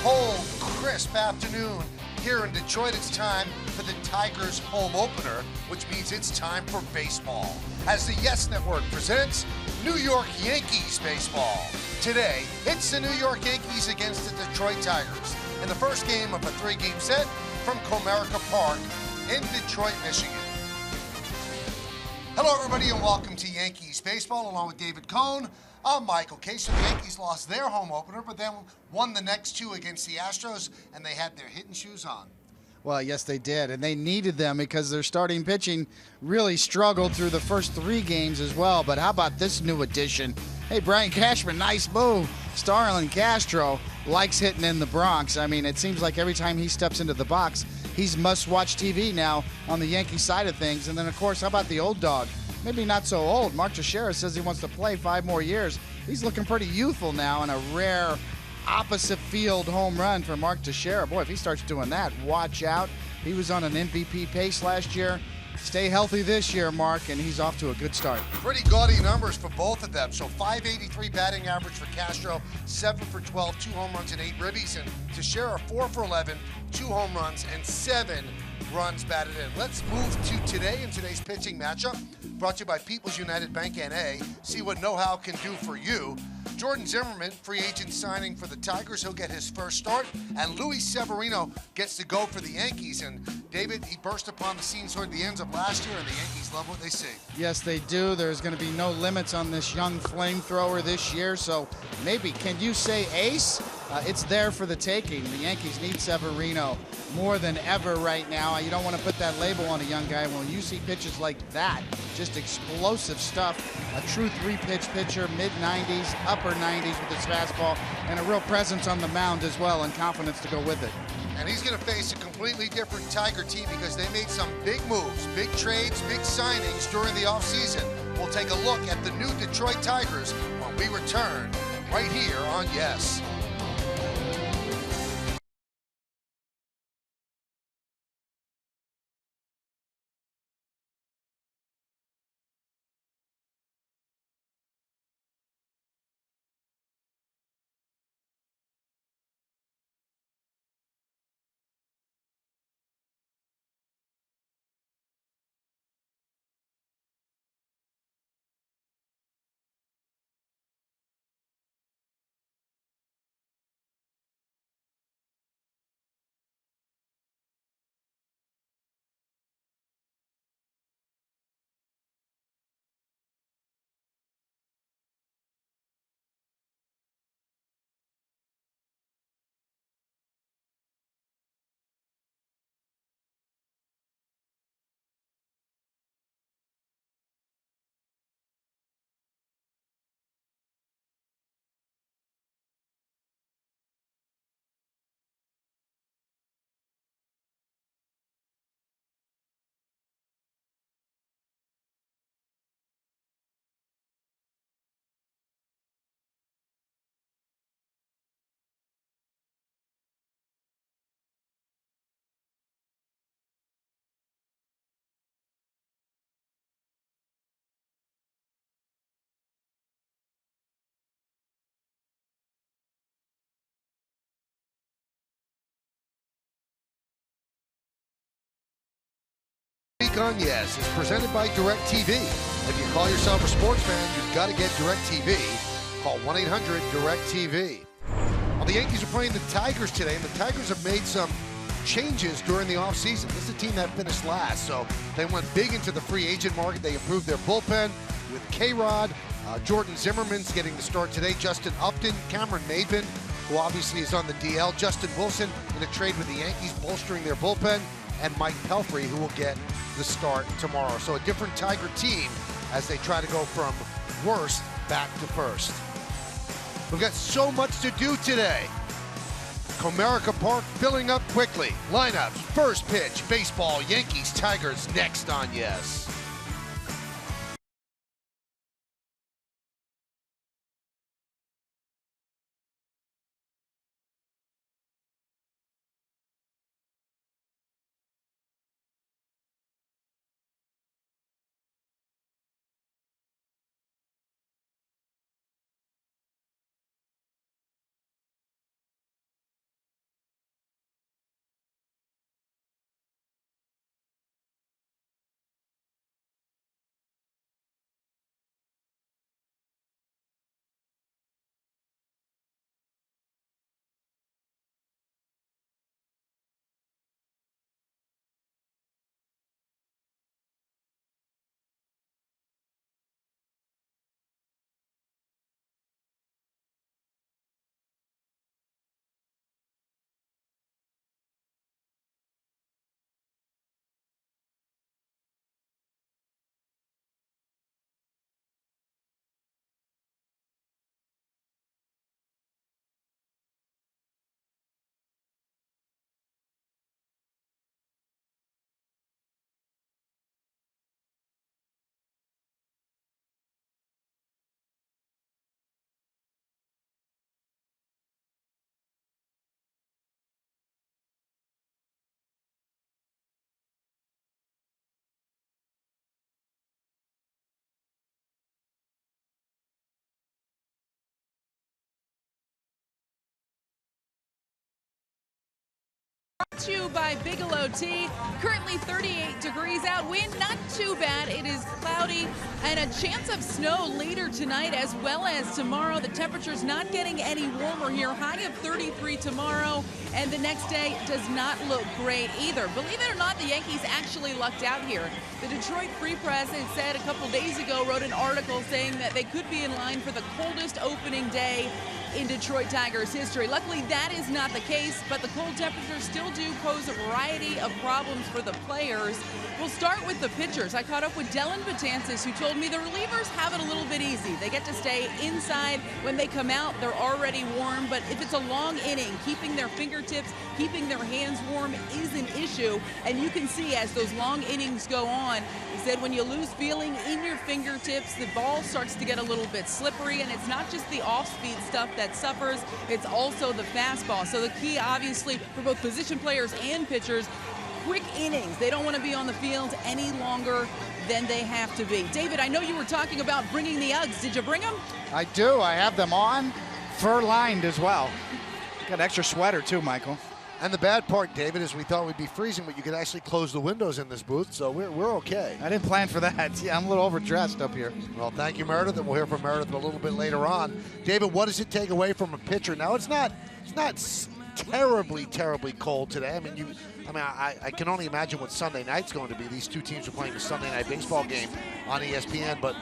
cold, crisp afternoon here in Detroit. It's time for the Tigers home opener, which means it's time for baseball. As the Yes Network presents New York Yankees baseball. Today, it's the New York Yankees against the Detroit Tigers in the first game of a three-game set from Comerica Park in Detroit, Michigan. Hello, everybody, and welcome to Yankees baseball, along with David Cohn. I'm Michael Case. So the Yankees lost their home opener, but then won the next two against the Astros, and they had their hitting shoes on. Well, yes, they did, and they needed them because their starting pitching really struggled through the first three games as well. But how about this new addition? Hey, Brian Cashman, nice move. Starlin Castro likes hitting in the Bronx. I mean, it seems like every time he steps into the box, he's must-watch TV now on the Yankee side of things. And then, of course, how about the old dog? Maybe not so old. Mark Teixeira says he wants to play 5 more years. He's looking pretty youthful now, and a rare opposite field home run for Mark Teixeira. Boy, if he starts doing that, watch out. He was on an MVP pace last year. Stay healthy this year, Mark, and he's off to a good start. Pretty gaudy numbers for both of them. So 583 batting average for Castro, 7 for 12, 2 home runs and 8 ribbies. And Teixeira, 4 for 11, 2 home runs and 7 runs batted in. Let's move to today in today's pitching matchup. Brought to you by People's United Bank NA. See what know-how can do for you. Jordan Zimmerman, free agent signing for the Tigers. He'll get his first start. And Luis Severino gets to go for the Yankees. And David, he burst upon the scene toward the ends of last year, and the Yankees love what they see. Yes, they do. There's going to be no limits on this young flamethrower this year. So maybe, can you say ace? It's there for the taking. The Yankees need Severino more than ever right now. You don't want to put that label on a young guy. When you see pitches like that, just explosive stuff, a true 3-pitch pitcher, mid-90s, upper 90s with his fastball, and a real presence on the mound as well, and confidence to go with it. And he's going to face a completely different Tiger team because they made some big moves, big trades, big signings during the offseason. We'll take a look at the new Detroit Tigers when we return right here on Yes. On Yes is presented by DirecTV. If you call yourself a sports fan, you've got to get DirecTV. Call 1-800-DirecTV. Well, the Yankees are playing the Tigers today, and the Tigers have made some changes during the offseason. This is a team that finished last, so they went big into the free agent market. They improved their bullpen with K-Rod. Jordan Zimmerman's getting the start today. Justin Upton, Cameron Maybin, who obviously is on the DL. Justin Wilson in a trade with the Yankees, bolstering their bullpen. And Mike Pelfrey, who will get the start tomorrow. So a different Tiger team as they try to go from worst back to first. We've got so much to do today. Comerica Park filling up quickly. Lineups, first pitch, baseball, Yankees, Tigers next on Yes. to you by Bigelow Tea. Currently 38 degrees out. Wind not too bad. It is cloudy and a chance of snow later tonight as well as tomorrow. The temperature's not getting any warmer here. High of 33 tomorrow, and the next day does not look great either. Believe it or not, the Yankees actually lucked out here. The Detroit Free Press, it said a couple days ago, wrote an article saying that they could be in line for the coldest opening day in Detroit Tigers history. Luckily, that is not the case, but the cold temperatures still do pose a variety of problems for the players. We'll start with the pitchers. I caught up with Dylan Betances, who told me the relievers have it a little bit easy. They get to stay inside. When they come out, they're already warm, but if it's a long inning, keeping their fingertips, keeping their hands warm is an issue, and you can see as those long innings go on, he said when you lose feeling in your fingertips, the ball starts to get a little bit slippery, and it's not just the off-speed stuff that suffers, it's also the fastball. So the key, obviously, for both position players and pitchers, quick innings. They don't want to be on the field any longer than they have to be. David, I know you were talking about bringing the Uggs. Did you bring them? I do. I have them on, fur-lined as well. Got an extra sweater too, Michael. And the bad part, David, is we thought we'd be freezing, but you could actually close the windows in this booth, so we're okay. I didn't plan for that. Yeah, I'm a little overdressed up here. Well, thank you, Meredith, and we'll hear from Meredith a little bit later on. David, what does it take away from a pitcher? Now, it's not terribly cold today. I can only imagine what Sunday night's going to be. These two teams are playing the Sunday night baseball game on ESPN, but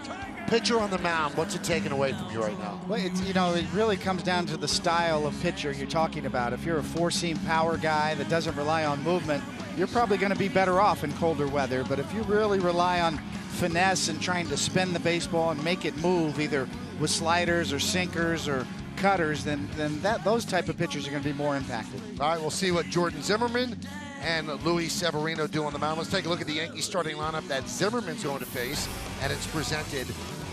pitcher on the mound, what's it taking away from you right now? Well, it really comes down to the style of pitcher you're talking about. If you're a four-seam power guy that doesn't rely on movement, you're probably going to be better off in colder weather. But if you really rely on finesse and trying to spin the baseball and make it move, either with sliders or sinkers or cutters, then those type of pitchers are going to be more impacted. All right, we'll see what Jordan Zimmerman and Luis Severino do on the mound. Let's take a look at the Yankees starting lineup that Zimmerman's going to face, and it's presented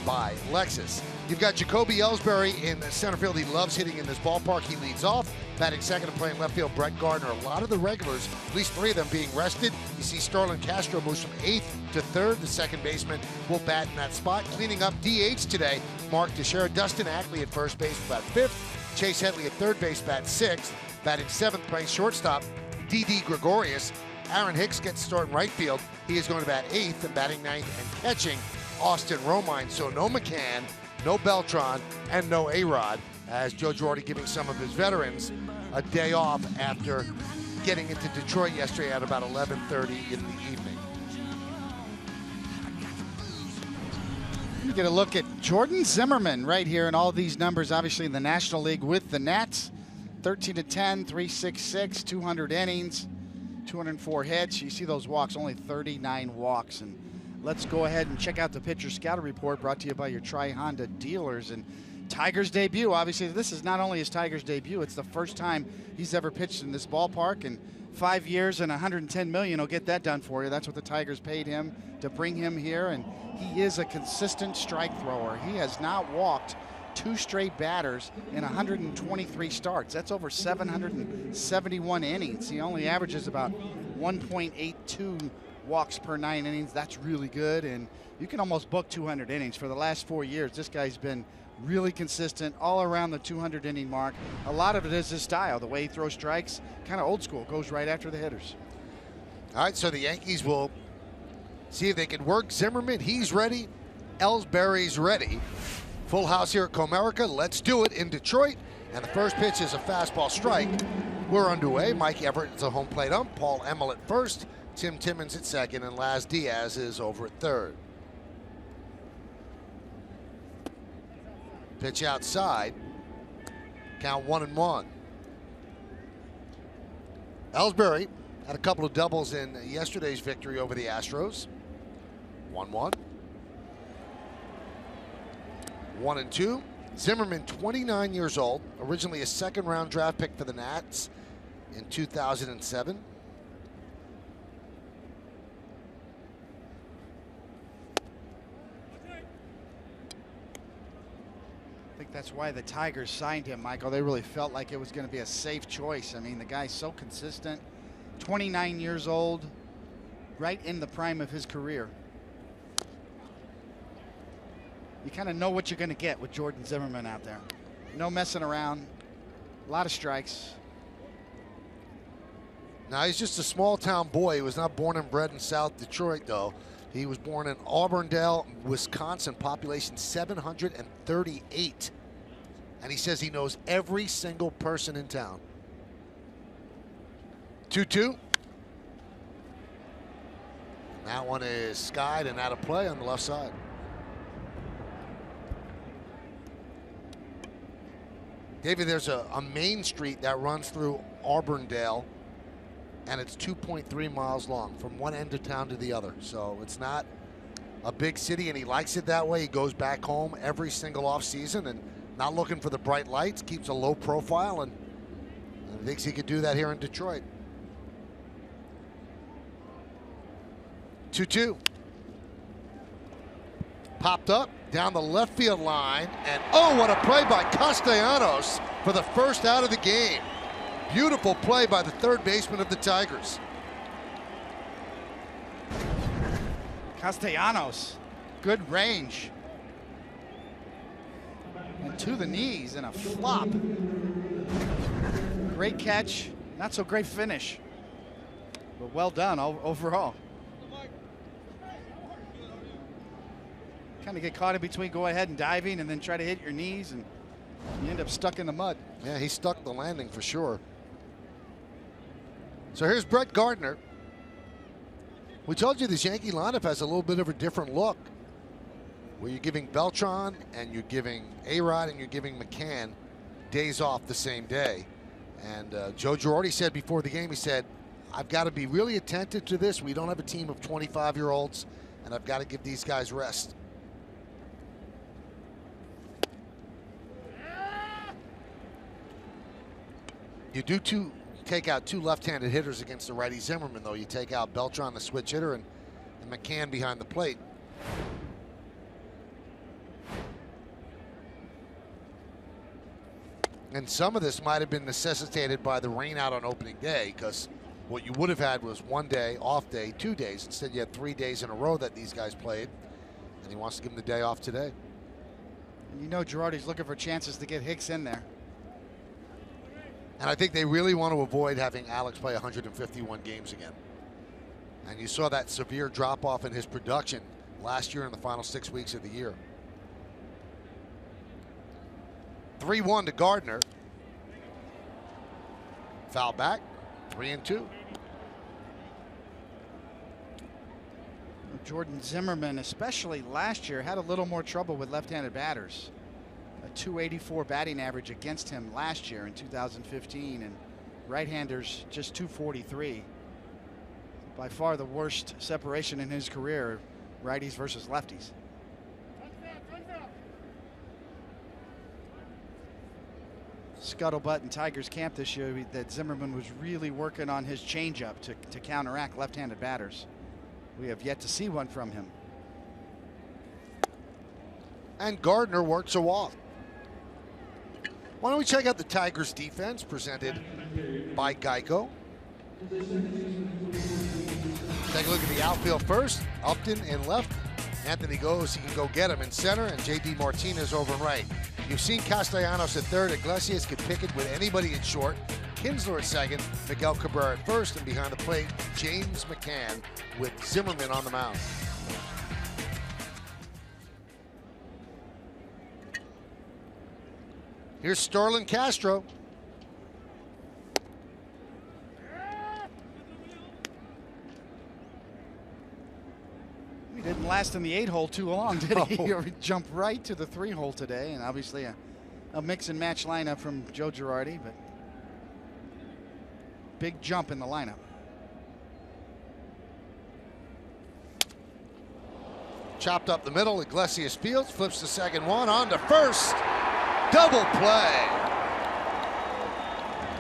by Lexus. You've got Jacoby Ellsbury in center field. He loves hitting in this ballpark. He leads off. Batting second and playing left field, Brett Gardner. A lot of the regulars, at least three of them, being rested. You see Starlin Castro moves from 8th to 3rd. The second baseman will bat in that spot. Cleaning up DH today, Mark Teixeira. Dustin Ackley at first base, bat 5th. Chase Headley at third base, bat 6th. Batting 7th, playing shortstop, D.D. Gregorius. Aaron Hicks gets started in right field. He is going to bat 8th and batting 9th and catching Austin Romine. So no McCann, no Beltran, and no A-Rod, as Joe Girardi giving some of his veterans a day off after getting into Detroit yesterday at about 11:30 in the evening. You get a look at Jordan Zimmerman right here, and all these numbers, obviously in the National League with the Nats. 13-10, 366, 200 innings, 204 hits. You see those walks, only 39 walks. And let's go ahead and check out the pitcher scouting report brought to you by your Tri-Honda dealers. And Tigers debut, obviously this is not only his Tigers debut, it's the first time he's ever pitched in this ballpark. And 5 years and $110 million will get that done for you. That's what the Tigers paid him to bring him here. And he is a consistent strike thrower. He has not walked 2 straight batters in 123 starts. That's over 771 innings. He only averages about 1.82 walks per 9 innings. That's really good, and you can almost book 200 innings. For the last 4 years, this guy's been really consistent all around the 200 inning mark. A lot of it is his style, the way he throws strikes, kind of old school, goes right after the hitters. All right, so the Yankees will see if they can work Zimmerman. He's ready. Ellsbury's ready. Full house here at Comerica. Let's do it in Detroit. And the first pitch is a fastball strike. We're underway. Mike Everett is a home plate ump. Paul Emmel at first. Tim Timmons at second. And Laz Diaz is over at third. Pitch outside. Count 1-1. Ellsbury had a couple of doubles in yesterday's victory over the Astros. 1-1. 1-2. Zimmerman, 29 years old, originally a second-round draft pick for the Nats in 2007. I think that's why the Tigers signed him, Michael. They really felt like it was going to be a safe choice. I mean, the guy's so consistent, 29 years old, right in the prime of his career. You kind of know what you're going to get with Jordan Zimmerman out there. No messing around, a lot of strikes. Now, he's just a small-town boy. He was not born and bred in South Detroit, though. He was born in Auburndale, Wisconsin, population 738. And he says he knows every single person in town. 2-2. That one is skied and out of play on the left side. David, there's a main street that runs through Auburndale, and it's 2.3 miles long from one end of town to the other. So it's not a big city, and he likes it that way. He goes back home every single off season and not looking for the bright lights, keeps a low profile, and thinks he could do that here in Detroit. 2-2. Popped up down the left field line, and oh, what a play by Castellanos for the first out of the game. Beautiful play by the third baseman of the Tigers. Castellanos, good range. And to the knees and a flop. Great catch, not so great finish, but well done overall. Kind of get caught in between go ahead and diving and then try to hit your knees, and you end up stuck in the mud. Yeah, he stuck the landing for sure. So here's Brett Gardner. We told you this Yankee lineup has a little bit of a different look, where you're giving Beltran and you're giving A-Rod and you're giving McCann days off the same day. And Joe Girardi said before the game, he said, I've got to be really attentive to this. We don't have a team of 25-year-olds, and I've got to give these guys rest. You do take out two left-handed hitters against the righty Zimmerman, though. You take out Beltran, the switch hitter, and McCann behind the plate. And some of this might have been necessitated by the rain out on opening day, because what you would have had was 1 day, off day, 2 days. Instead, you had 3 days in a row that these guys played, and he wants to give them the day off today. And you know Girardi's looking for chances to get Hicks in there. And I think they really want to avoid having Alex play 151 games again. And you saw that severe drop-off in his production last year in the final 6 weeks of the year. 3-1 to Gardner. Foul back, 3-2. Jordan Zimmerman, especially last year, had a little more trouble with left-handed batters. A 284 batting average against him last year in 2015, and right-handers just 243. By far the worst separation in his career, righties versus lefties. Scuttlebutt in Tigers camp this year that Zimmerman was really working on his changeup to counteract left-handed batters. We have yet to see one from him. And Gardner works a walk. Why don't we check out the Tigers defense presented by Geico? Take a look at the outfield first. Upton in left. Anthony goes, he can go get him in center, and J.D. Martinez over in right. You've seen Castellanos at third. Iglesias could pick it with anybody in short. Kinsler at second. Miguel Cabrera at first, and behind the plate, James McCann with Zimmerman on the mound. Here's Starlin Castro. He didn't last in the 8-hole too long, did he? He jumped right to the 3-hole today, and obviously a mix and match lineup from Joe Girardi, but big jump in the lineup. Chopped up the middle. Iglesias fields, flips the second one on to first. Double play.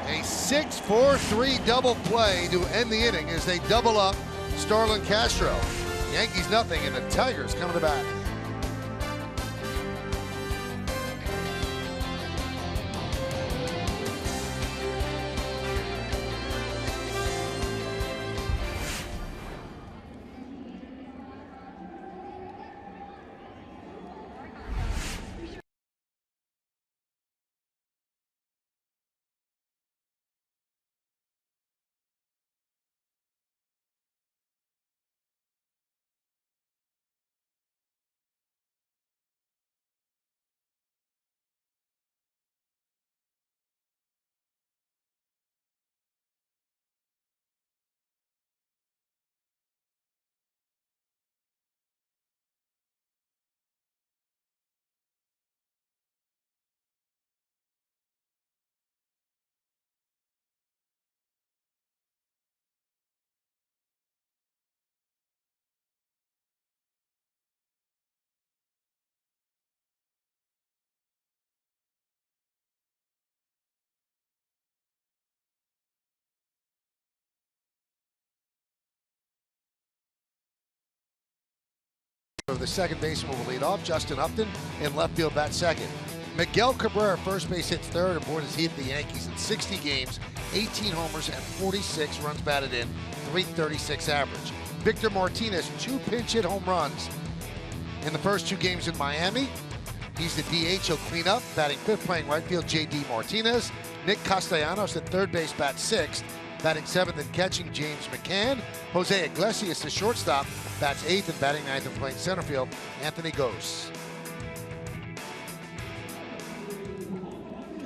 A 6-4-3 double play to end the inning as they double up Starlin Castro. Yankees nothing, and the Tigers coming to bat. The second baseman will lead off. Justin Upton in left field bats second. Miguel Cabrera, first base, hits third aboard his heat the Yankees in 60 games, 18 homers and 46 runs batted in, .336 average. Victor Martinez, 2 pinch hit home runs in the first 2 games in Miami. He's the DH, he'll clean up. Batting 5th, playing right field, J.D. Martinez. Nick Castellanos at third base, bats 6th. Batting 7th and catching, James McCann. Jose Iglesias, the shortstop, bats 8th, and batting 9th and playing center field, Anthony Gose.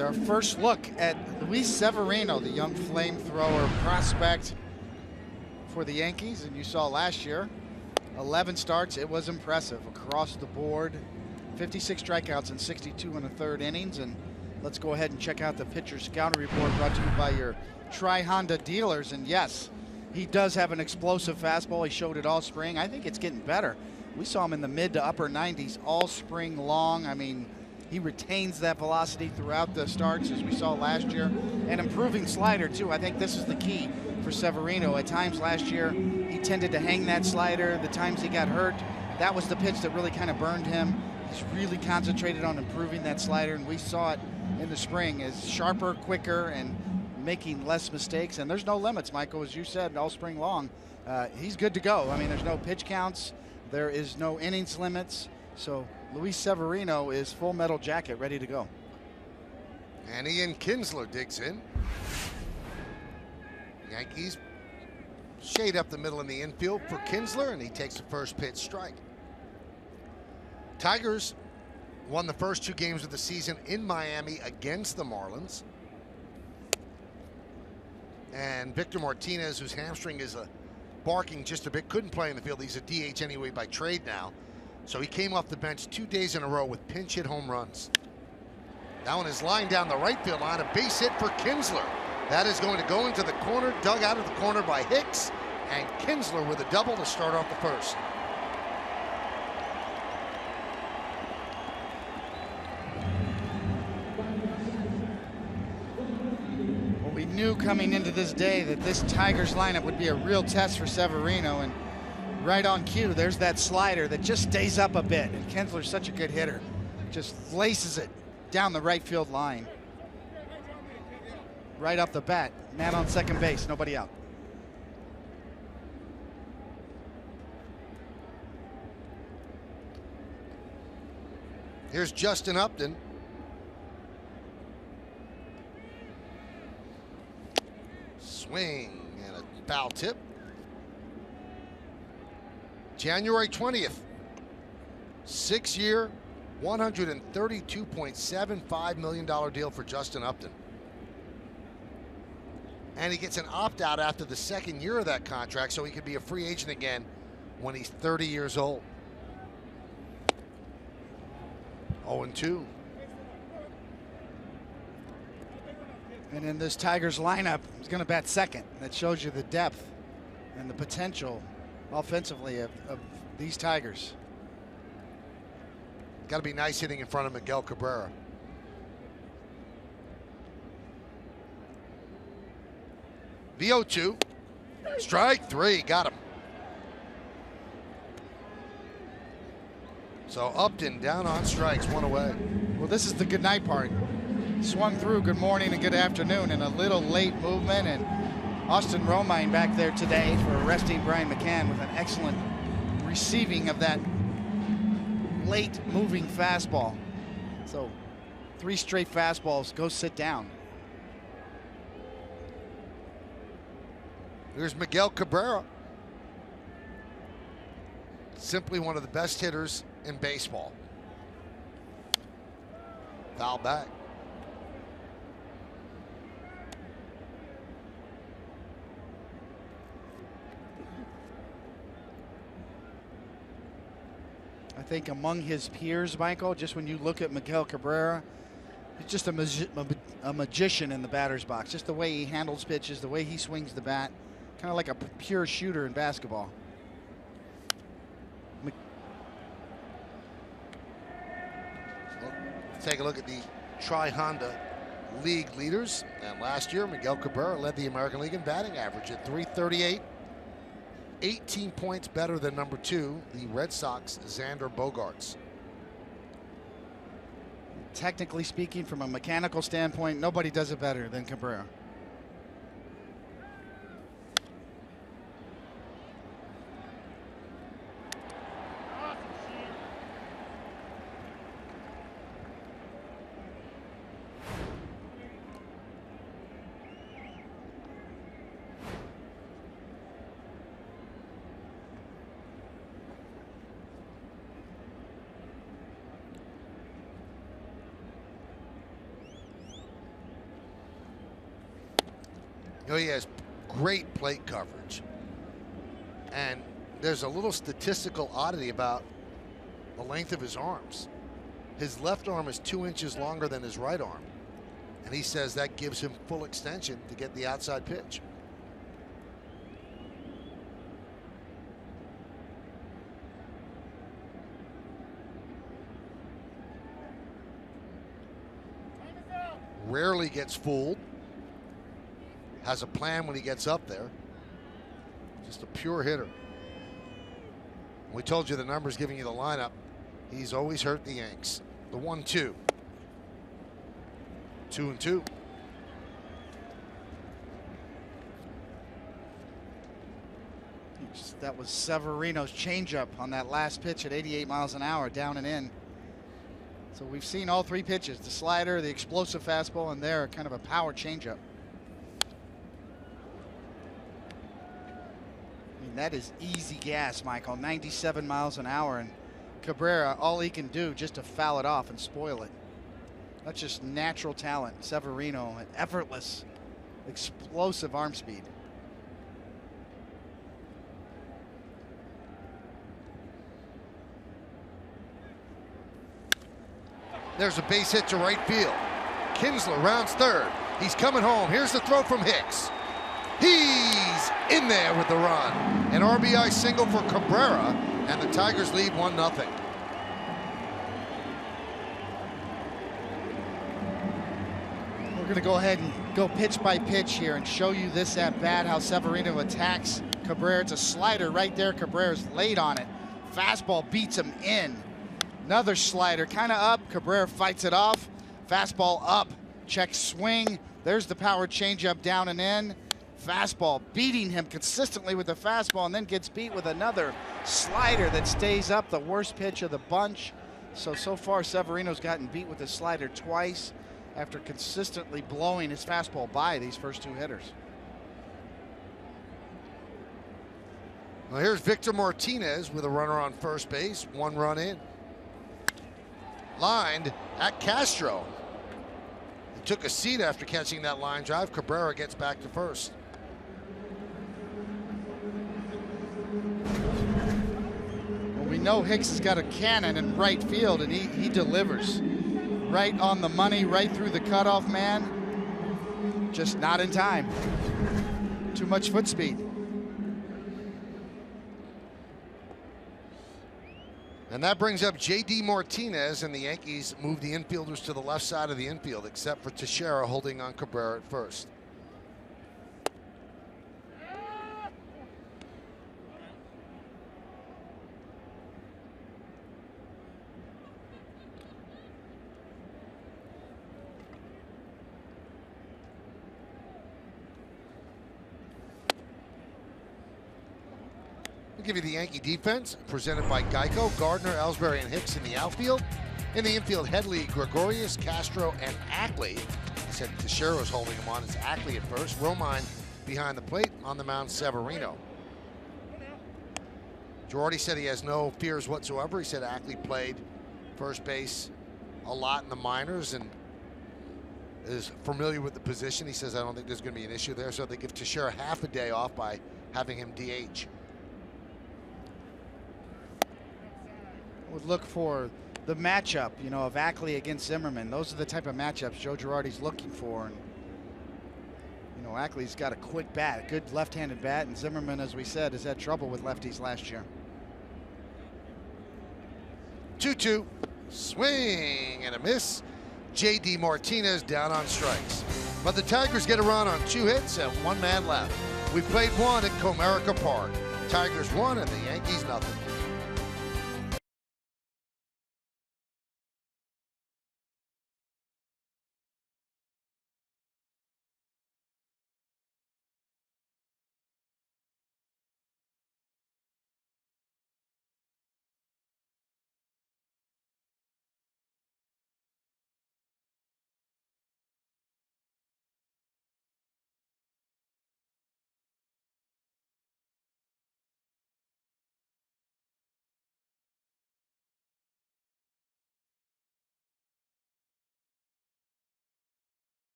Our first look at Luis Severino, the young flamethrower prospect for the Yankees. And you saw last year, 11 starts. It was impressive across the board. 56 strikeouts and 62 in the third innings. And let's go ahead and check out the pitcher scouting report brought to you by your Tri-Honda dealers. And yes, he does have an explosive fastball. He showed it all spring. I think it's getting better. We saw him in the mid to upper 90s all spring long. I mean, he retains that velocity throughout the starts, as we saw last year. And improving slider, too. I think this is the key for Severino. At times last year, he tended to hang that slider. The times he got hurt, that was the pitch that really kind of burned him. He's really concentrated on improving that slider, and we saw it in the spring as sharper, quicker, and making less mistakes. And there's no limits, Michael, as you said, all spring long. He's good to go. I mean, there's no pitch counts. There is no innings limits. So Luis Severino is full metal jacket, ready to go. And Ian Kinsler digs in. Yankees shade up the middle in the infield for Kinsler, and he takes the first pitch strike. Tigers won the first 2 games of the season in Miami against the Marlins. And Victor Martinez, whose hamstring is barking just a bit, couldn't play in the field. He's a DH anyway by trade now. So he came off the bench 2 days in a row with pinch hit home runs. That one is lined down the right field line, a base hit for Kinsler. That is going to go into the corner, dug out of the corner by Hicks, and Kinsler with a double to start off the first. Well, we knew coming into this day that this Tigers lineup would be a real test for Severino, and right on cue, there's that slider that just stays up a bit, and Kinsler's such a good hitter. Just laces it down the right field line. Right off the bat, Matt on second base, nobody out. Here's Justin Upton. Swing and a foul tip. January 20th, 6-year, $132.75 million deal for Justin Upton. And he gets an opt-out after the second year of that contract, so he could be a free agent again when he's 30 years old. 0-2. And in this Tigers lineup, he's going to bat second. That shows you the depth and the potential offensively of these Tigers. Got to be nice hitting in front of Miguel Cabrera. The 0-2. Strike 3. Got him. So Upton down on strikes, 1 away. Well, this is the good night part. Swung through good morning and good afternoon, and a little late movement. And Austin Romine back there today for arresting Brian McCann with an excellent receiving of that late moving fastball. So 3 straight fastballs. Go sit down. Here's Miguel Cabrera. Simply one of the best hitters in baseball. Foul back. I think among his peers, Michael, just when you look at Miguel Cabrera, he's just a magician in the batter's box. Just the way he handles pitches, the way he swings the bat, kind of like a pure shooter in basketball. Take a look at the Tri-Honda League leaders. And last year, Miguel Cabrera led the American League in batting average at .338, 18 points better than number 2, the Red Sox, Xander Bogaerts. Technically speaking, from a mechanical standpoint, nobody does it better than Cabrera. You know, he has great plate coverage. And there's a little statistical oddity about the length of his arms. His left arm is 2 inches longer than his right arm. And he says that gives him full extension to get the outside pitch. Rarely gets fooled. Has a plan when he gets up there. Just a pure hitter. We told you the numbers giving you the lineup. He's always hurt the Yanks. The 1-2. 2-2. That was Severino's changeup on that last pitch at 88 miles an hour, down and in. So we've seen all 3 pitches, the slider, the explosive fastball, and there kind of a power changeup. That is easy gas, Michael. 97 miles an hour, and Cabrera, all he can do just to foul it off and spoil it. That's just natural talent. Severino, an effortless, explosive arm speed. There's a base hit to right field. Kinsler rounds third. He's coming home. Here's the throw from Hicks. He's in there with the run. An RBI single for Cabrera, and the Tigers lead 1-0. We're going to go ahead and go pitch by pitch here and show you this at bat, how Severino attacks Cabrera. It's a slider right there. Cabrera's late on it. Fastball beats him in. Another slider, kind of up. Cabrera fights it off. Fastball up. Check swing. There's the power changeup down and in. Fastball beating him consistently with the fastball, and then gets beat with another slider that stays up, the worst pitch of the bunch. So far Severino's gotten beat with the slider twice after consistently blowing his fastball by these first 2 hitters. Well, here's Victor Martinez with a runner on first base, 1 run in. Lined at Castro. He took a seat after catching that line drive. Cabrera gets back to first. We know Hicks has got a cannon in right field, and he delivers. Right on the money, right through the cutoff man. Just not in time. Too much foot speed. And that brings up J.D. Martinez, and the Yankees move the infielders to the left side of the infield, except for Teixeira holding on Cabrera at first. Give you the Yankee defense presented by Geico. Gardner, Ellsbury, and Hicks in the outfield. In the infield, Headley, Gregorius, Castro, and Ackley. I said Teixeira was holding him on. It's Ackley at first. Romine behind the plate. On the mound, Severino. Girardi said he has no fears whatsoever. He said Ackley played first base a lot in the minors and is familiar with the position. He says, I don't think there's going to be an issue there. So they give Teixeira half a day off by having him DH. Would look for the matchup, you know, of Ackley against Zimmerman. Those are the type of matchups Joe Girardi's looking for. And, you know, Ackley's got a quick bat, a good left-handed bat, and Zimmerman, as we said, has had trouble with lefties last year. 2-2. Swing and a miss. J.D. Martinez down on strikes. But the Tigers get a run on 2 hits and 1 man left. We played 1 at Comerica Park. Tigers 1 and the Yankees nothing.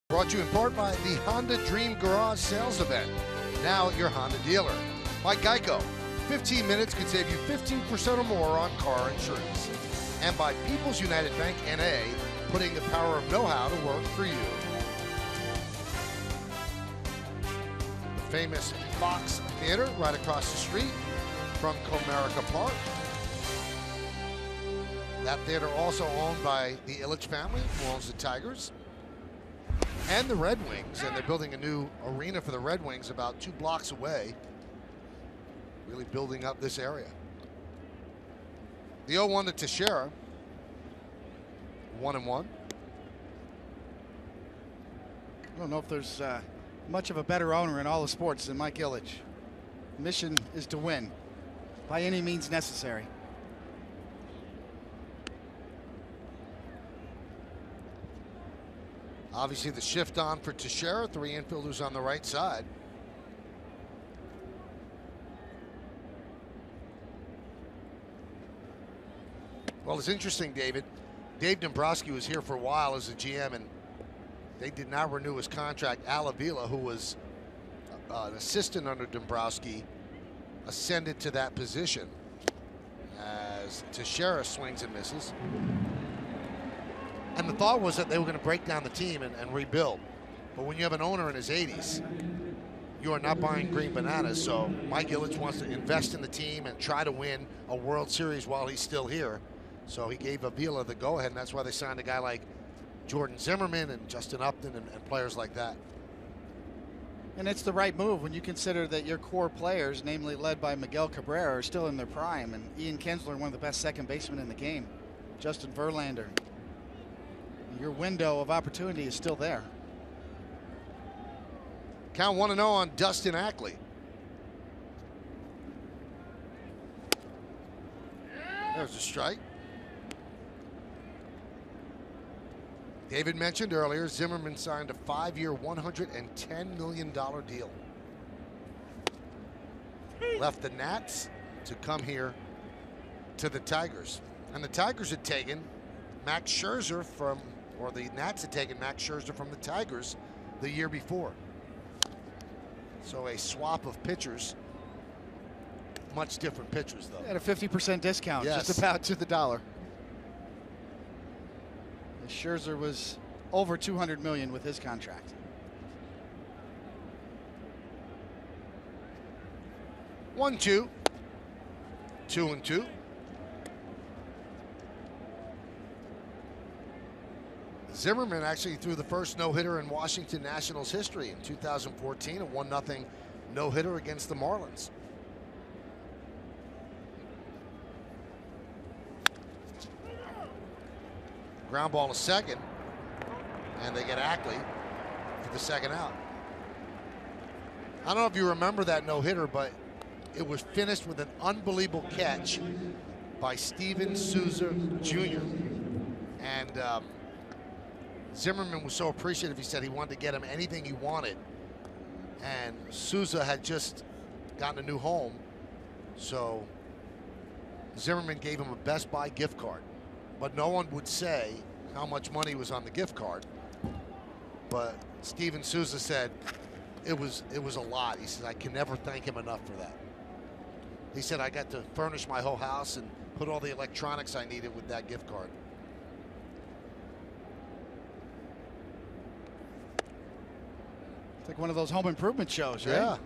Brought to you in part by the Honda Dream Garage sales event, now at your Honda dealer. By Geico, 15 minutes could save you 15% or more on car insurance. And by People's United Bank NA, putting the power of know-how to work for you. The famous Fox Theater right across the street from Comerica Park. That theater also owned by the Ilitch family, who owns the Tigers. And the Red Wings, and they're building a new arena for the Red Wings about 2 blocks away. Really building up this area. The 0-1 to Teixeira. 1-1. I don't know if there's much of a better owner in all of sports than Mike Ilitch. Mission is to win by any means necessary. Obviously the shift on for Teixeira, 3 infielders on the right side. Well, it's interesting, David. Dave Dombrowski was here for a while as a GM, and they did not renew his contract. Al Avila, who was an assistant under Dombrowski, ascended to that position as Teixeira swings and misses. And the thought was that they were going to break down the team and rebuild. But when you have an owner in his 80s, you are not buying green bananas. So Mike Ilitch wants to invest in the team and try to win a World Series while he's still here. So he gave Avila the go-ahead, and that's why they signed a guy like Jordan Zimmerman and Justin Upton and players like that. And it's the right move when you consider that your core players, namely led by Miguel Cabrera, are still in their prime. And Ian Kinsler, one of the best second basemen in the game. Justin Verlander. Your window of opportunity is still there. Count 1-0 on Dustin Ackley. There's a strike. David mentioned earlier, Zimmerman signed a 5-year, $110 million deal. Left the Nats to come here to the Tigers. And the Tigers had taken Max Scherzer from, or the Nats had taken Max Scherzer from the Tigers the year before. So a swap of pitchers. Much different pitchers, though. At a 50% discount, yes. Just about to the dollar. Scherzer was over $200 million with his contract. 1-2. 2-2. Zimmerman actually threw the first no-hitter in Washington Nationals history in 2014, a 1-0 no-hitter against the Marlins. Ground ball to second, and they get Ackley for the second out. I don't know if you remember that no-hitter, but It was finished with an unbelievable catch by Steven Souza Jr. And Zimmerman was so appreciative. He said he wanted to get him anything he wanted. And Souza had just gotten a new home, so Zimmerman gave him a Best Buy gift card. But no one would say how much money was on the gift card. But Steven Souza said it was a lot. He said, I can never thank him enough for that. He said, I got to furnish my whole house and put all the electronics I needed with that gift card. It's like one of those home improvement shows, right? Yeah.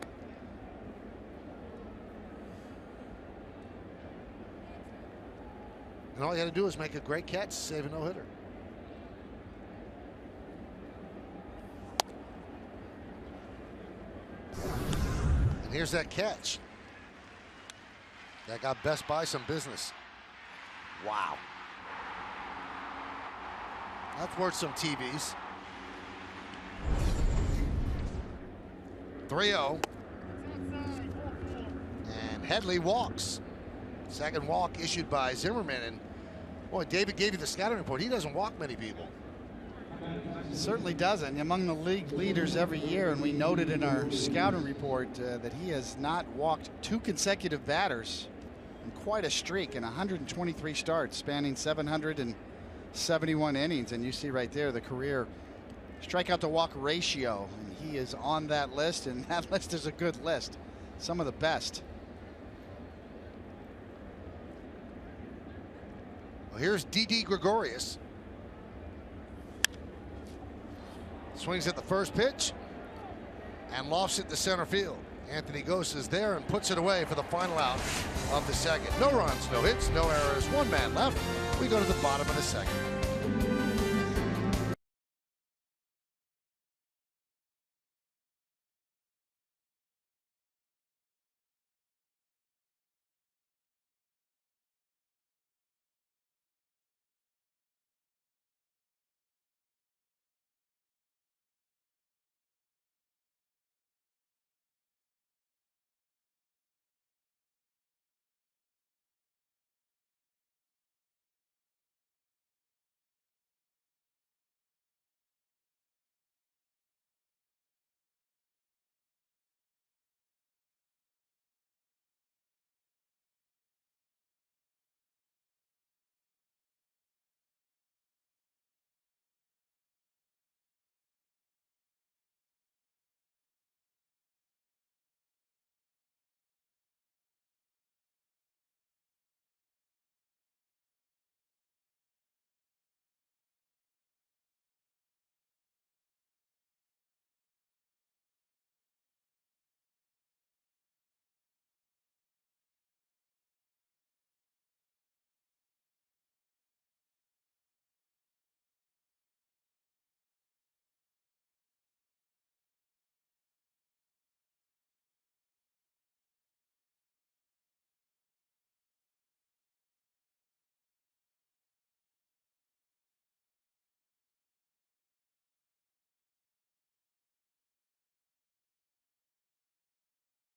And all you got to do is make a great catch, save a no-hitter. And here's that catch. That got Best Buy some business. Wow. That's worth some TVs. 3-0. And Headley walks. Second walk issued by Zimmerman. And boy, David gave you the scouting report. He doesn't walk many people. Certainly doesn't. Among the league leaders every year, and we noted in our scouting report that he has not walked 2 consecutive batters in quite a streak in 123 starts, spanning 771 innings. And you see right there the career strikeout to walk ratio, and he is on that list, and that list is a good list, some of the best. Well, here's Didi Gregorius. Swings at the first pitch and lofts it to center field. Anthony Gose is there and puts it away for the final out of the second. No runs, no hits, no errors, 1 man left. We go to the bottom of the second.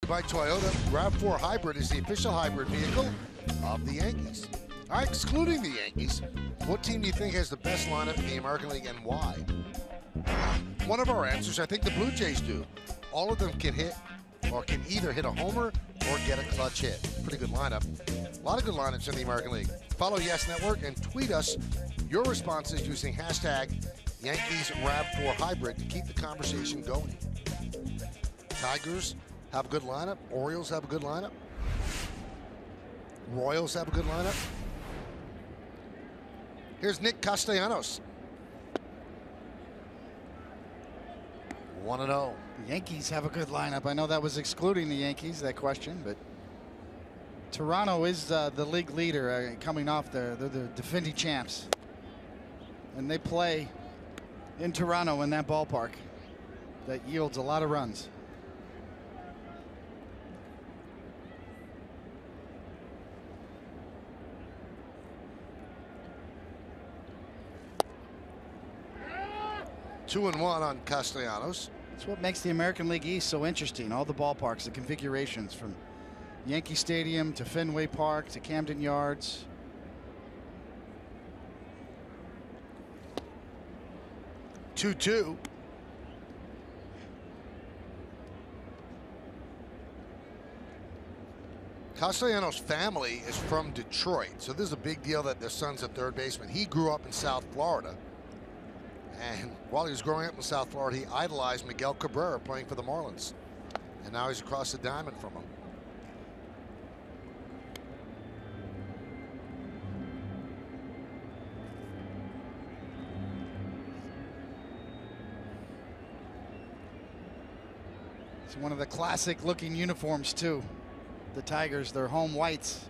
By Toyota, RAV4 Hybrid is the official hybrid vehicle of the Yankees. All right, excluding the Yankees, what team do you think has the best lineup in the American League and why? One of our answers, I think the Blue Jays do. All of them can hit or can either hit a homer or get a clutch hit. Pretty good lineup. A lot of good lineups in the American League. Follow Yes Network and tweet us your responses using hashtag YankeesRAV4 Hybrid to keep the conversation going. Tigers have a good lineup. Orioles have a good lineup. Royals have a good lineup. Here's Nick Castellanos. 1-0. The Yankees have a good lineup. I know that was excluding the Yankees, that question, but Toronto is the league leader coming off they're the defending champs. And they play in Toronto in that ballpark that yields a lot of runs. Two and one on Castellanos. That's what makes the American League East so interesting. All the ballparks, the configurations from Yankee Stadium to Fenway Park to Camden Yards. Two. Castellanos' family is from Detroit, so this is a big deal that their son's a third baseman. He grew up in South Florida, and while he was growing up in South Florida, he idolized Miguel Cabrera playing for the Marlins, and now he's across the diamond from him. It's one of the classic looking uniforms too. The Tigers, their home whites.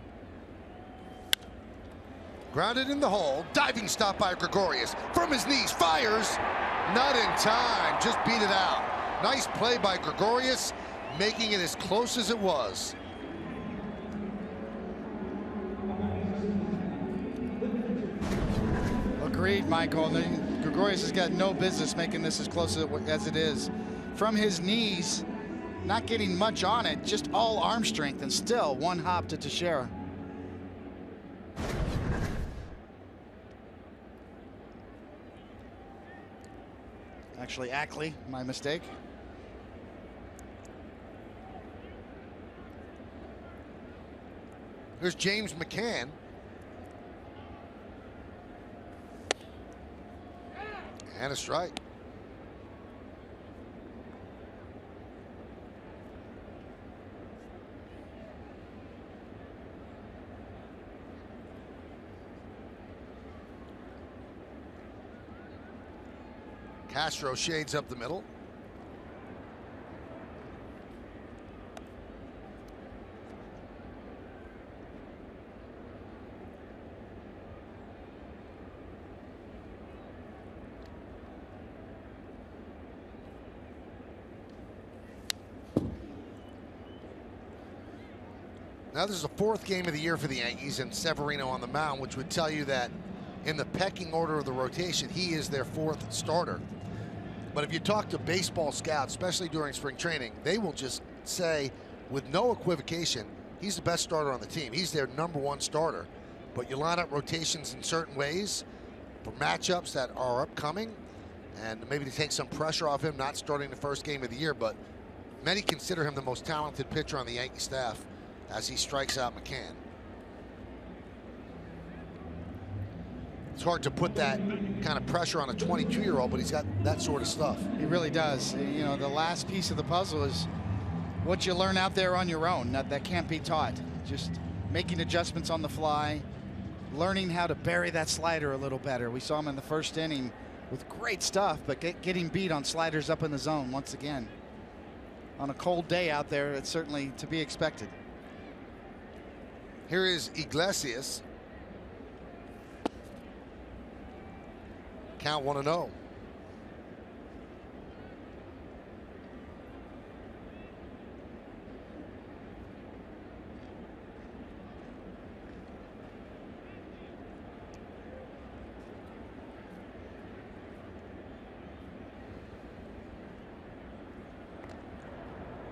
Grounded in the hole, diving stop by Gregorius. From his knees, fires. Not in time, just beat it out. Nice play by Gregorius, making it as close as it was. Agreed, Michael. Gregorius has got no business making this as close as it is. From his knees, not getting much on it, just all arm strength, and still one hop to Teixeira. Actually, Ackley, my mistake. Here's James McCann. And a strike. Castro shades up the middle. Now this is the fourth game of the year for the Yankees, and Severino on the mound, which would tell you that in the pecking order of the rotation, he is their fourth starter. But if you talk to baseball scouts, especially during spring training, they will just say with no equivocation, he's the best starter on the team. He's their #1 starter. But you line up rotations in certain ways for matchups that are upcoming, and maybe to take some pressure off him not starting the first game of the year. But many consider him the most talented pitcher on the Yankee staff as he strikes out McCann. It's hard to put that kind of pressure on a 22-year-old, but he's got that sort of stuff. He really does. You know, the last piece of the puzzle is what you learn out there on your own. That can't be taught. Just making adjustments on the fly, learning how to bury that slider a little better. We saw him in the first inning with great stuff, but getting beat on sliders up in the zone once again. On a cold day out there, it's certainly to be expected. Here is Iglesias. Count 1-0.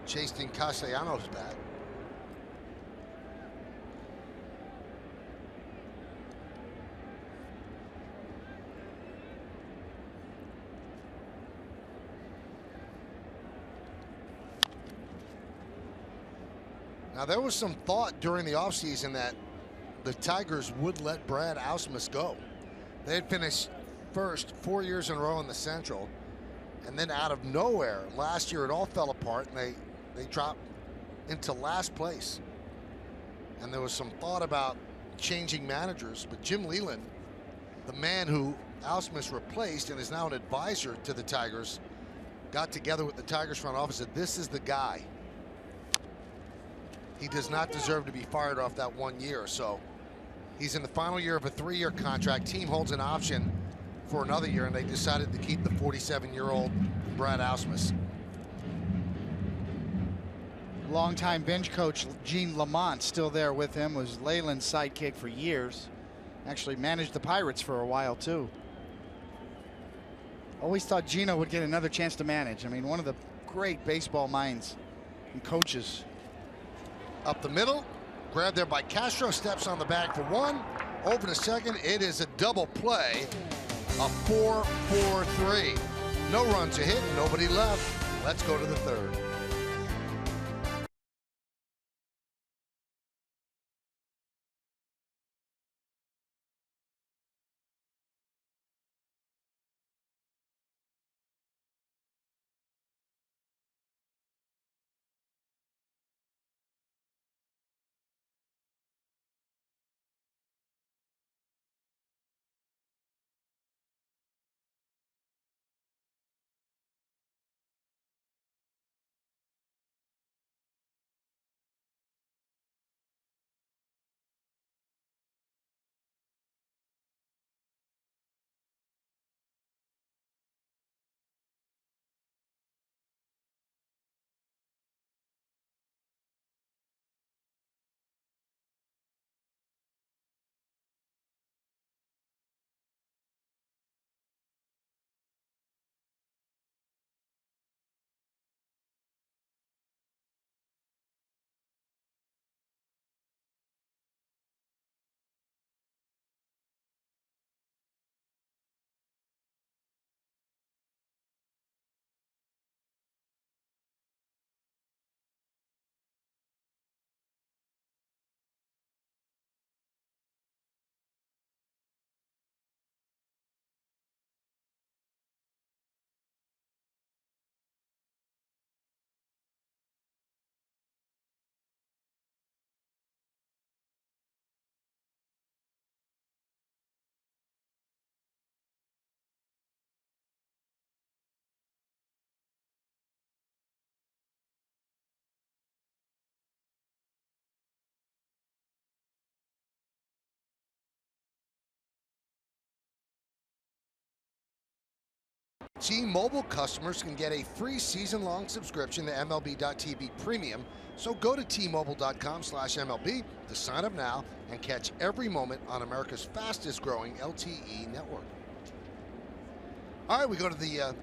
Chasing Castellanos back. Now, there was some thought during the offseason that the Tigers would let Brad Ausmus go. They had finished first 4 years in a row in the Central, and then out of nowhere, last year it all fell apart, and they dropped into last place. And there was some thought about changing managers, but Jim Leyland, the man who Ausmus replaced and is now an advisor to the Tigers, got together with the Tigers front office and said, this is the guy. He does not deserve to be fired off that 1 year. So he's in the final year of a 3-year contract. Team holds an option for another year, and they decided to keep the 47-year-old Brad Ausmus. Longtime bench coach Gene Lamont still there with him, was Leyland's sidekick for years. Actually managed the Pirates for a while too. Always thought Gino would get another chance to manage. I mean, one of the great baseball minds and coaches. Up the middle, grabbed there by Castro, steps on the bag for one. Over to second, it is a double play, a 4-4-3. No runs a hit, nobody left. Let's go to the third. T-Mobile customers can get a free season-long subscription to MLB.tv Premium, so go to T-Mobile.com/MLB to sign up now and catch every moment on America's fastest-growing LTE network. All right, we go to the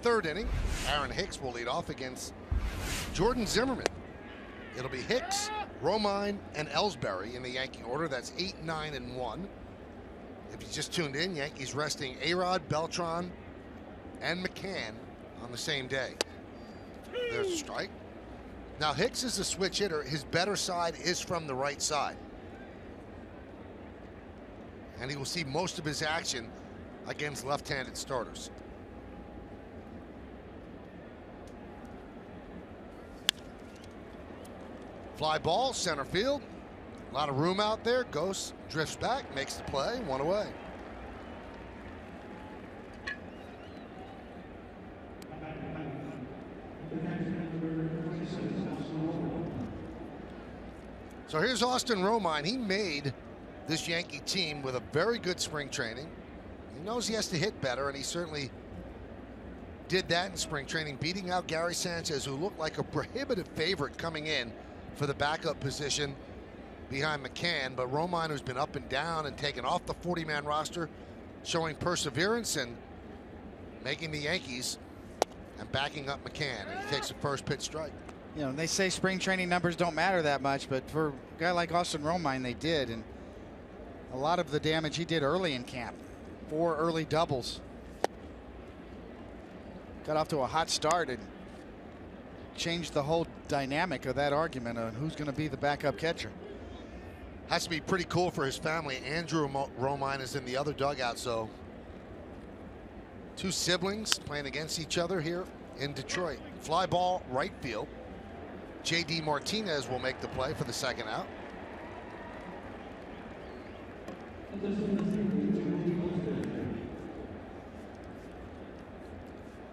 third inning. Aaron Hicks will lead off against Jordan Zimmerman. It'll be Hicks, Romine, and Ellsbury in the Yankee order. That's 8, 9, and 1. If you just tuned in, Yankees resting A-Rod, Beltran, and McCann on the same day. There's a strike. Now Hicks is a switch hitter. His better side is from the right side. And he will see most of his action against left-handed starters. Fly ball, center field. A lot of room out there. Ghost drifts back, makes the play, one away. So here's Austin Romine. He made this Yankee team with a very good spring training. He knows he has to hit better, and he certainly did that in spring training, beating out Gary Sanchez, who looked like a prohibitive favorite coming in for the backup position behind McCann. But Romine, who's been up and down and taken off the 40-man roster, showing perseverance and making the Yankees and backing up McCann. And he takes a first pitch strike. You know, they say spring training numbers don't matter that much, but for a guy like Austin Romine, they did. And a lot of the damage he did early in camp. 4 early doubles. Got off to a hot start and changed the whole dynamic of that argument on who's going to be the backup catcher. Has to be pretty cool for his family. Andrew Romine is in the other dugout, so 2 siblings playing against each other here in Detroit. Fly ball, right field. J.D. Martinez will make the play for the second out.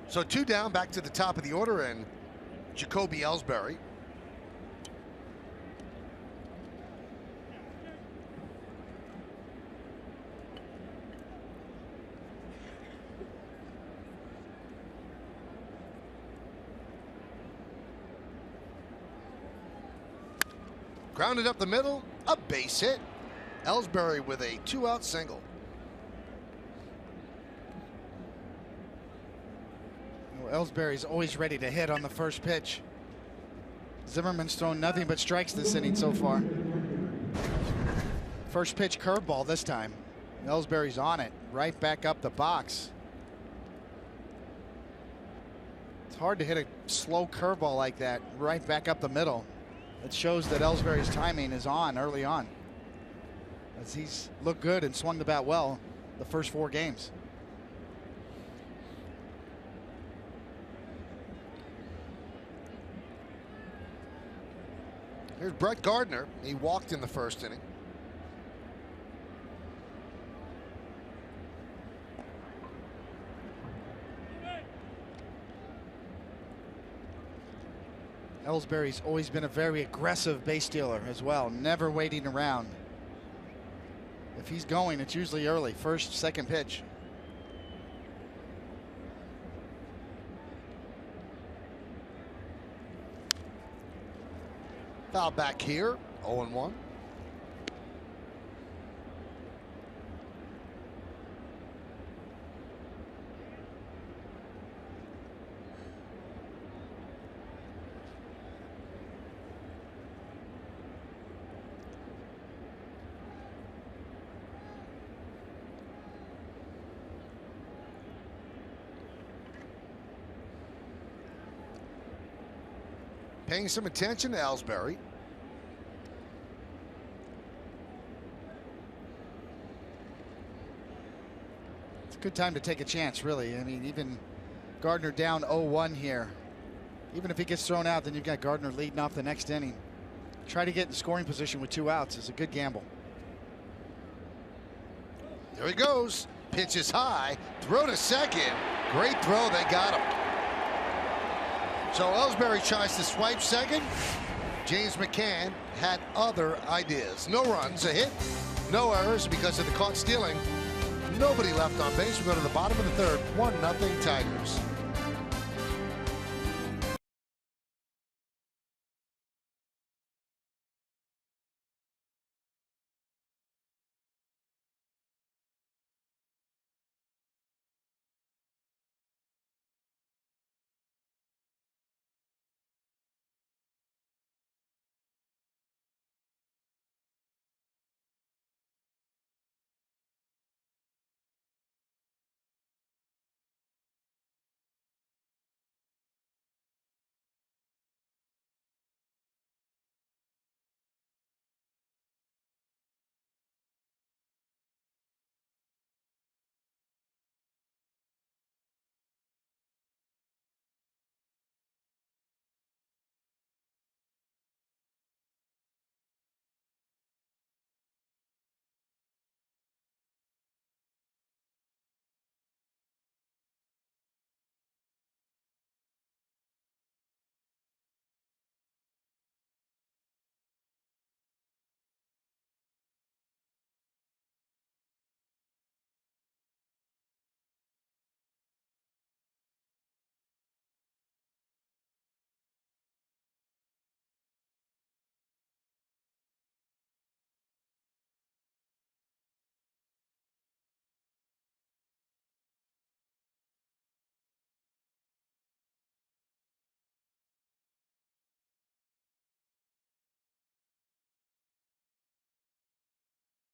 So 2 down, back to the top of the order, and Jacoby Ellsbury. Grounded up the middle, a base hit. Ellsbury with a 2-out single. Well, Ellsbury's always ready to hit on the first pitch. Zimmerman's thrown nothing but strikes this inning so far. First pitch curveball this time. Ellsbury's on it, right back up the box. It's hard to hit a slow curveball like that right back up the middle. It shows that Ellsbury's timing is on early on, as he's looked good and swung the bat well the first 4 games. Here's Brett Gardner. He walked in the first inning. Ellsbury's always been a very aggressive base stealer as well, never waiting around. If he's going, it's usually early, first, second pitch. Foul back here, 0-1. Paying some attention to Ellsbury. It's a good time to take a chance, really. I mean, even Gardner down 0-1 here. Even if he gets thrown out, then you've got Gardner leading off the next inning. Try to get in scoring position with 2 outs is a good gamble. There he goes. Pitch is high. Throw to second. Great throw. They got him. So Ellsbury tries to swipe second. James McCann had other ideas. No runs, a hit, no errors because of the caught stealing. Nobody left on base. We go to the bottom of the third. 1-0 Tigers.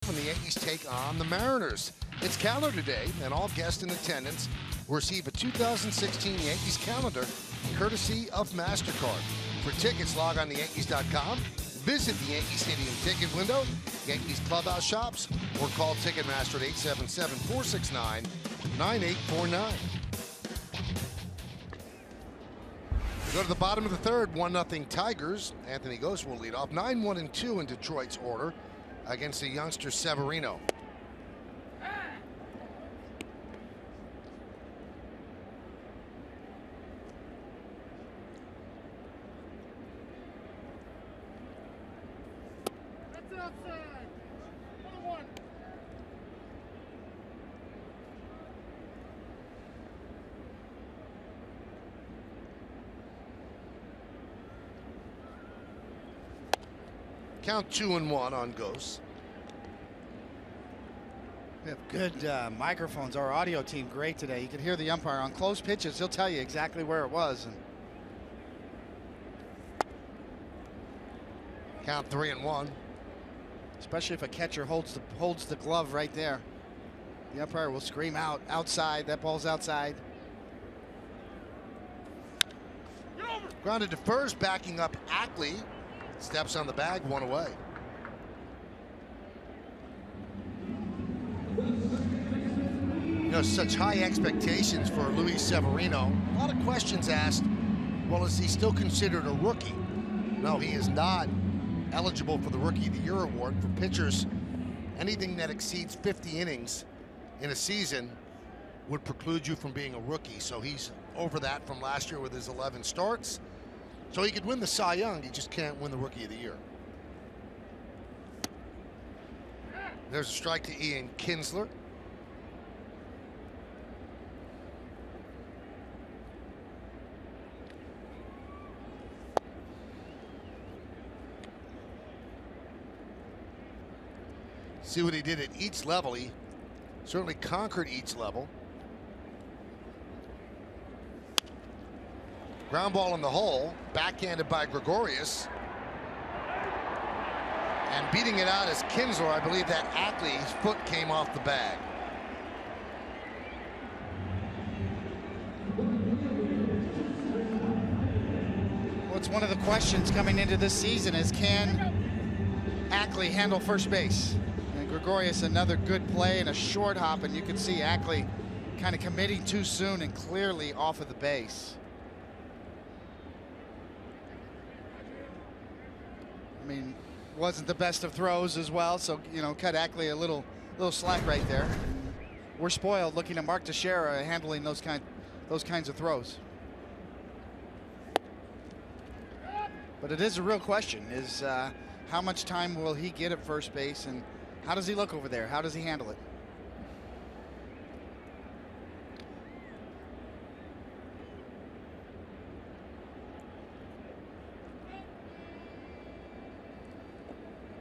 When the Yankees take on the Mariners. It's calendar day, and all guests in attendance will receive a 2016 Yankees calendar courtesy of MasterCard. For tickets, log on to Yankees.com, visit the Yankee Stadium ticket window, Yankees clubhouse shops, or call Ticketmaster at 877-469-9849. We go to the bottom of the third, 1-0 Tigers. Anthony Gose will lead off. 9-1-2 in Detroit's order against the youngster Severino. That's outside. 1-1. Count 2-1 on Gose. We have good microphones. Our audio team great today. You can hear the umpire on close pitches. He'll tell you exactly where it was. And Count 3-1. Especially if a catcher holds the glove right there. The umpire will scream out, outside. That ball's outside. Grounded to first, backing up Ackley. Steps on the bag, 1 away. You know, such high expectations for Luis Severino. A lot of questions asked. Well, is he still considered a rookie? No, he is not eligible for the Rookie of the Year award. For pitchers, anything that exceeds 50 innings in a season would preclude you from being a rookie. So he's over that from last year with his 11 starts. So he could win the Cy Young, he just can't win the Rookie of the Year. There's a strike to Ian Kinsler. See what he did at each level. He certainly conquered each level. Ground ball in the hole, backhanded by Gregorius. And beating it out is Kinsler. I believe that Ackley's foot came off the bag. Well, it's one of the questions coming into this season is, can Ackley handle first base? Gregorius, another good play and a short hop, and you can see Ackley kind of committing too soon and clearly off of the base. I mean, wasn't the best of throws as well, so, you know, cut Ackley a little slack right there. We're spoiled looking at Mark Teixeira handling those kinds of throws. But it is a real question, is how much time will he get at first base, and how does he look over there? How does he handle it?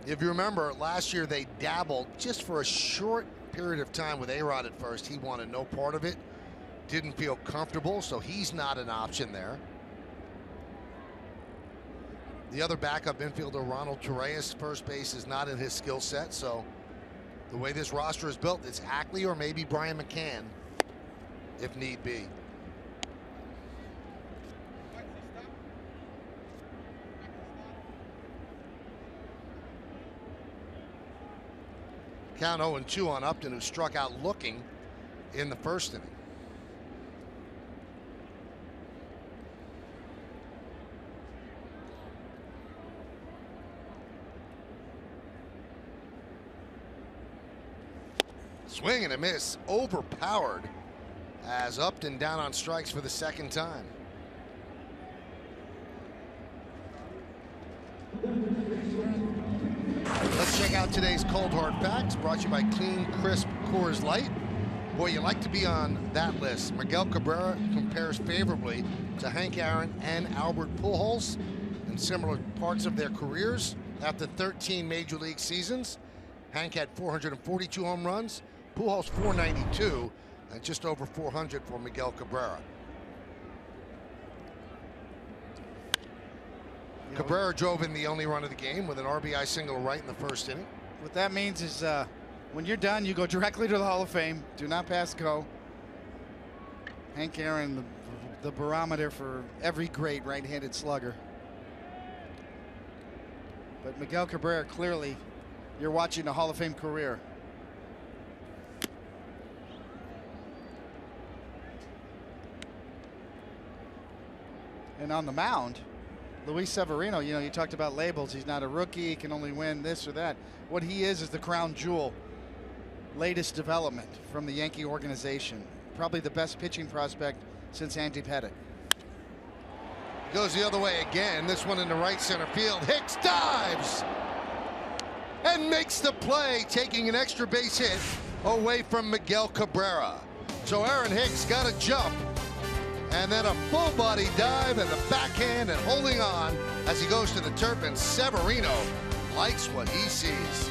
If you remember, last year they dabbled just for a short period of time with A-Rod at first. He wanted no part of it, didn't feel comfortable, so he's not an option there. The other backup infielder, Ronald Torreyes, first base is not in his skill set, so the way this roster is built, it's Ackley or maybe Brian McCann, if need be. Count 0-2 on Upton, who struck out looking in the first inning. Swing and a miss, overpowered as Upton down on strikes for the second time. Let's check out today's Cold Hard Facts, brought to you by Clean Crisp Coors Light. Boy, you like to be on that list. Miguel Cabrera compares favorably to Hank Aaron and Albert Pujols in similar parts of their careers. After 13 major league seasons, Hank had 442 home runs, Pujols 492, and just over 400 for Miguel Cabrera. Cabrera drove in the only run of the game with an RBI single right in the first inning. What that means is when you're done, you go directly to the Hall of Fame. Do not pass go. Hank Aaron, the barometer for every great right-handed slugger. But Miguel Cabrera, clearly, you're watching a Hall of Fame career. And on the mound, Luis Severino, you know, you talked about labels. He's not a rookie. He can only win this or that. What he is the crown jewel. Latest development from the Yankee organization. Probably the best pitching prospect since Andy Pettitte. Goes the other way again. This one in the right center field. Hicks dives and makes the play, taking an extra base hit away from Miguel Cabrera. So Aaron Hicks got a jump, and then a full body dive and the backhand and holding on as he goes to the turf, and Severino likes what he sees.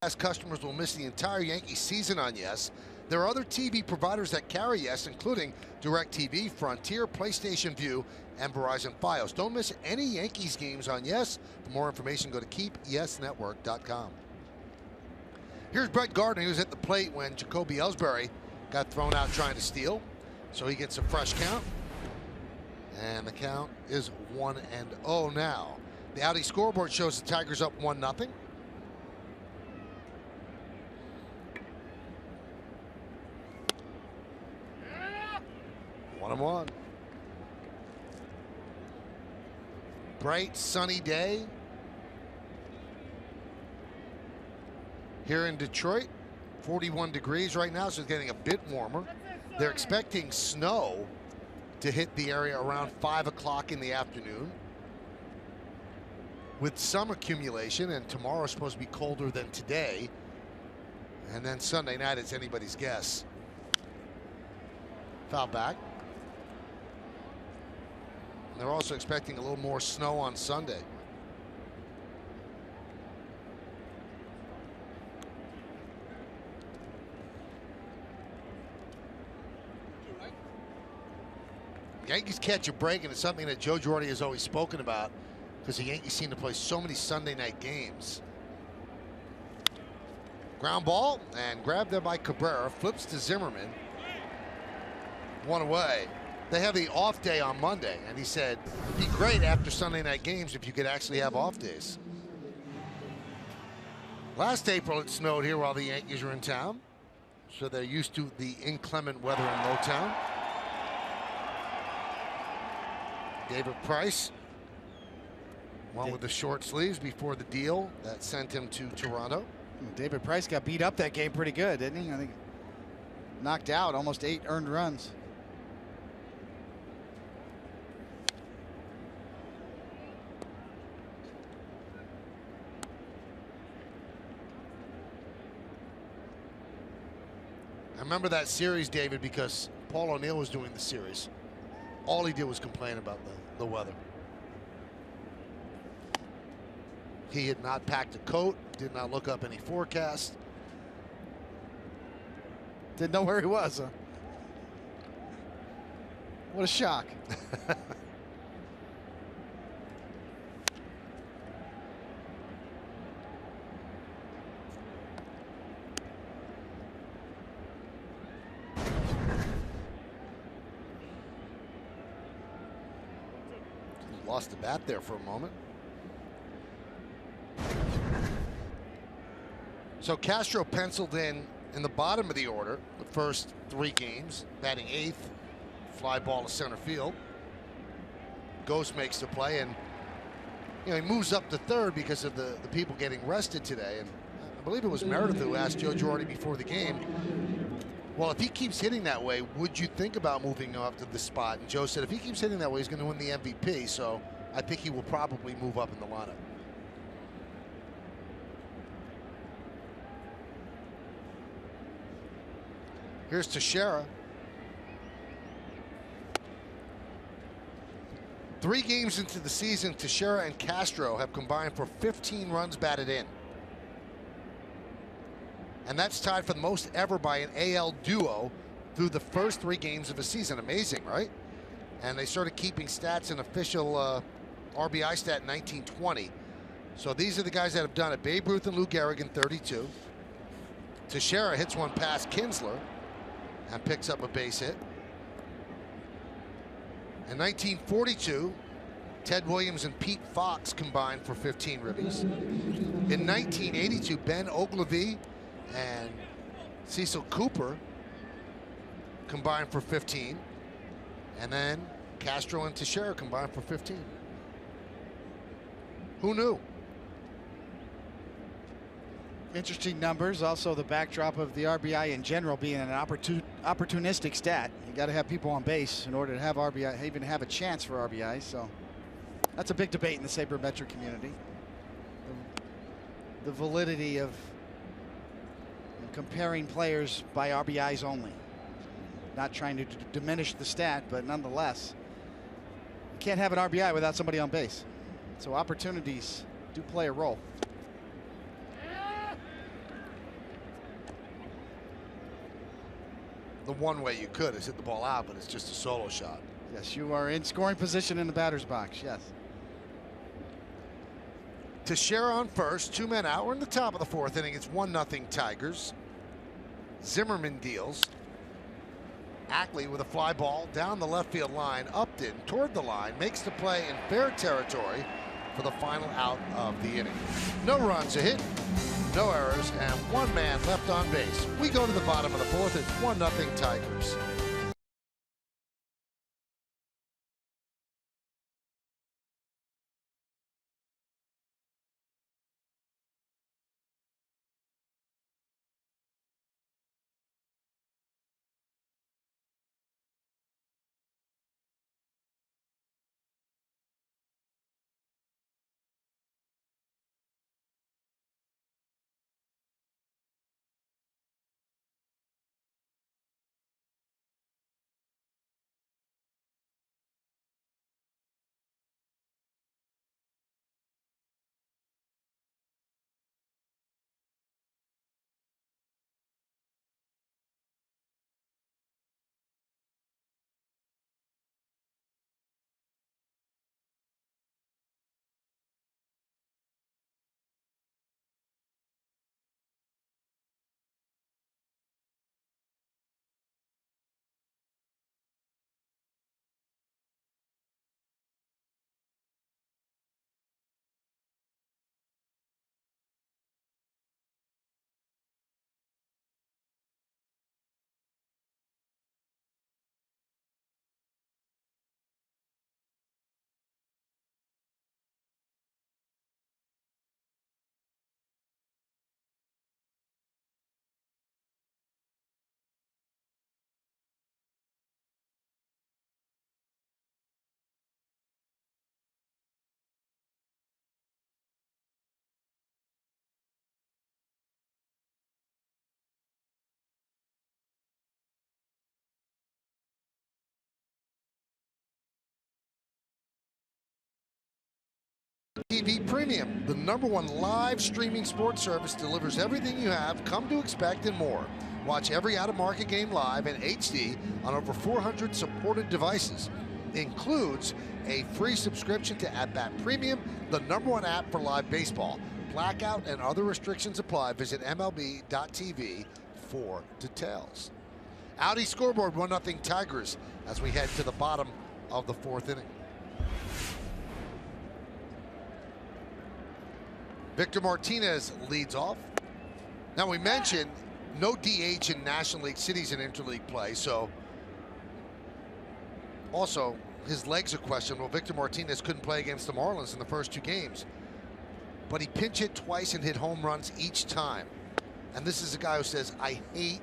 Yes, customers will miss the entire Yankee season on Yes. There are other TV providers that carry Yes, including DirecTV, Frontier, PlayStation Vue, and Verizon Fios. Don't miss any Yankees games on Yes. For more information, go to keepyesnetwork.com. Here's Brett Gardner. He was at the plate when Jacoby Ellsbury got thrown out trying to steal. So he gets a fresh count. And the count is 1-0 now. The Audi scoreboard shows the Tigers up 1-0. One and one. Bright sunny day here in Detroit. 41 degrees right now, so it's getting a bit warmer. They're expecting snow to hit the area around 5 o'clock in the afternoon, with some accumulation, and tomorrow is supposed to be colder than today. And then Sunday night, it's anybody's guess. Foul back. And they're also expecting a little more snow on Sunday. Yankees catch a break, and it's something that Joe Girardi has always spoken about, because the Yankees seem to play so many Sunday night games. Ground ball, and grabbed there by Cabrera, flips to Zimmerman. One away. They have the off day on Monday, and he said it'd be great after Sunday night games if you could actually have off days. Last April it snowed here while the Yankees were in town, so they're used to the inclement weather in Motown. David Price went with the short sleeves before the deal that sent him to Toronto. David Price got beat up that game pretty good, didn't he? I think knocked out, almost 8 earned runs. I remember that series, David, because Paul O'Neill was doing the series. All he did was complain about the weather. He had not packed a coat, did not look up any forecast. Didn't know where he was, huh? What a shock. Lost the bat there for a moment. So Castro penciled in the bottom of the order the first 3 games, batting 8th, fly ball to center field. Ghost makes the play, and he moves up to 3rd because of the people getting rested today. And I believe it was Meredith who asked Joe Girardi before the game, well, if he keeps hitting that way, would you think about moving up to the spot? And Joe said if he keeps hitting that way, he's going to win the MVP. So I think he will probably move up in the lineup. Here's Teixeira. 3 games into the season, Teixeira and Castro have combined for 15 runs batted in. And that's tied for the most ever by an AL duo through the first 3 games of a season. Amazing, right? And they started keeping stats in official RBI stat in 1920. So these are the guys that have done it. Babe Ruth and Lou Gehrig in 32. Teixeira hits one past Kinsler and picks up a base hit. In 1942, Ted Williams and Pete Fox combined for 15 ribbies. In 1982, Ben Ogilvie and Cecil Cooper combined for 15. And then Castro and Teixeira combined for 15. Who knew? Interesting numbers. Also the backdrop of the RBI in general being an opportunistic stat. You got to have people on base in order to have RBI, even have a chance for RBI. So that's a big debate in the sabermetric community. The validity of comparing players by RBIs only. Not trying to diminish the stat, but nonetheless, you can't have an RBI without somebody on base. So opportunities do play a role. the one way you could is hit the ball out, but it's just a solo shot. Yes, you are in scoring position in the batter's box. Yes. Teixeira on first, 2 men out. We're in the top of the 4th inning. It's 1-0 Tigers. Zimmerman deals. Ackley with a fly ball down the left field line, Upton toward the line, makes the play in fair territory for the final out of the inning. No runs, a hit, no errors, and 1 man left on base. We go to the bottom of the 4th. It's 1-0 Tigers. TV Premium, the #1 live streaming sports service, delivers everything you have come to expect and more. Watch every out-of-market game live in HD on over 400 supported devices. Includes a free subscription to At Bat Premium, the #1 app for live baseball. Blackout and other restrictions apply. Visit MLB.tv for details. Audi scoreboard, 1-0 Tigers as we head to the bottom of the 4th inning. Victor Martinez leads off. Now, we mentioned no DH in National League cities in interleague play, so also his legs are questionable. Victor Martinez couldn't play against the Marlins in the first 2 games, but he pinch hit twice and hit home runs each time. And this is a guy who says, I hate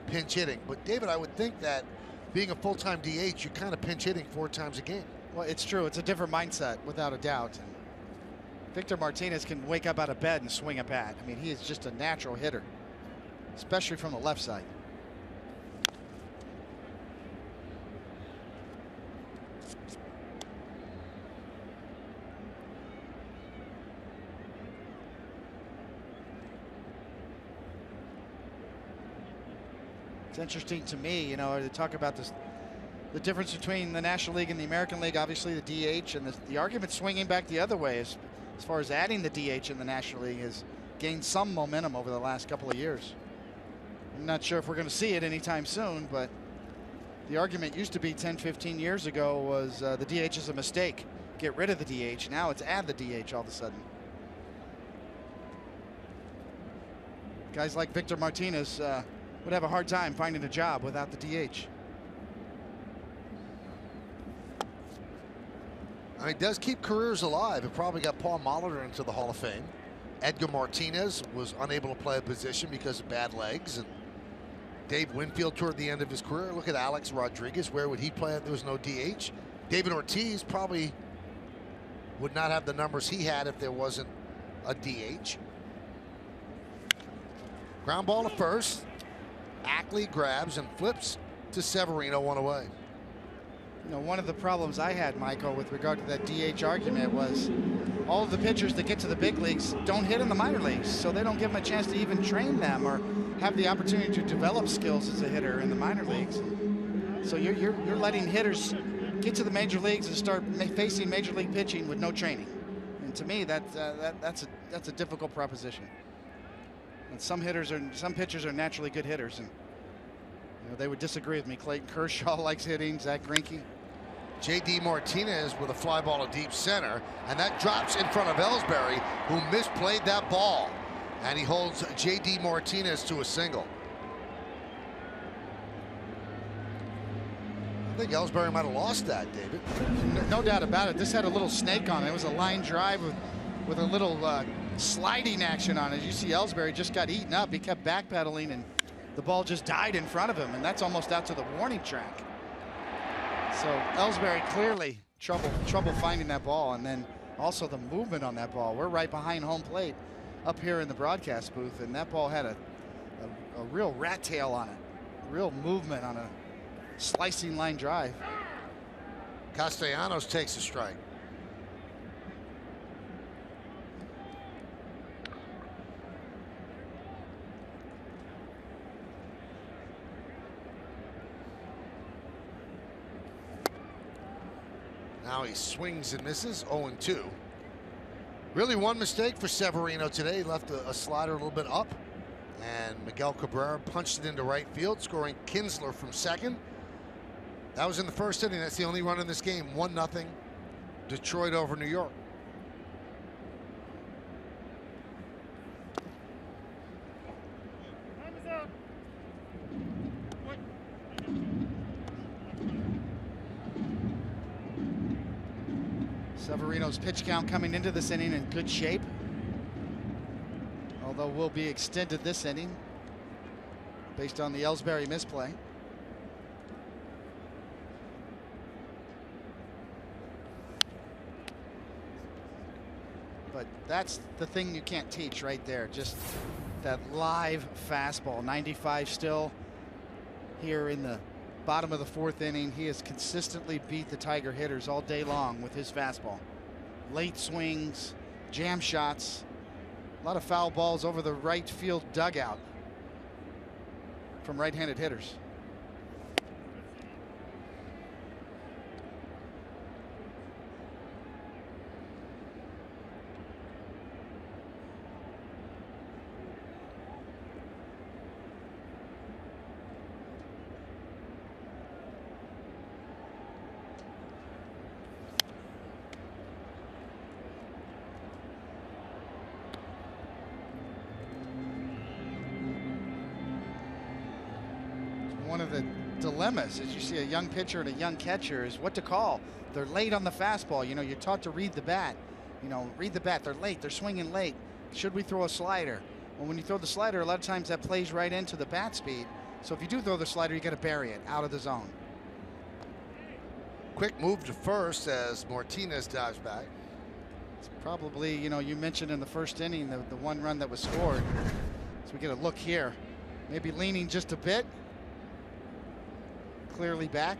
pinch hitting. But David, I would think that being a full-time DH, you're kind of pinch hitting 4 times a game. Well, it's true. It's a different mindset, without a doubt. Victor Martinez can wake up out of bed and swing a bat. I mean, he is just a natural hitter, especially from the left side. It's interesting to me, you know, to talk about this, the difference between the National League and the American League. Obviously, the DH, and the argument swinging back the other way is, as far as adding the DH in the National League, has gained some momentum over the last couple of years. I'm not sure if we're going to see it anytime soon, but the argument used to be 10, 15 years ago was the DH is a mistake. Get rid of the DH. Now it's add the DH all of a sudden. Guys like Victor Martinez would have a hard time finding a job without the DH. I mean, it does keep careers alive. It probably got Paul Molitor into the Hall of Fame. Edgar Martinez was unable to play a position because of bad legs. And Dave Winfield toward the end of his career. Look at Alex Rodriguez. Where would he play if there was no DH? David Ortiz probably would not have the numbers he had if there wasn't a DH. Ground ball to first. Ackley grabs and flips to Severino, 1 away. You know, one of the problems I had, Michael, with regard to that DH argument was all of the pitchers that get to the big leagues don't hit in the minor leagues, so they don't give them a chance to even train them or have the opportunity to develop skills as a hitter in the minor leagues. So you're letting hitters get to the major leagues and start facing major league pitching with no training. And to me, that's a difficult proposition. And some pitchers are naturally good hitters, and they would disagree with me. Clayton Kershaw likes hitting. Zach Greinke. J.D. Martinez with a fly ball to deep center, and that drops in front of Ellsbury, who misplayed that ball, and he holds J.D. Martinez to a single. I think Ellsbury might have lost that, David. No doubt about it. This had a little snake on it. It was a line drive with a little sliding action on it. You see Ellsbury just got eaten up. He kept backpedaling, and the ball just died in front of him, and that's almost out to the warning track. So Ellsbury clearly trouble finding that ball, and then also the movement on that ball. We're right behind home plate up here in the broadcast booth, and that ball had a real rat tail on it, real movement on a slicing line drive. Castellanos takes a strike. Now he swings and misses, 0-2. Really one mistake for Severino today. He left a slider a little bit up, and Miguel Cabrera punched it into right field, scoring Kinsler from second. That was in the first inning. That's the only run in this game. 1-0 Detroit over New York. Time is up. What? Severino's pitch count coming into this inning in good shape, although will be extended this inning based on the Ellsbury misplay. But that's the thing you can't teach right there, just that live fastball. 95 still here in the bottom of the fourth inning. He has consistently beat the Tiger hitters all day long with his fastball. Late swings, jam shots, a lot of foul balls over the right field dugout from right-handed hitters. One of the dilemmas as you see a young pitcher and a young catcher is what to call. They're late on the fastball. You're taught to read the bat. Read the bat. They're late. They're swinging late. Should we throw a slider? Well, when you throw the slider, a lot of times that plays right into the bat speed. So if you do throw the slider, you got to bury it out of the zone. Quick move to first as Martinez dives back. It's probably, you mentioned in the first inning the one run that was scored. So we get a look here. Maybe leaning just a bit. Clearly back.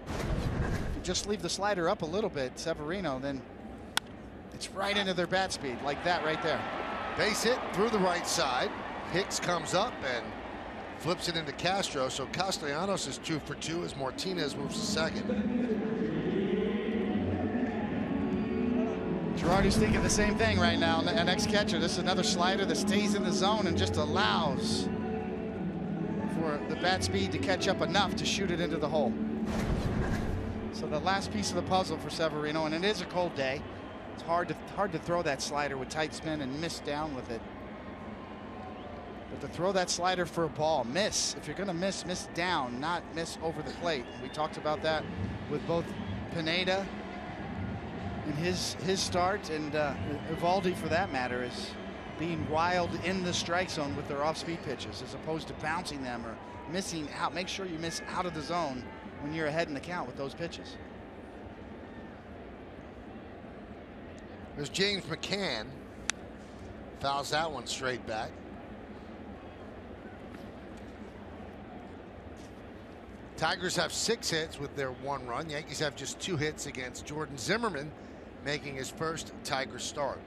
If you just leave the slider up a little bit, Severino, then it's right into their bat speed, like that right there. Base hit through the right side. Hicks comes up and flips it into Castro. So Castellanos is 2 for 2 as Martinez moves to second. Girardi's thinking the same thing right now. An ex-catcher. This is another slider that stays in the zone and just allows for the bat speed to catch up enough to shoot it into the hole. So the last piece of the puzzle for Severino, and it is a cold day. It's hard to throw that slider with tight spin and miss down with it. But to throw that slider for a ball, miss. If you're going to miss down, not miss over the plate. We talked about that with both Pineda in his start, and Eovaldi for that matter, is being wild in the strike zone with their off-speed pitches as opposed to bouncing them or missing out. Make sure you miss out of the zone when you're ahead in the count with those pitches. There's James McCann. Fouls that one straight back. Tigers have 6 hits with their 1 run. Yankees have just 2 hits against Jordan Zimmerman making his first Tiger start.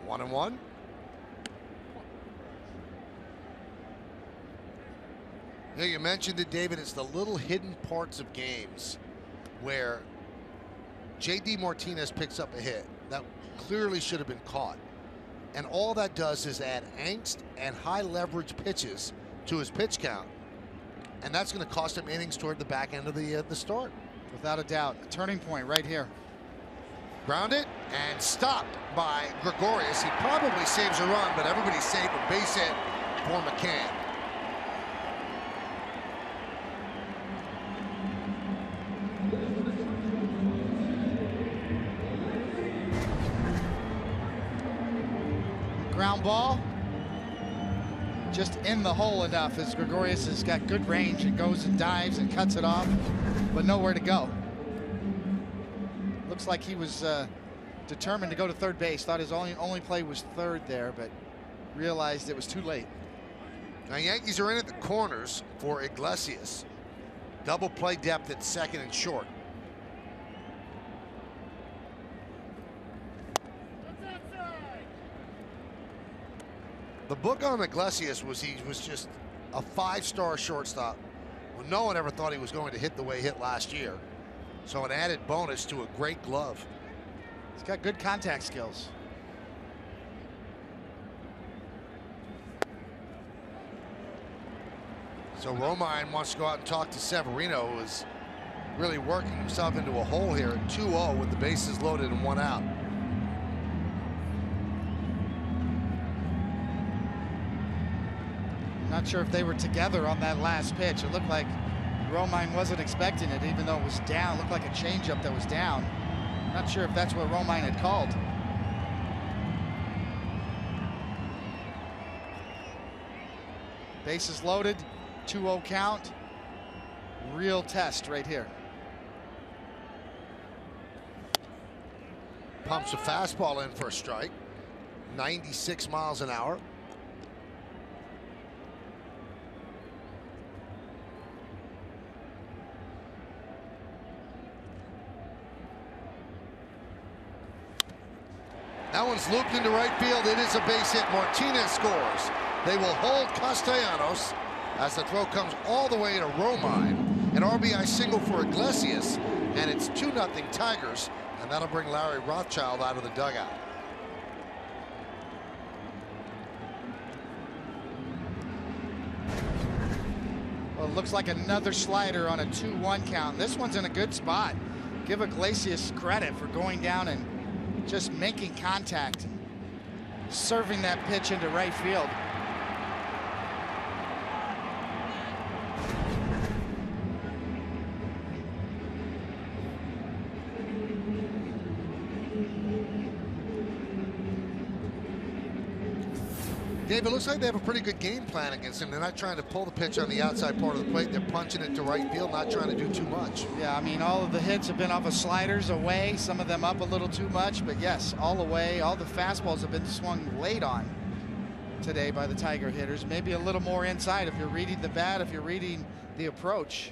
One and one. You know, you mentioned it, David. It's the little hidden parts of games where J.D. Martinez picks up a hit that clearly should have been caught. And all that does is add angst and high leverage pitches to his pitch count. And that's going to cost him innings toward the back end of the start. Without a doubt. A turning point right here. Grounded and stopped by Gregorius. He probably saves a run, but everybody's safe. A base hit for McCann. Ground ball. Just in the hole enough as Gregorius has got good range and goes and dives and cuts it off, but nowhere to go. Looks like he was determined to go to third base. Thought his only play was third there, but realized it was too late. Now Yankees are in at the corners for Iglesias. Double play depth at second and short. The book on Iglesias was he was just a 5-star shortstop. Well, no one ever thought he was going to hit the way he hit last year. So an added bonus to a great glove. He's got good contact skills. So Romine wants to go out and talk to Severino, who is really working himself into a hole here at 2-0 with the bases loaded and 1 out. Not sure if they were together on that last pitch. It looked like Romine wasn't expecting it, even though it was down. It looked like a changeup that was down. Not sure if that's what Romine had called. Bases loaded, 2-0 count. Real test right here. Pumps a fastball in for a strike. 96 miles an hour. That one's looped into right field. It is a base hit. Martinez scores. They will hold Castellanos as the throw comes all the way to Romine. An RBI single for Iglesias, and it's 2-0 Tigers, and that'll bring Larry Rothschild out of the dugout. Well, it looks like another slider on a 2-1 count. This one's in a good spot. Give Iglesias credit for going down and just making contact, serving that pitch into right field. Dave, it looks like they have a pretty good game plan against him. They're not trying to pull the pitch on the outside part of the plate. They're punching it to right field, not trying to do too much. Yeah, I mean, all of the hits have been off of sliders away, some of them up a little too much, but yes, all away. All the fastballs have been swung late on today by the Tiger hitters. Maybe a little more inside if you're reading the bat, if you're reading the approach.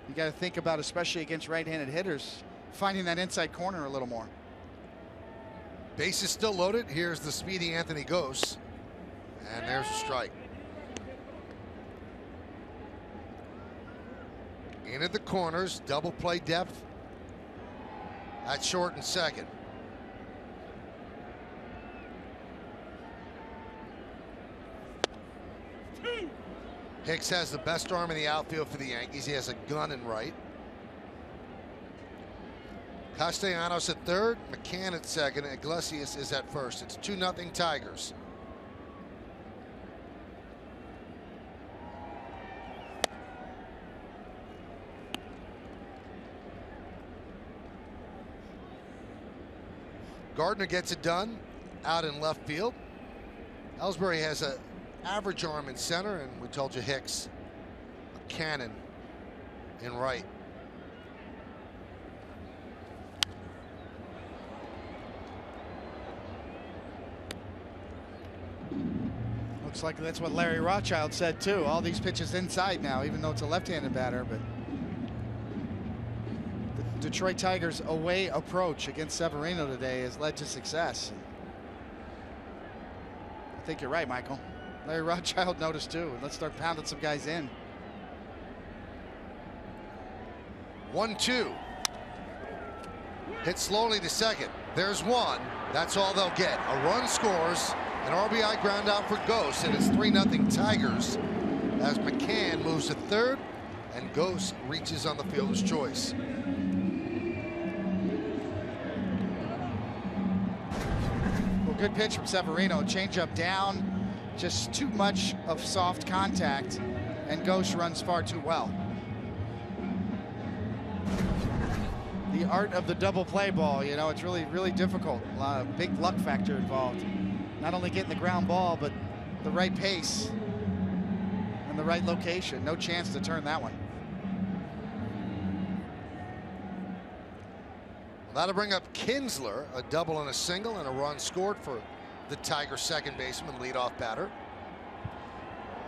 You got to think about, especially against right-handed hitters, finding that inside corner a little more. Base is still loaded. Here's the speedy Anthony Gose. And there's a strike. In at the corners, double play depth at short and second. Hicks has the best arm in the outfield for the Yankees. He has a gun in right. Castellanos at third, McCann at second, Iglesias is at first. It's 2-0 Tigers. Gardner gets it done out in left field. Ellsbury has an average arm in center, and we told you Hicks a cannon in right. Looks like that's what Larry Rothschild said too. All these pitches inside now, even though it's a left-handed batter. But the Detroit Tigers' away approach against Severino today has led to success. I think you're right, Michael. Larry Rothschild noticed too. And let's start pounding some guys in. 1-2. Hit slowly to second. There's one. That's all they'll get. A run scores. An RBI ground out for Ghost, and it's 3-0 Tigers as McCann moves to third and Ghost reaches on the fielder's choice. Well, good pitch from Severino. Changeup down, just too much of soft contact, and Ghost runs far too well. The art of the double play ball, you know, it's really difficult. A lot of big luck factor involved. Not only getting the ground ball, but the right pace and the right location. No chance to turn that one. Well, that'll bring up Kinsler, a double and a single, and a run scored for the Tigers' second baseman, leadoff batter.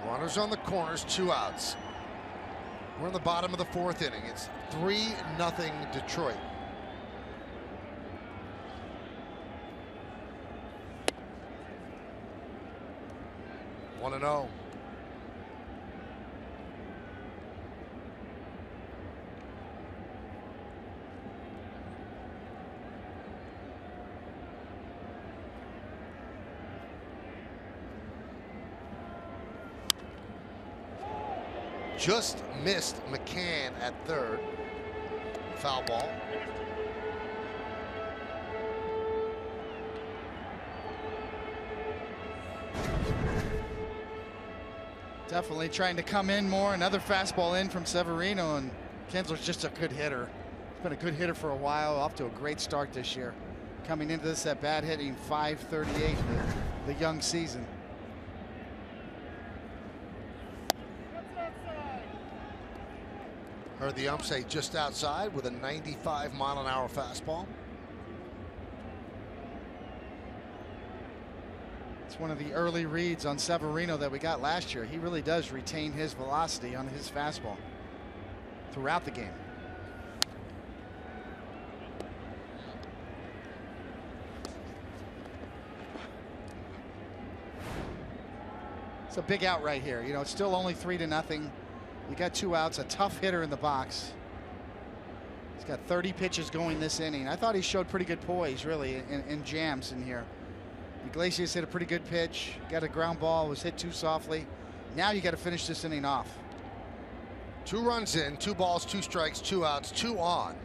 Runners on the corners, 2 outs. We're in the bottom of the 4th inning. It's 3-0 Detroit. One and 0. Just missed McCann at third. Foul ball. Definitely trying to come in more. Another fastball in from Severino, and Kinsler's just a good hitter. He's been a good hitter for a while, off to a great start this year. Coming into this at bat, hitting .538 the young season. Heard the ump say just outside with a 95-mile-an-hour fastball. It's one of the early reads on Severino that we got last year. He really does retain his velocity on his fastball throughout the game. It's a big out right here. You know, it's still only 3-0. You got 2 outs, a tough hitter in the box. He's got 30 pitches going this inning. I thought he showed pretty good poise, really, in jams in here. Iglesias hit a pretty good pitch, got a ground ball, was hit too softly. Now you got to finish this inning off. 2 runs in, 2 balls, 2 strikes, 2 outs, 2 on.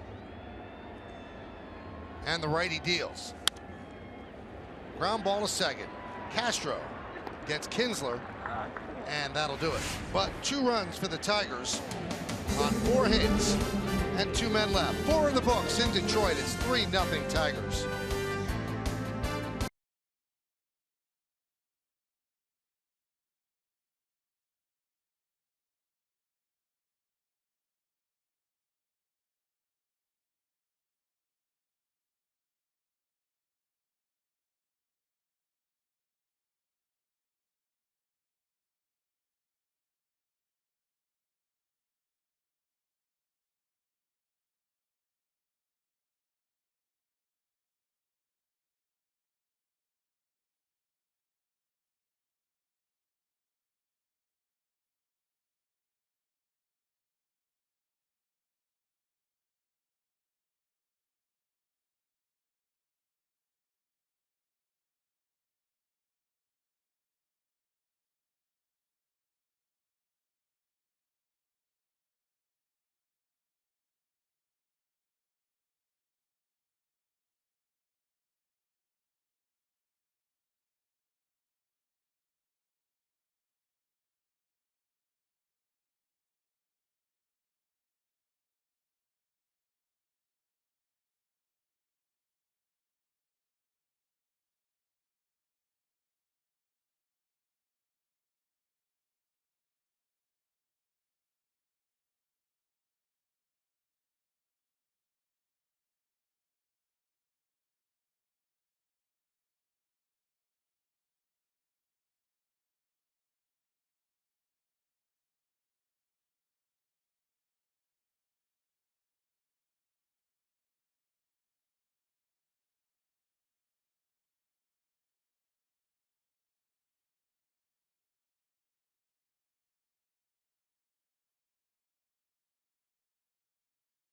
And the righty deals. Ground ball to second. Castro against Kinsler. And that'll do it. But 2 runs for the Tigers on 4 hits and 2 men left. 4 in the books in Detroit. It's 3-0 Tigers.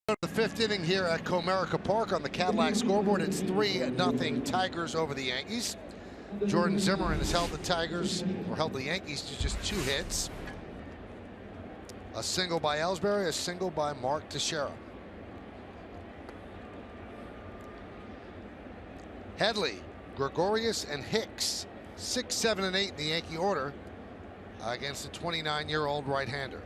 To the fifth inning here at Comerica Park on the Cadillac scoreboard. It's 3-0 Tigers over the Yankees. Jordan Zimmermann has held the Tigers, or held the Yankees, to just 2 hits. A single by Ellsbury, a single by Mark Teixeira. Headley, Gregorius, and Hicks, 6, 7, and 8 in the Yankee order against the 29-year-old right-hander.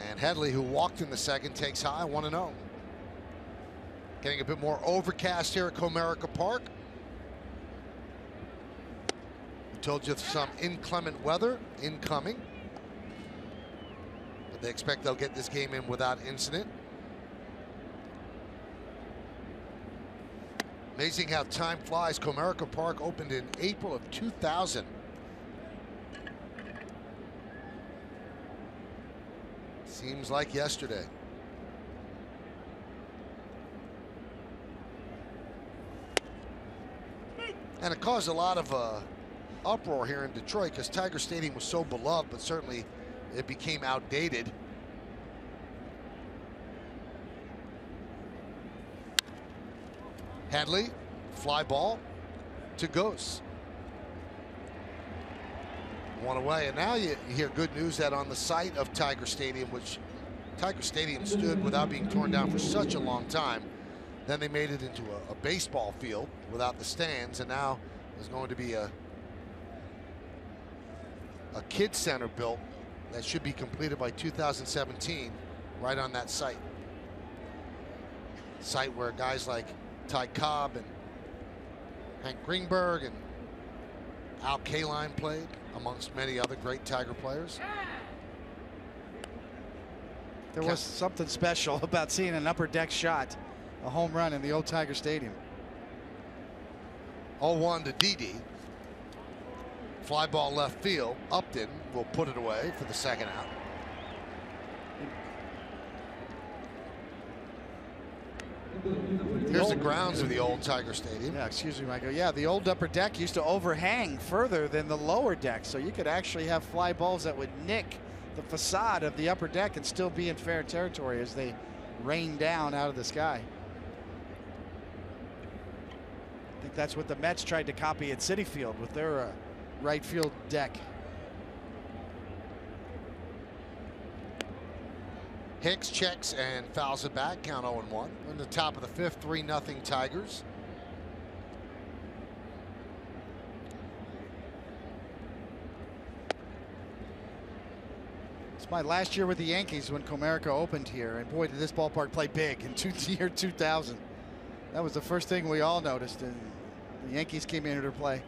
And Headley, who walked in the second, takes high, 1-0. Getting a bit more overcast here at Comerica Park. We told you some inclement weather incoming. But they expect they'll get this game in without incident. Amazing how time flies. Comerica Park opened in April of 2000. Seems like yesterday. And it caused a lot of uproar here in Detroit because Tiger Stadium was so beloved, but certainly it became outdated. Headley, fly ball to Ghost. 1 away, and now you hear good news that on the site of Tiger Stadium, which Tiger Stadium stood without being torn down for such a long time, then they made it into a baseball field without the stands, and now there's going to be a kids center built that should be completed by 2017 right on that site. Site where guys like Ty Cobb and Hank Greenberg and Al Kaline played, amongst many other great Tiger players. There was something special about seeing an upper deck shot, a home run in the old Tiger Stadium. 0-1 to Didi. Fly ball left field. Upton will put it away for the second out. Here's the grounds of the old Tiger Stadium. Yeah, excuse me, Michael. Yeah, the old upper deck used to overhang further than the lower deck, so you could actually have fly balls that would nick the facade of the upper deck and still be in fair territory as they rain down out of the sky. I think that's what the Mets tried to copy at Citi Field with their right field deck. Hicks checks and fouls it back. Count 0-1. In the top of the fifth, 3-0 Tigers. It's my last year with the Yankees when Comerica opened here, and boy, did this ballpark play big in year 2000. That was the first thing we all noticed, and the Yankees came in here to play.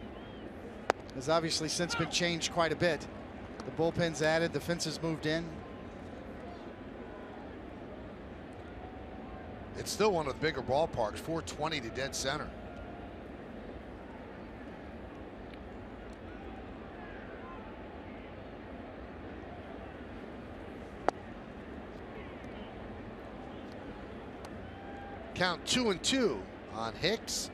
It's obviously since been changed quite a bit. The bullpen's added, the fences moved in. It's still one of the bigger ballparks, 420 to dead center. Count 2-2 on Hicks.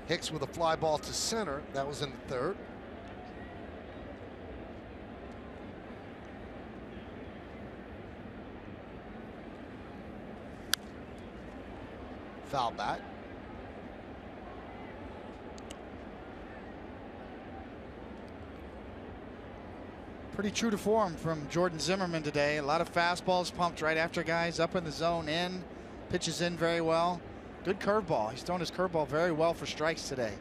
Hicks with a fly ball to center. That was in the third. Foul back. Pretty true to form from Jordan Zimmermann today. A lot of fastballs pumped right after guys, up in the zone, in. Pitches in very well. Good curveball. He's thrown his curveball very well for strikes today.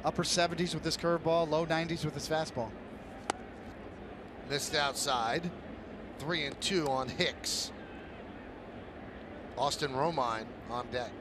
Upper 70s with this curveball, low 90s with his fastball. Missed outside. 3-2 on Hicks. Austin Romine on deck.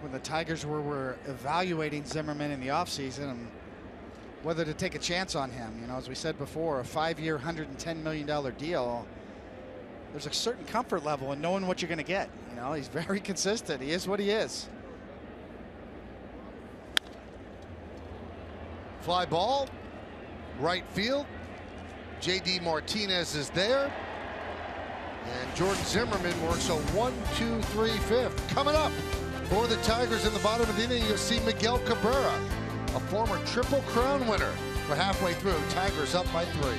When the Tigers were evaluating Zimmermann in the offseason and whether to take a chance on him, you know, as we said before, a 5-year, $110 million deal. There's a certain comfort level in knowing what you're going to get. You know, he's very consistent. He is what he is. Fly ball, right field. J.D. Martinez is there. And Jordan Zimmerman works a 1-2-3 fifth. Coming up for the Tigers in the bottom of the inning, you'll see Miguel Cabrera, a former Triple Crown winner. We're halfway through. Tigers up by 3.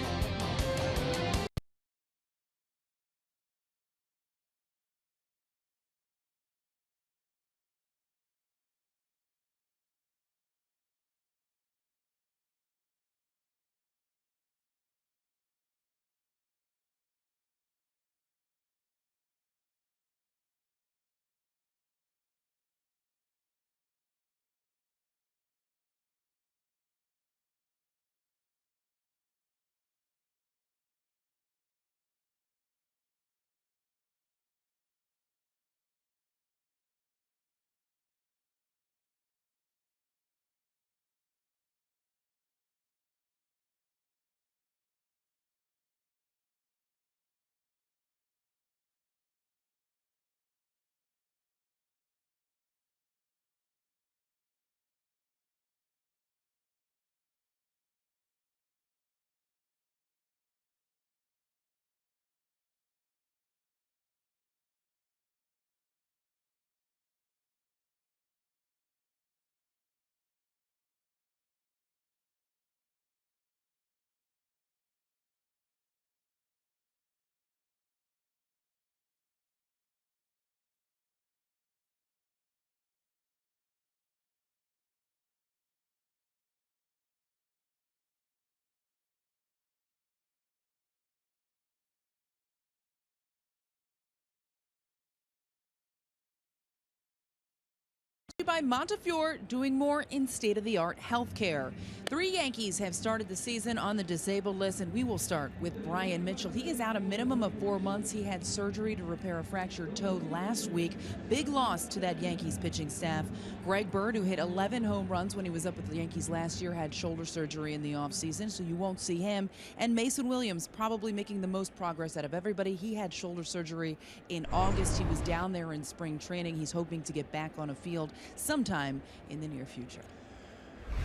By Montefiore, doing more in state-of-the-art healthcare. 3 Yankees have started the season on the disabled list, and we will start with Brian Mitchell. He is out a minimum of 4 months. He had surgery to repair a fractured toe last week. Big loss to that Yankees pitching staff. Greg Bird, who hit 11 home runs when he was up with the Yankees last year, had shoulder surgery in the offseason, so you won't see him. And Mason Williams, probably making the most progress out of everybody. He had shoulder surgery in August. He was down there in spring training. He's hoping to get back on a field sometime in the near future.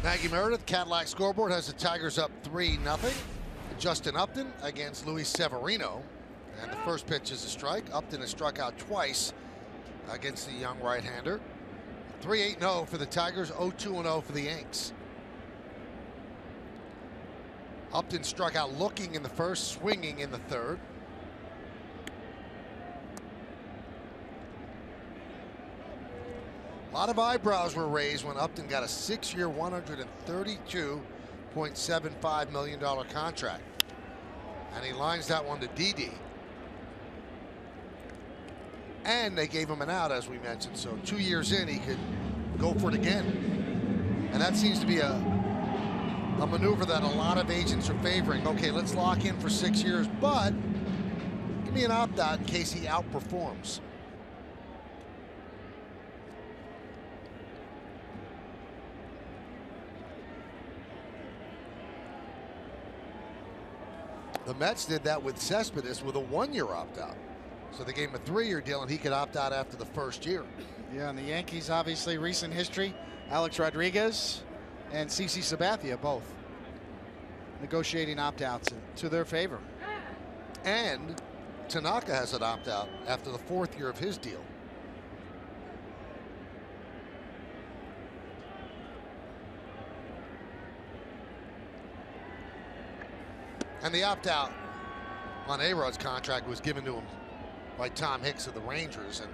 Maggie Meredith, Cadillac Scoreboard has the Tigers up 3-0. Justin Upton against Luis Severino. And the first pitch is a strike. Upton has struck out twice against the young right-hander. 3-8-0 for the Tigers, 0-2-0 for the Yanks. Upton struck out looking in the first, swinging in the third. A lot of eyebrows were raised when Upton got a 6-year, $132.75 million contract. And he lines that one to Didi. And they gave him an out, as we mentioned. So 2 years in, he could go for it again. And that seems to be a maneuver that a lot of agents are favoring. Okay, let's lock in for 6 years, but give me an opt-out in case he outperforms. The Mets did that with Cespedes with a 1-year opt-out. So they gave him a 3-year deal, and he could opt out after the first year. Yeah, and the Yankees, obviously, recent history. Alex Rodriguez and CC Sabathia both negotiating opt-outs to their favor. And Tanaka has an opt-out after the 4th year of his deal. And the opt-out on A-Rod's contract was given to him by Tom Hicks of the Rangers, and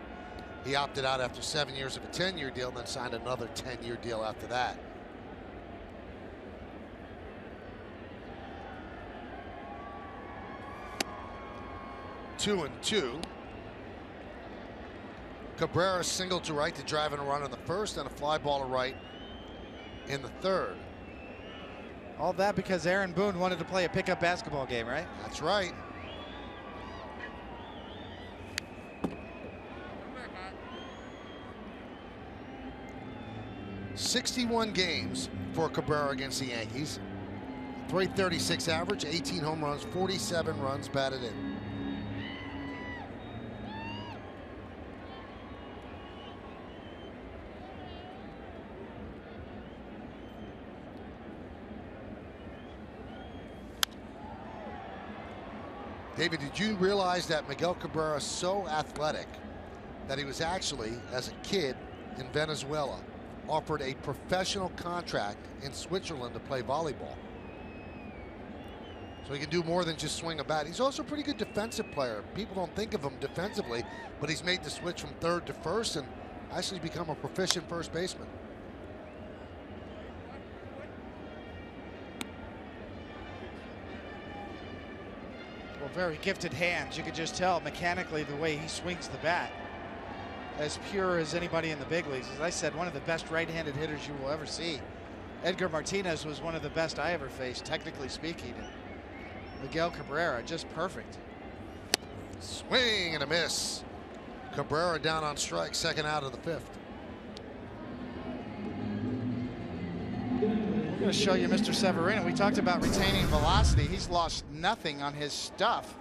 he opted out after 7 years of a 10-year deal and then signed another 10-year deal after that. Two and two. Cabrera singled to right to drive in a run in the first, and a fly ball to right in the third. All that because Aaron Boone wanted to play a pickup basketball game, right? That's right. '61 games for Cabrera against the Yankees. .336 average, 18 home runs, 47 runs batted in. David, did you realize that Miguel Cabrera is so athletic that he was actually, as a kid in Venezuela, offered a professional contract in Switzerland to play volleyball? So he can do more than just swing a bat. He's also a pretty good defensive player. People don't think of him defensively, but he's made the switch from third to first and actually become a proficient first baseman. Well, very gifted hands. You could just tell mechanically the way he swings the bat. As pure as anybody in the big leagues. As I said, one of the best right-handed hitters you will ever see. Edgar Martinez was one of the best I ever faced, technically speaking. Miguel Cabrera, just perfect. Swing and a miss. Cabrera down on strike, second out of the fifth. We're going to show you Mr. Severino. We talked about retaining velocity. He's lost nothing on his stuff.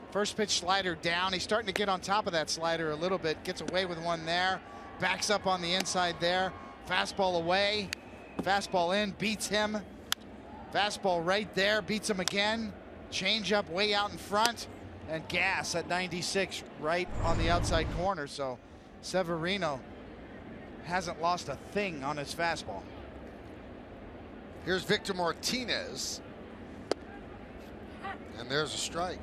First pitch slider down. He's starting to get on top of that slider a little bit. Gets away with one there. Backs up on the inside there. Fastball away. Fastball in. Beats him. Fastball right there. Beats him again. Changeup way out in front. And gas at 96 right on the outside corner. So Severino hasn't lost a thing on his fastball. Here's Victor Martinez. And there's a strike.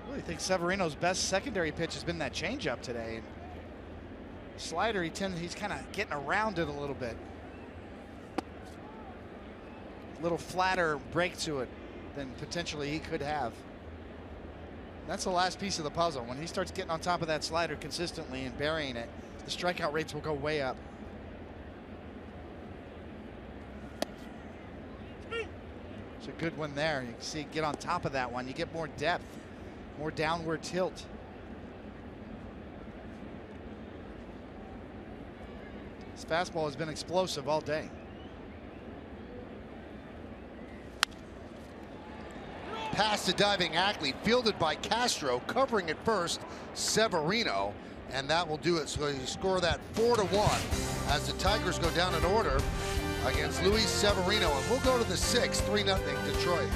I really think Severino's best secondary pitch has been that changeup today. And slider, he's kind of getting around it a little bit. A little flatter break to it than potentially he could have. That's the last piece of the puzzle. When he starts getting on top of that slider consistently and burying it, the strikeout rates will go way up. It's a good one there. You can see, get on top of that one. You get more depth, more downward tilt. His fastball has been explosive all day. Pass to diving Ackley, fielded by Castro, covering at first, Severino, and that will do it. So you score that 4-1 as the Tigers go down in order against Luis Severino, and we'll go to the 6th, 3-0 Detroit.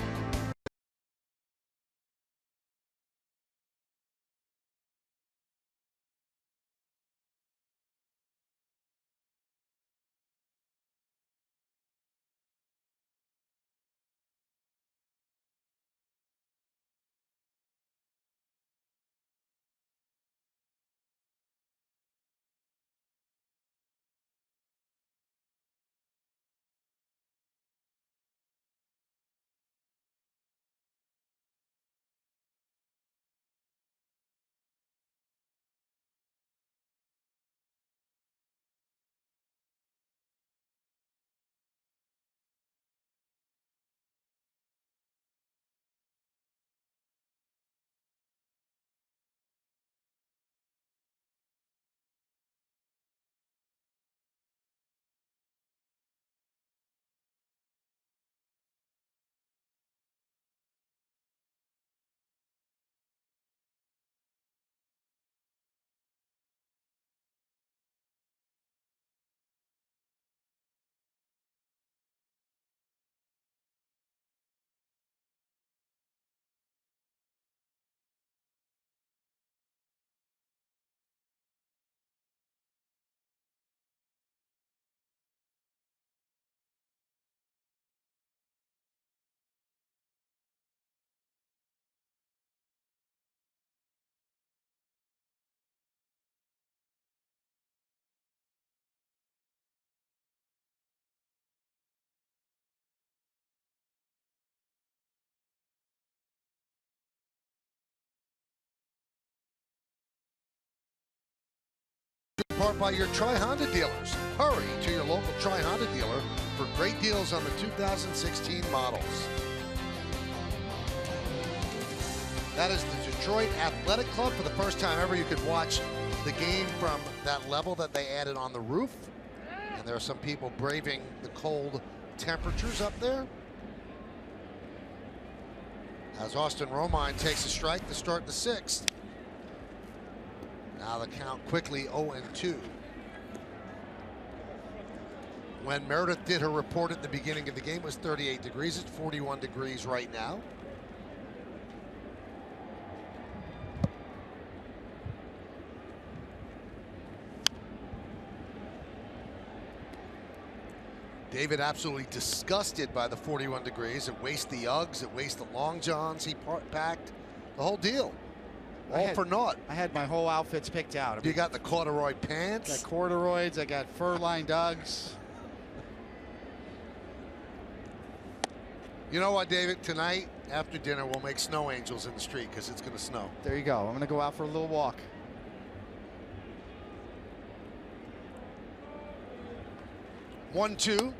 Part by your Tri-Honda dealers. Hurry to your local Tri-Honda dealer for great deals on the 2016 models. That is the Detroit Athletic Club. For the first time ever, you could watch the game from that level that they added on the roof. And there are some people braving the cold temperatures up there. As Austin Romine takes a strike to start the 6th. Now the count quickly 0-2. When Meredith did her report at the beginning of the game, it was 38 degrees. It's 41 degrees right now. David absolutely disgusted by the 41 degrees. It wastes the Uggs, it wastes the long johns he packed, the whole deal. All for naught. I had my whole outfits picked out. You got the corduroy pants. I got corduroys, I got fur-lined Uggs. You know what, David? Tonight, after dinner, we'll make snow angels in the street because it's going to snow. There you go. I'm going to go out for a little walk. One, two.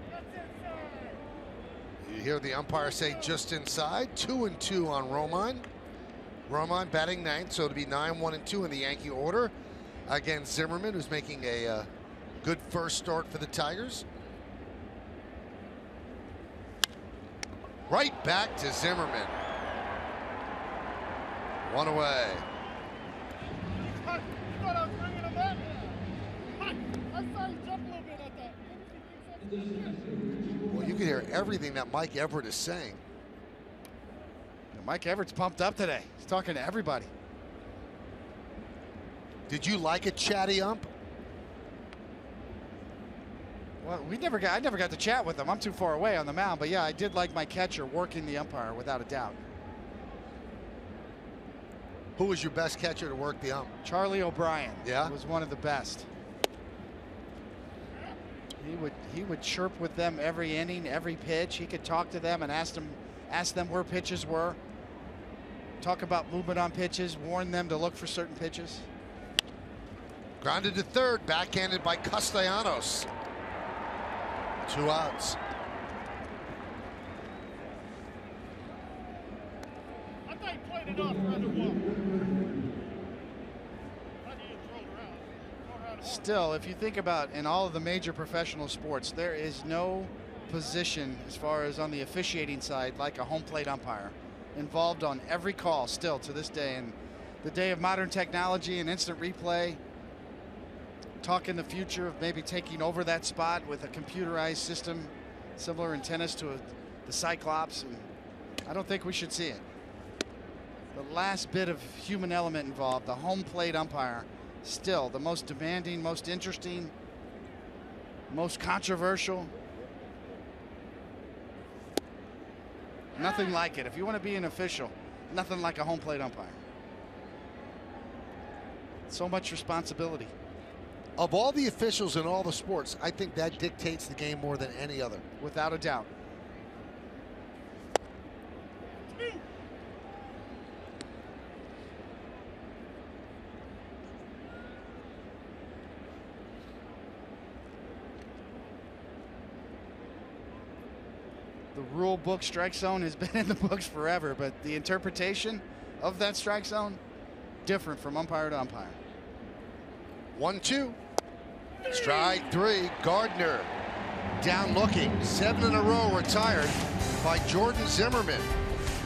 You hear the umpire say just inside. 2-2 on Romine. Romine batting ninth, so it'll be 9-1-2 in the Yankee order against Zimmerman, who's making a good first start for the Tigers. Right back to Zimmerman. One away. I thought I was bringing him back. I saw you jump a little bit at that. Well, you can hear everything that Mike Everett is saying. Mike Everett's pumped up today. He's talking to everybody. Did you like a chatty ump? Well, I never got to chat with him. I'm too far away on the mound, but yeah, I did like my catcher working the umpire without a doubt. Who was your best catcher to work the ump? Charlie O'Brien. Yeah? He was one of the best. He would chirp with them every inning, every pitch. He could talk to them and ask them where pitches were. Talk about movement on pitches, warn them to look for certain pitches. Grounded to third, backhanded by Castellanos. 2 outs. I thought he played it off rather well. I need to throw it around. Still, if you think about in all of the major professional sports, there is no position as far as on the officiating side like a home plate umpire, involved on every call still to this day. And the day of modern technology and instant replay, talk in the future of maybe taking over that spot with a computerized system similar in tennis to the Cyclops, and I don't think we should see it. The last bit of human element involved, the home plate umpire, still the most demanding, most interesting, most controversial. Nothing like it. If you want to be an official, nothing like a home plate umpire. So much responsibility. Of all the officials in all the sports, I think that dictates the game more than any other. Without a doubt. The rule book strike zone has been in the books forever, but the interpretation of that strike zone, different from umpire to umpire. 1-2. Strike 3. Gardner down looking. 7 in a row retired by Jordan Zimmerman.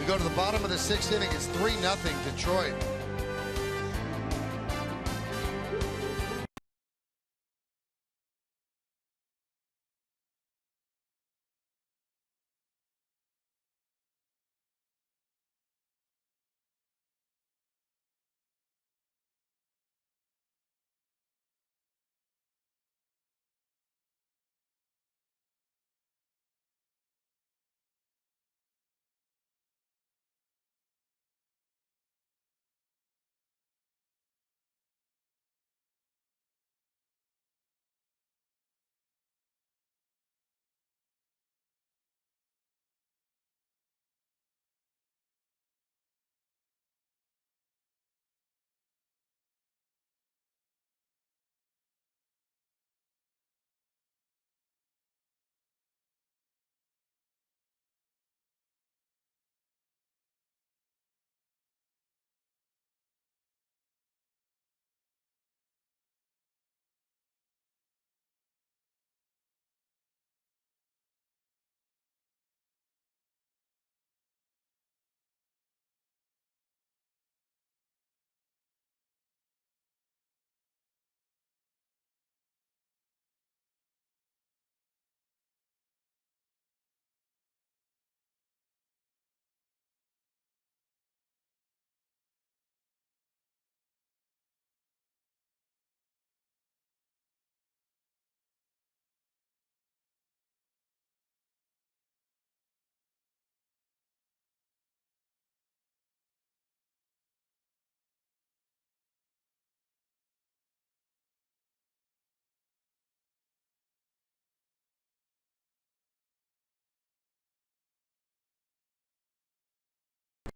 We go to the bottom of the 6th inning. It's 3-0 Detroit.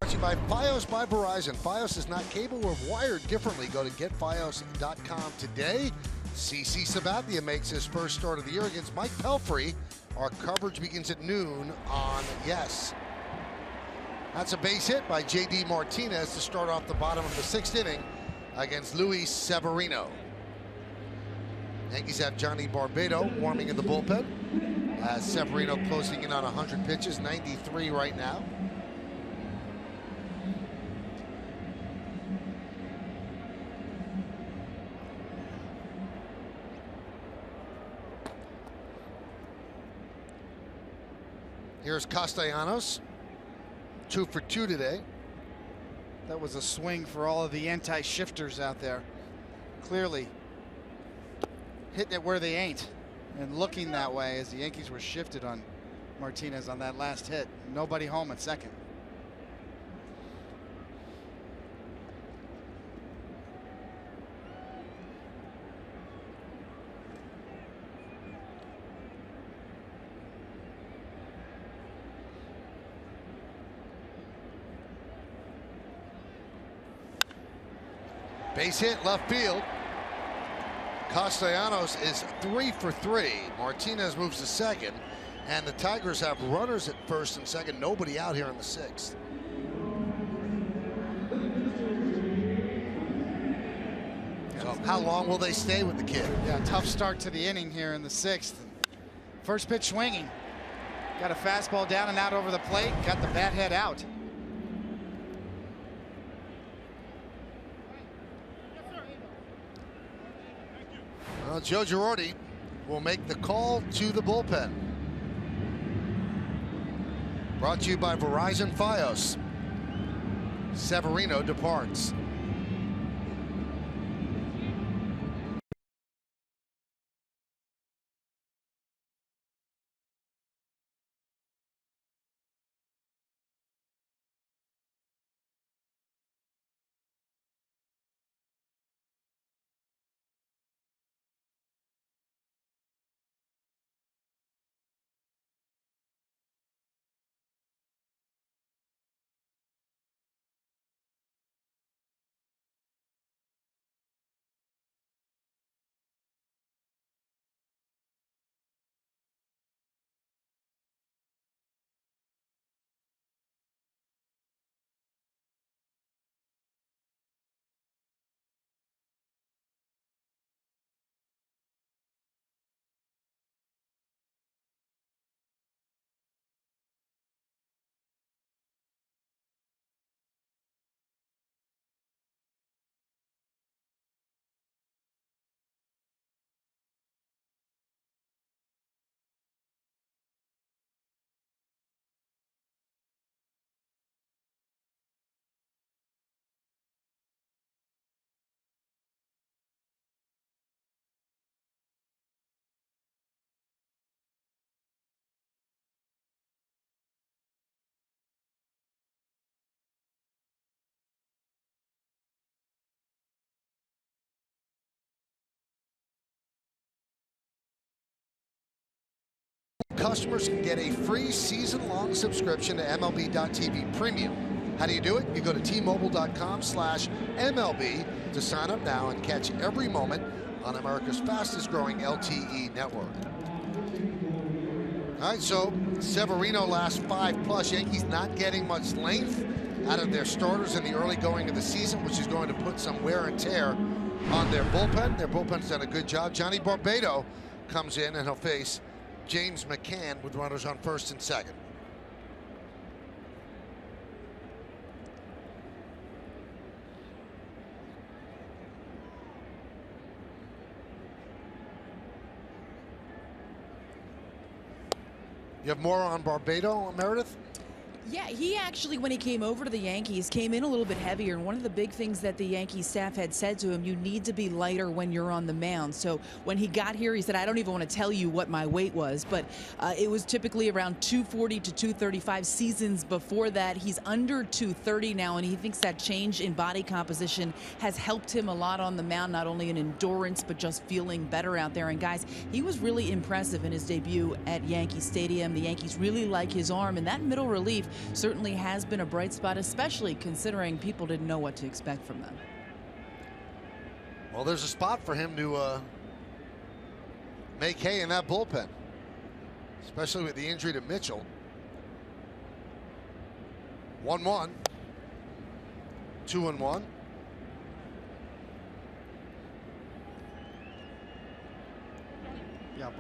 Brought to you by Fios by Verizon. Fios is not cable or wired differently. Go to getfios.com today. CC Sabathia makes his first start of the year against Mike Pelfrey. Our coverage begins at noon on Yes. That's a base hit by J.D. Martinez to start off the bottom of the 6th inning against Luis Severino. Yankees have Johnny Barbado warming in the bullpen. As Severino closing in on 100 pitches, 93 right now. Here's Castellanos, 2 for 2 today. That was a swing for all of the anti-shifters out there. Clearly hitting it where they ain't and looking that way as the Yankees were shifted on Martinez on that last hit. Nobody home at second. Base hit left field. Castellanos is 3 for 3. Martinez moves to second, and the Tigers have runners at first and second. Nobody out here in the 6th. So how long will they stay with the kid? Yeah, tough start to the inning here in the 6th. First pitch swinging. Got a fastball down and out over the plate. Got the bat head out. Well, Joe Girardi will make the call to the bullpen. Brought to you by Verizon Fios. Severino departs. Customers can get a free season-long subscription to MLB.tv Premium. How do you do it? You go to T-Mobile.com/MLB to sign up now and catch every moment on America's fastest-growing LTE network. All right, so Severino last 5+. Yankees not getting much length out of their starters in the early going of the season, which is going to put some wear and tear on their bullpen. Their bullpen's done a good job. Johnny Barbado comes in, and he'll face James McCann with runners on first and second. You have more on Barbado, Meredith? Yeah, he actually, when he came over to the Yankees, came in a little bit heavier. And one of the big things that the Yankees staff had said to him, you need to be lighter when you're on the mound. So when he got here, he said, I don't even want to tell you what my weight was, but it was typically around 240 to 235 seasons before that. He's under 230 now, and he thinks that change in body composition has helped him a lot on the mound, not only in endurance, but just feeling better out there. And guys, he was really impressive in his debut at Yankee Stadium. The Yankees really like his arm, and that middle relief certainly has been a bright spot, especially considering people didn't know what to expect from them. Well, there's a spot for him to make hay in that bullpen, especially with the injury to Mitchell. 1-1. 2-1. Yeah,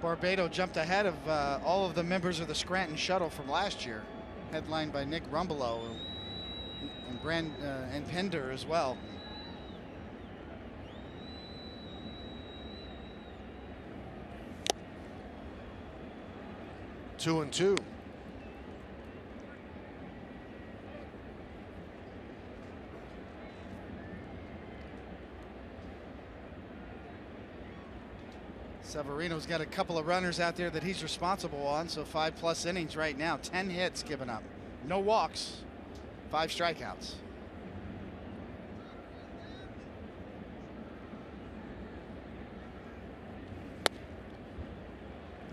Barbado jumped ahead of all of the members of the Scranton Shuttle from last year, headlined by Nick Rumbelow and Pender as well. Two and two. Severino's got a couple of runners out there that he's responsible on, so 5+ innings right now. 10 hits given up, no walks, 5 strikeouts.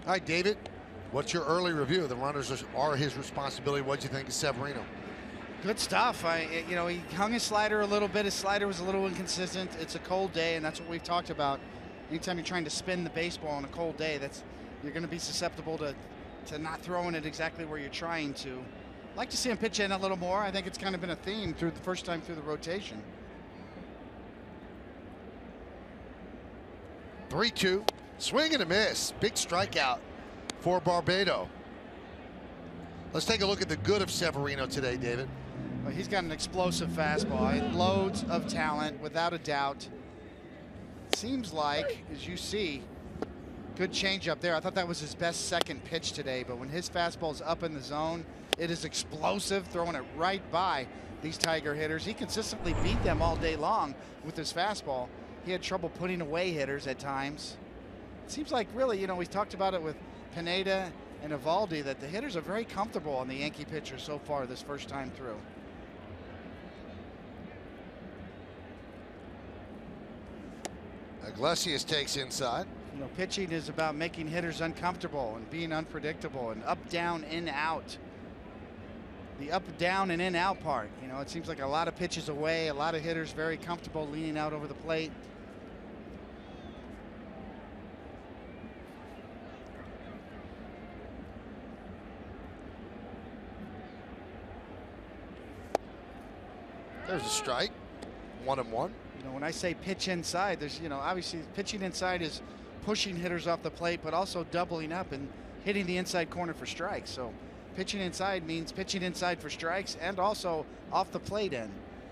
All right, David, what's your early review? The runners are his responsibility. What'd you think of Severino? Good stuff. He hung his slider a little bit. His slider was a little inconsistent. It's a cold day, and that's what we've talked about. Anytime you're trying to spin the baseball on a cold day, you're going to be susceptible to not throwing it exactly where you're trying to. I'd like to see him pitch in a little more. I think it's kind of been a theme through the first time through the rotation. 3-2. Swing and a miss. Big strikeout for Barbado. Let's take a look at the good of Severino today, David. Well, he's got an explosive fastball. Loads of talent, without a doubt. Seems like, as you see, good changeup there. I thought that was his best second pitch today, but when his fastball's up in the zone, it is explosive, throwing it right by these Tiger hitters. He consistently beat them all day long with his fastball. He had trouble putting away hitters at times. It seems like, really, we talked about it with Pineda and Evaldi, that the hitters are very comfortable on the Yankee pitcher so far this first time through. Iglesias takes inside. Pitching is about making hitters uncomfortable and being unpredictable, and up, down, in, out. The up, down, and in, out part. It seems like a lot of pitches away, a lot of hitters very comfortable leaning out over the plate. There's a strike. 1-1. When I say pitch inside, there's, obviously pitching inside is pushing hitters off the plate, but also doubling up and hitting the inside corner for strikes. So pitching inside means pitching inside for strikes and also off the plate end,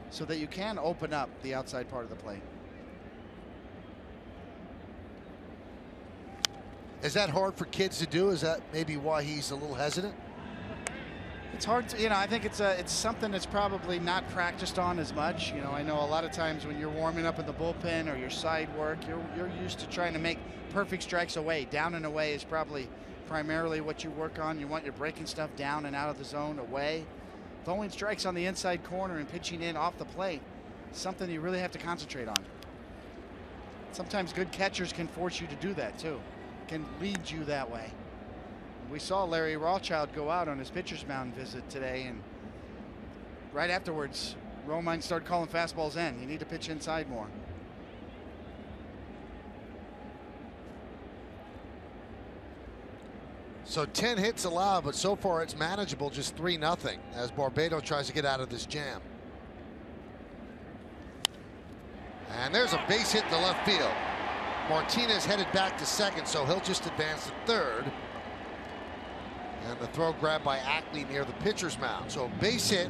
so that you can open up the outside part of the plate. Is that hard for kids to do? Is that maybe why he's a little hesitant? It's hard to, I think it's something that's probably not practiced on as much. I know a lot of times when you're warming up in the bullpen or your side work, you're used to trying to make perfect strikes away. Down and away is probably primarily what you work on. You want your breaking stuff down and out of the zone, away. Throwing strikes on the inside corner and pitching in off the plate, something you really have to concentrate on. Sometimes good catchers can force you to do that too, can lead you that way. We saw Larry Rothschild go out on his pitcher's mound visit today, and right afterwards, Romine started calling fastballs in. You need to pitch inside more. So 10 hits allowed, but so far it's manageable, just 3-0 as Barbado tries to get out of this jam. And there's a base hit to left field. Martinez headed back to second, so he'll just advance to third. And the throw grabbed by Ackley near the pitcher's mound. So base hit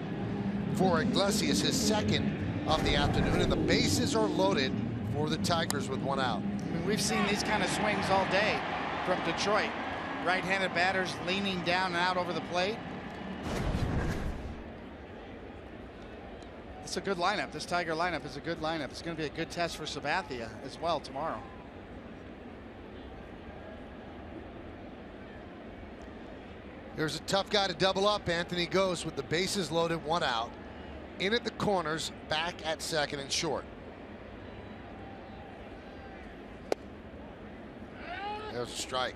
for Iglesias, his second of the afternoon, and the bases are loaded for the Tigers with 1 out. We've seen these kind of swings all day from Detroit. Right-handed batters leaning down and out over the plate. It's a good lineup. This Tiger lineup is a good lineup. It's going to be a good test for Sabathia as well tomorrow. Here's a tough guy to double up. Anthony goes with the bases loaded, 1 out. In at the corners, back at second and short. There's a strike.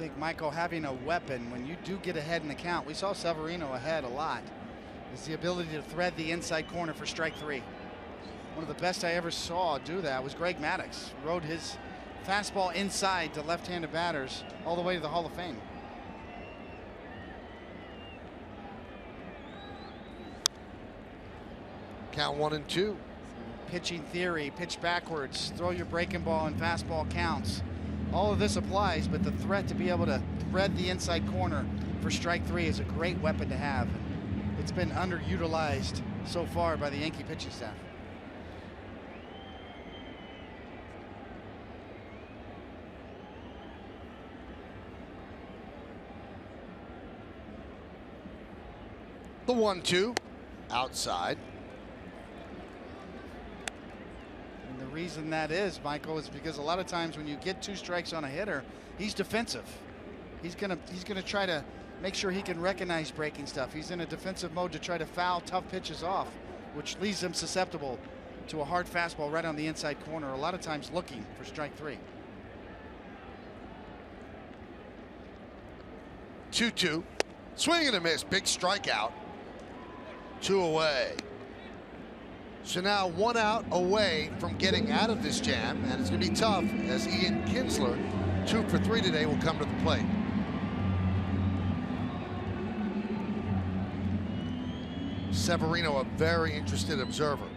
think, Michael, having a weapon when you do get ahead in the count, we saw Severino ahead a lot, is the ability to thread the inside corner for strike 3. One of the best I ever saw do that was Greg Maddux. Rode his fastball inside to left-handed batters all the way to the Hall of Fame. Count 1-2. Pitching theory, pitch backwards, throw your breaking ball and fastball counts. All of this applies, but the threat to be able to thread the inside corner for strike 3 is a great weapon to have. It's been underutilized so far by the Yankee pitching staff. The 1-2 outside. And the reason that is, Michael, is because a lot of times when you get 2 strikes on a hitter, he's defensive. He's gonna try to make sure he can recognize breaking stuff. He's in a defensive mode to try to foul tough pitches off, which leaves him susceptible to a hard fastball right on the inside corner, a lot of times looking for strike 3. 2-2. Swing and a miss. Big strikeout. 2 away. So now 1 out away from getting out of this jam, and it's going to be tough as Ian Kinsler, 2 for 3 today, will come to the plate. Severino, a very interested observer.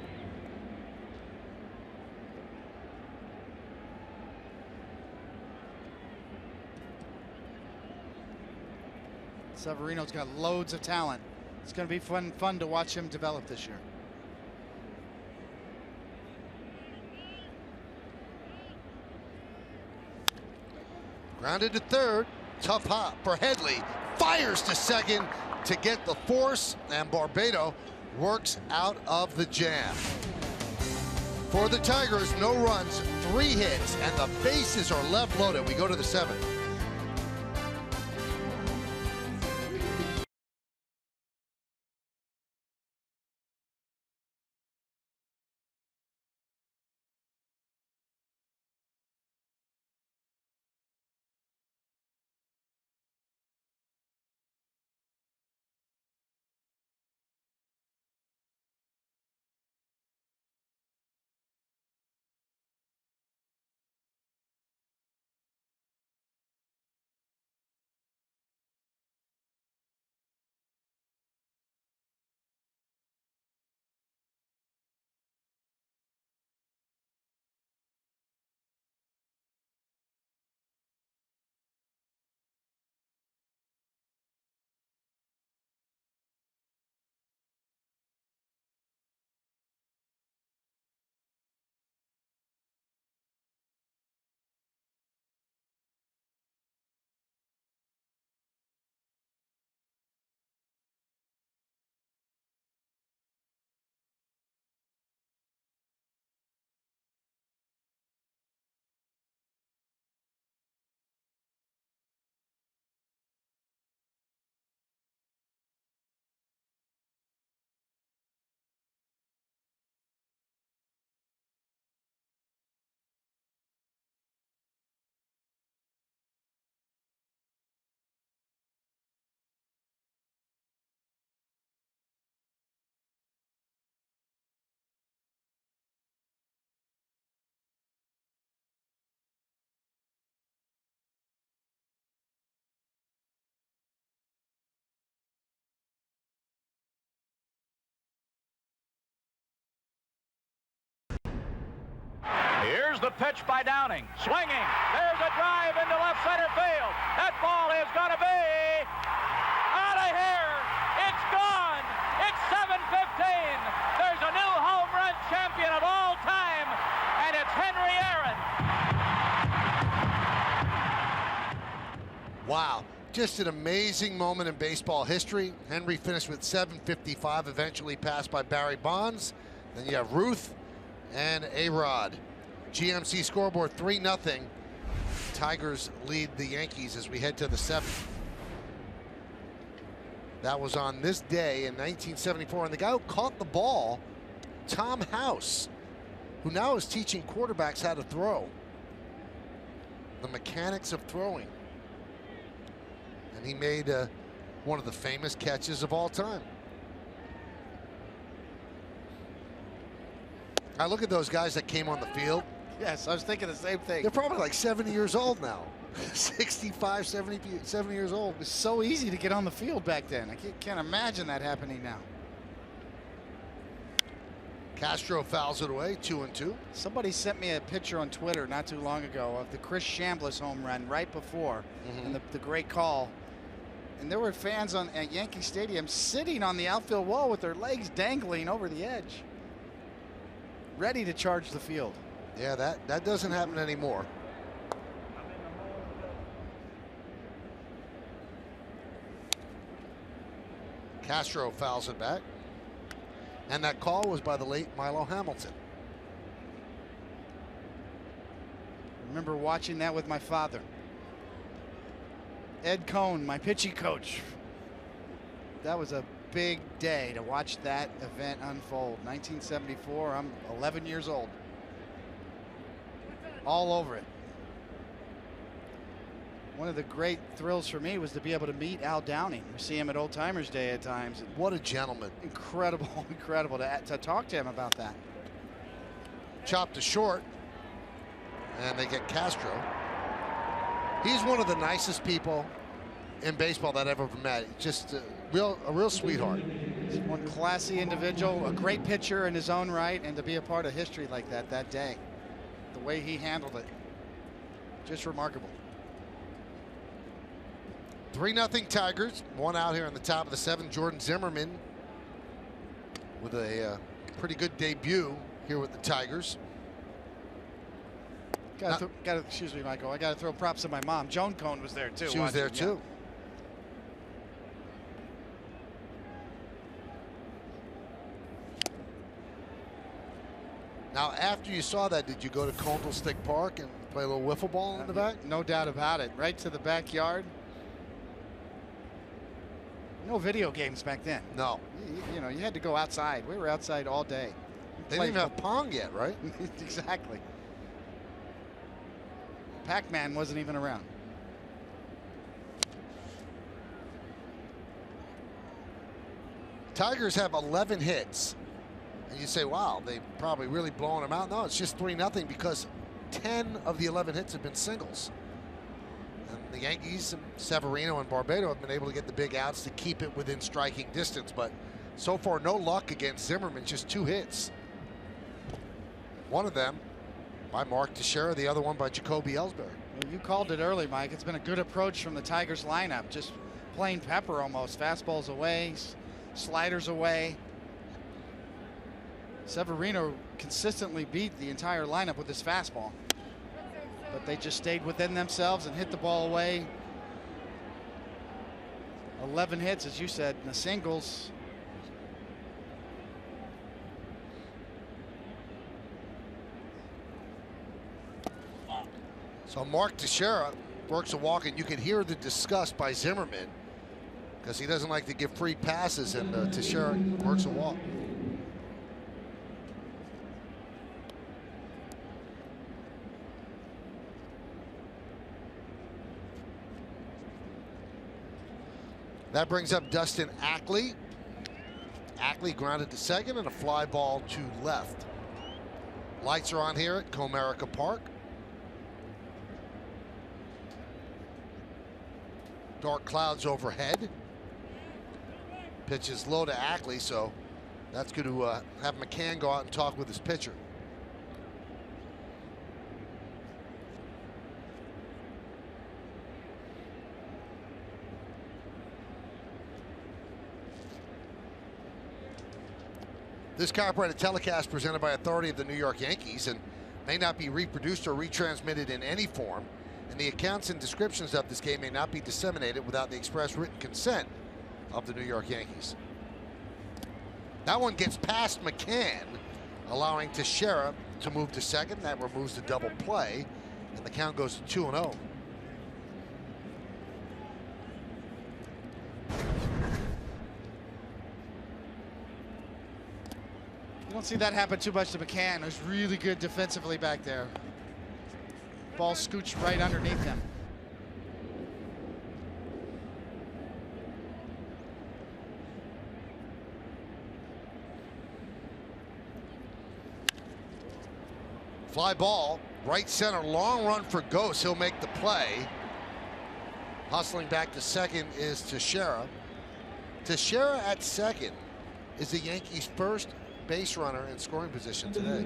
Severino's got loads of talent. It's going to be fun to watch him develop this year. Grounded to third. Tough hop for Headley. Fires to second to get the force, and Barbado works out of the jam. For the Tigers, no runs, 3 hits, and the bases are left loaded. We go to the 7th. Here's the pitch by Downing. Swinging. There's a drive into left center field. That ball is going to be out of here. It's gone. It's 7:15. There's a new home run champion of all time, and it's Henry Aaron. Wow. Just an amazing moment in baseball history. Henry finished with 755, eventually passed by Barry Bonds. Then you have Ruth and A-Rod. GMC scoreboard 3-0. Tigers lead the Yankees as we head to the 7th. That was on this day in 1974. And the guy who caught the ball, Tom House, who now is teaching quarterbacks how to throw. The mechanics of throwing. And he made one of the famous catches of all time. I look at those guys that came on the field. Yes, I was thinking the same thing. They're probably like 70 years old now. 65, 70 years old. It was so easy to get on the field back then. I can't imagine that happening now. Castro fouls it away, 2-2. Somebody sent me a picture on Twitter not too long ago of the Chris Chambliss home run right before, and the great call. And there were fans at Yankee Stadium sitting on the outfield wall with their legs dangling over the edge, ready to charge the field. Yeah, that doesn't happen anymore. Castro fouls it back. And that call was by the late Milo Hamilton. I remember watching that with my father. Ed Cohn, my pitching coach. That was a big day to watch that event unfold. 1974, I'm 11 years old. All over it. One of the great thrills for me was to be able to meet Al Downing. We see him at Old Timers Day at times. What a gentleman. Incredible, incredible to talk to him about that. Chopped to short, and they get Castro. He's one of the nicest people in baseball that I've ever met. Just a real sweetheart. He's one classy individual, a great pitcher in his own right, and to be a part of history like that day. The way he handled it, just remarkable. 3-0 Tigers. One out here in the top of the 7th. Jordan Zimmerman with a pretty good debut here with the Tigers. Excuse me, Michael. I got to throw props to my mom. Joan Cohn was there too. She was there too. Now, after you saw that, did you go to Candlestick Park and play a little wiffle ball in the back? No doubt about it. Right to the backyard. No video games back then. No. You know, you had to go outside. We were outside all day. They didn't even have Pong yet, right? Exactly. Pac-Man wasn't even around. Tigers have 11 hits. And you say, wow, they probably really blowing them out. No, it's just 3-0 because 10 of the 11 hits have been singles. And the Yankees and Severino and Barbado have been able to get the big outs to keep it within striking distance. But so far, no luck against Zimmerman, just 2 hits. One of them by Mark Teixeira, the other one by Jacoby Ellsbury. Well, you called it early, Mike. It's been a good approach from the Tigers lineup. Just plain pepper almost. Fastballs away, sliders away. Severino consistently beat the entire lineup with his fastball. But they just stayed within themselves and hit the ball away. 11 hits, as you said, in the singles. So Mark Teixeira works a walk, and you can hear the disgust by Zimmerman because he doesn't like to give free passes, and Teixeira works a walk. That brings up Dustin Ackley. Ackley grounded to second and a fly ball to left. Lights are on here at Comerica Park. Dark clouds overhead. Pitch is low to Ackley, so that's going to have McCann go out and talk with his pitcher. This copyrighted telecast presented by authority of the New York Yankees and may not be reproduced or retransmitted in any form, and the accounts and descriptions of this game may not be disseminated without the express written consent of the New York Yankees. That one gets past McCann, allowing Teixeira to move to second. That removes the double play, and the count goes to 2-0. You don't see that happen too much to McCann, who's really good defensively back there. Ball scooched right underneath him. Fly ball, right center, long run for Ghost. He'll make the play. Hustling back to second is Teixeira. Teixeira at second is the Yankees' first base runner in scoring position today.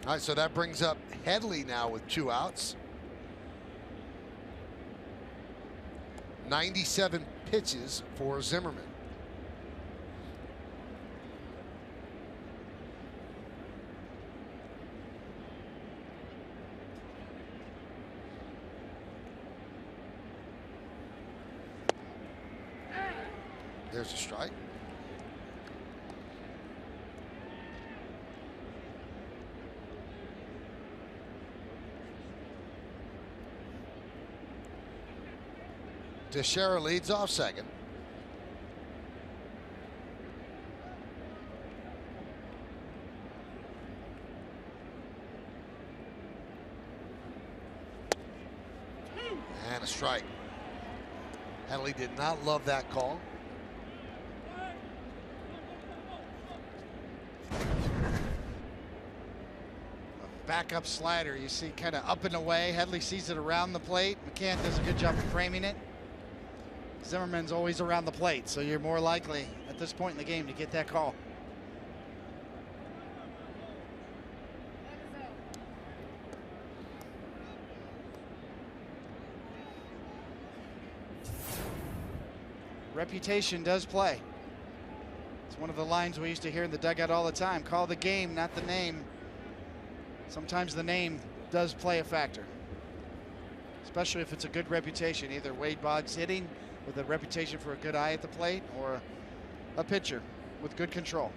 All right, so that brings up Headley now with 2 outs. 97 pitches for Zimmerman. There's a strike. Teixeira leads off second. And a strike. Headley did not love that call. Backup slider, you see, kind of up and away. Headley sees it around the plate. McCann does a good job of framing it. Zimmerman's always around the plate, so you're more likely at this point in the game to get that call. Reputation does play. It's one of the lines we used to hear in the dugout all the time. Call the game, not the name. Sometimes the name does play a factor, especially if it's a good reputation. Either Wade Boggs hitting with a reputation for a good eye at the plate, or a pitcher with good control.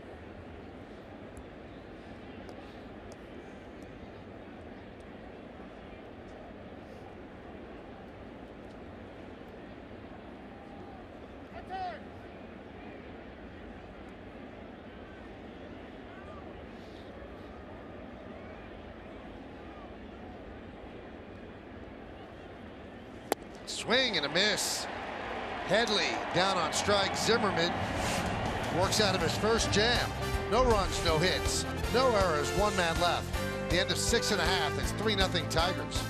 Swing and a miss. Headley down on strike. Zimmerman works out of his first jam. No runs, no hits, no errors, 1 man left. The end of 6 1/2. It's 3-0 Tigers.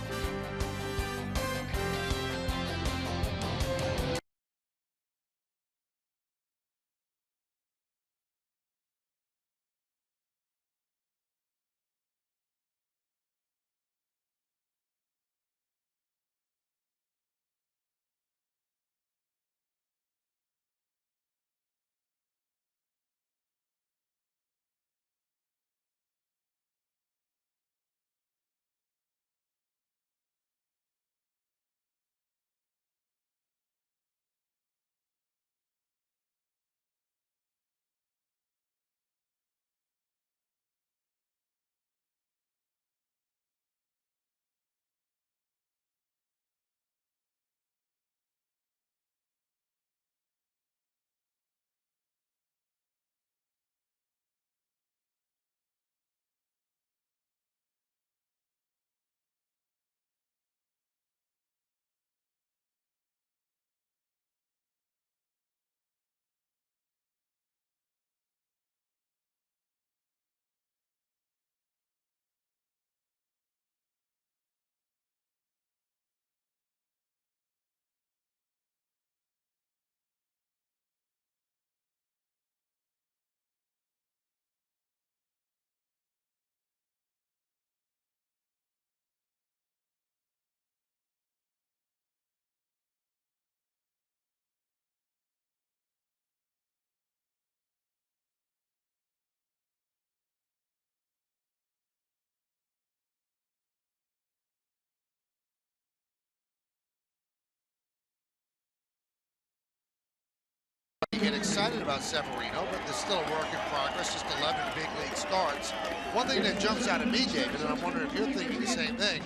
You get excited about Severino, but there's still a work in progress, just 11 big league starts. One thing that jumps out at me, David, and I'm wondering if you're thinking the same thing,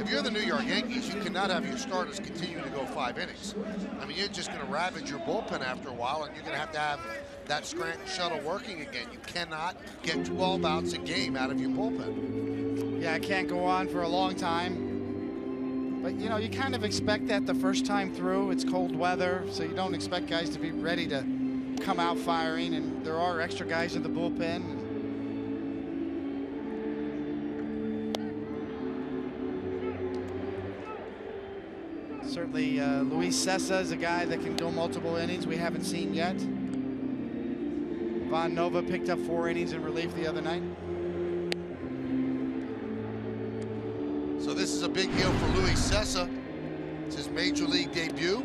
if you're the New York Yankees, you cannot have your starters continue to go 5 innings. I mean, you're just going to ravage your bullpen after a while, and you're going to have that Scranton shuttle working again. You cannot get 12 outs a game out of your bullpen. Yeah, it can't go on for a long time. But, you know, you kind of expect that the first time through. It's cold weather, so you don't expect guys to be ready to come out firing, and there are extra guys in the bullpen. Certainly, Luis Cessa is a guy that can go multiple innings we haven't seen yet. Von Nova picked up 4 innings in relief the other night. So this is a big deal for Luis Cessa. It's his major league debut.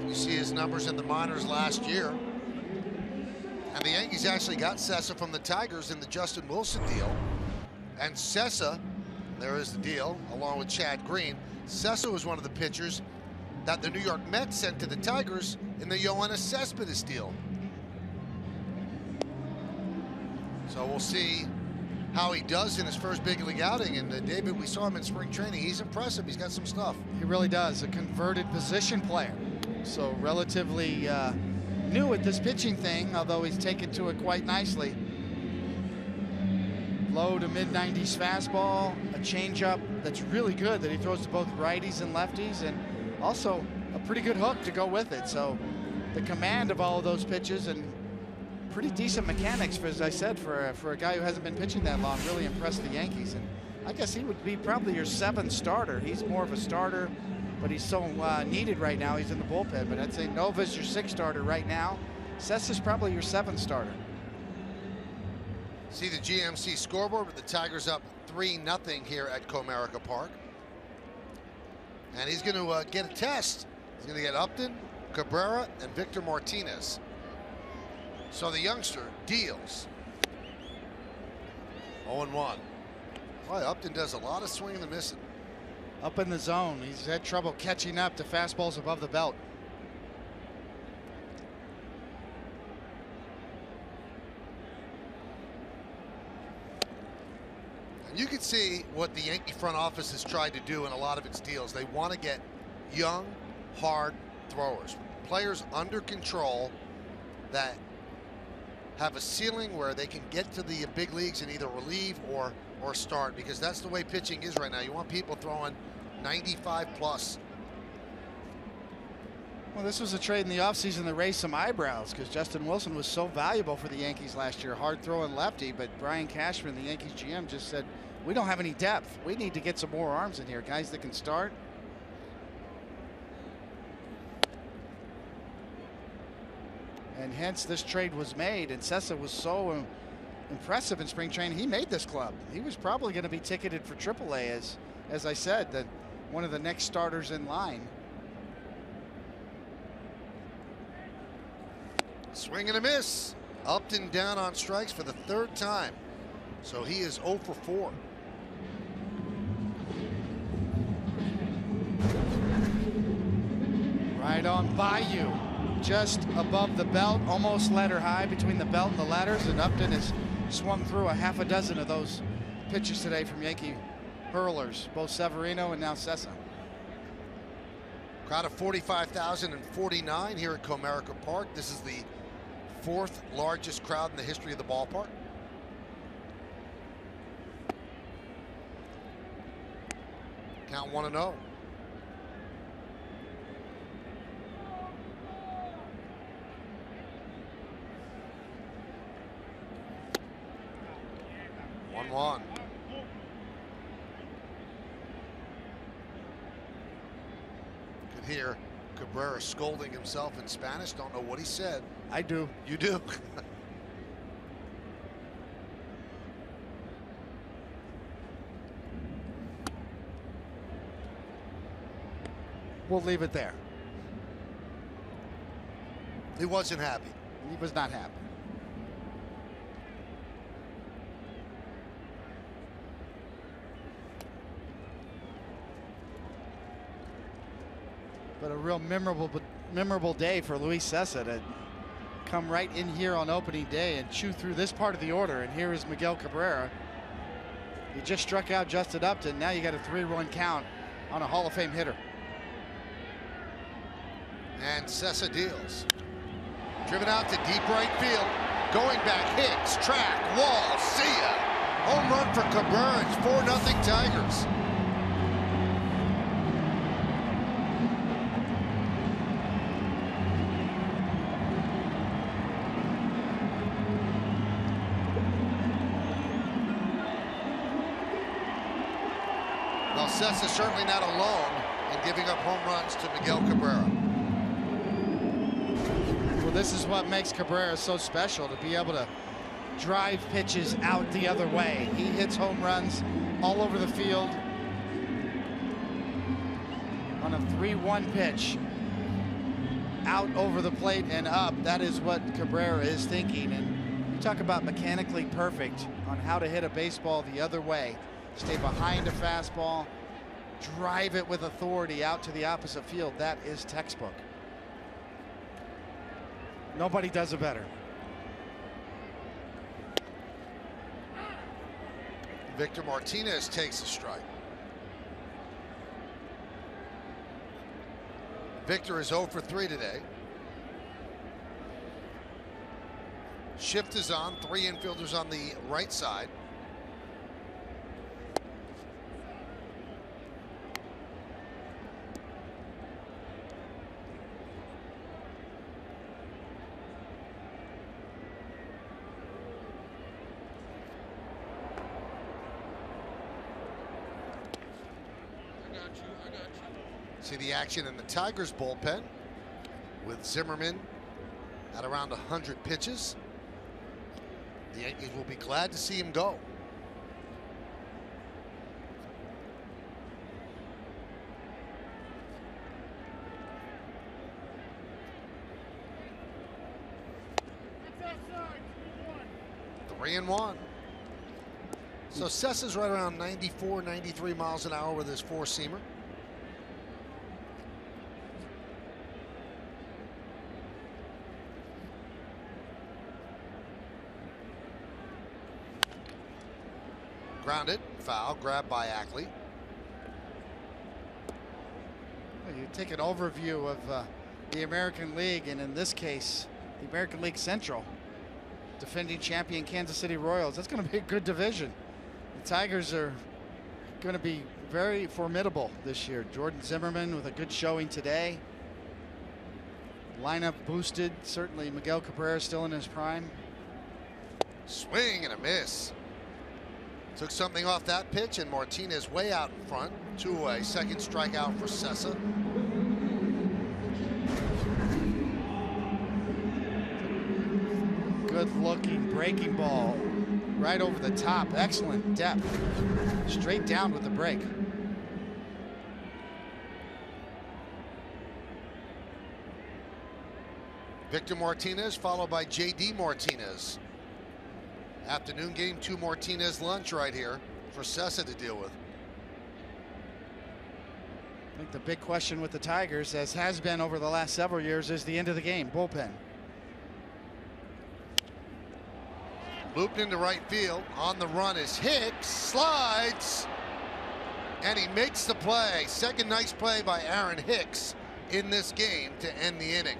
You see his numbers in the minors last year. And the Yankees actually got Cessa from the Tigers in the Justin Wilson deal. And Cessa, there is the deal, along with Chad Green. Cessa was one of the pitchers that the New York Mets sent to the Tigers in the Yoenis Cespedes deal. So we'll see how he does in his first big league outing. And David, we saw him in spring training. He's impressive. He's got some stuff. He really does. A converted position player. So relatively new at this pitching thing, although he's taken to it quite nicely. Low to mid-90s fastball, a changeup that's really good that he throws to both righties and lefties, and also a pretty good hook to go with it. So the command of all of those pitches and pretty decent mechanics, for, as I said, for a guy who hasn't been pitching that long, really impressed the Yankees. And I guess he would be probably your 7th starter. He's more of a starter, but he's so needed right now. He's in the bullpen. But I'd say Nova's your 6th starter right now. Cessa's probably your 7th starter. See the GMC scoreboard with the Tigers up 3-0 here at Comerica Park. And he's going to get a test. He's going to get Upton, Cabrera, and Victor Martinez. So the youngster deals. 0-1. Boy, Upton does a lot of swinging and missing. Up in the zone. He's had trouble catching up to fastballs above the belt. And you can see what the Yankee front office has tried to do in a lot of its deals. They want to get young, hard throwers. Players under control that have a ceiling where they can get to the big leagues and either relieve or start, because that's the way pitching is right now. You want people throwing 95 plus. Well, this was a trade in the offseason that raised some eyebrows because Justin Wilson was so valuable for the Yankees last year, hard throwing lefty, but Brian Cashman, the Yankees GM, just said, we don't have any depth. We need to get some more arms in here, guys that can start. And hence this trade was made, and Cessa was so impressive in spring training. He made this club. He was probably going to be ticketed for AAA, as I said, that one of the next starters in line. Swing and a miss. Upton down on strikes for the 3rd time. So he is 0 for 4. Right on Bayou. Just above the belt, almost ladder high between the belt and the ladders, and Upton has swung through a half a dozen of those pitches today from Yankee hurlers, both Severino and now Cessa. Crowd of 45,049 here at Comerica Park. This is the 4th largest crowd in the history of the ballpark. Count 1-0. One. Could hear Cabrera scolding himself in Spanish. Don't know what he said. I do. You do. We'll leave it there. He wasn't happy. He was not happy. But a real memorable day for Luis Cessa to come right in here on opening day and chew through this part of the order. And here is Miguel Cabrera. He just struck out Justin Upton. Now you got a 3-run count on a Hall of Fame hitter. And Cessa deals. Driven out to deep right field. Going back, Hicks, track, wall, see ya. Home run for Cabrera. It's 4-0 Tigers. Sessa certainly not alone in giving up home runs to Miguel Cabrera. Well, this is what makes Cabrera so special, to be able to drive pitches out the other way. He hits home runs all over the field on a 3-1 pitch. Out over the plate and up. That is what Cabrera is thinking. And you talk about mechanically perfect on how to hit a baseball the other way. Stay behind a fastball, drive it with authority out to the opposite field. That is textbook. Nobody does it better. Victor Martinez takes a strike. Victor is 0 for 3 today. Shift is on. 3 infielders on the right side. See the action in the Tigers bullpen with Zimmerman at around 100 pitches. The Yankees will be glad to see him go. It's outside. 3-1. So Sessa's right around 94, 93 miles an hour with his four-seamer. Grounded, foul, grabbed by Ackley. Well, you take an overview of the American League, and in this case, the American League Central. Defending champion Kansas City Royals. That's going to be a good division. The Tigers are going to be very formidable this year. Jordan Zimmerman with a good showing today. Lineup boosted. Certainly Miguel Cabrera still in his prime. Swing and a miss. Took something off that pitch, and Martinez way out in front. 2-away, second strikeout for Sessa. Good looking breaking ball right over the top. Excellent depth. Straight down with the break. Victor Martinez followed by J.D. Martinez. Afternoon game, 2 Martinez lunch right here for Sessa to deal with. I think the big question with the Tigers, as has been over the last several years, is the end of the game, bullpen. Looped into right field. On the run is Hicks. Slides. And he makes the play. Second nice play by Aaron Hicks in this game to end the inning.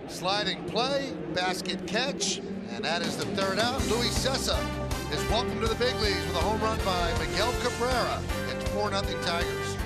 Sliding play, basket catch, and that is the third out. Luis Sessa is welcome to the big leagues with a home run by Miguel Cabrera. It's 4-0 Tigers.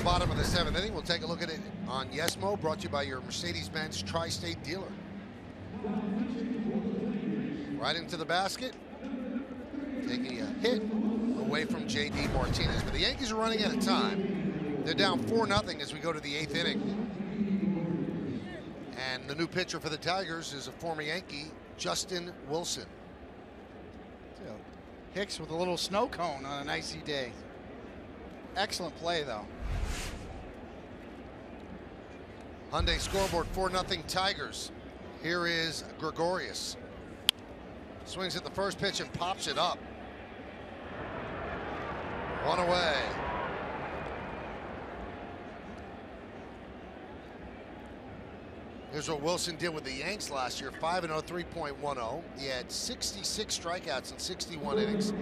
bottom of the 7th inning. We'll take a look at it on Yesmo, brought to you by your Mercedes-Benz Tri-State dealer. Right into the basket. Taking a hit away from J.D. Martinez. But the Yankees are running out of time. They're down 4-0 as we go to the 8th inning. And the new pitcher for the Tigers is a former Yankee, Justin Wilson. Hicks with a little snow cone on an icy day. Excellent play, though. Hyundai scoreboard, 4-0 Tigers. Here is Gregorius. Swings at the first pitch and pops it up. One away. Here's what Wilson did with the Yanks last year, 5-0, 3.10. He had 66 strikeouts in 61 innings,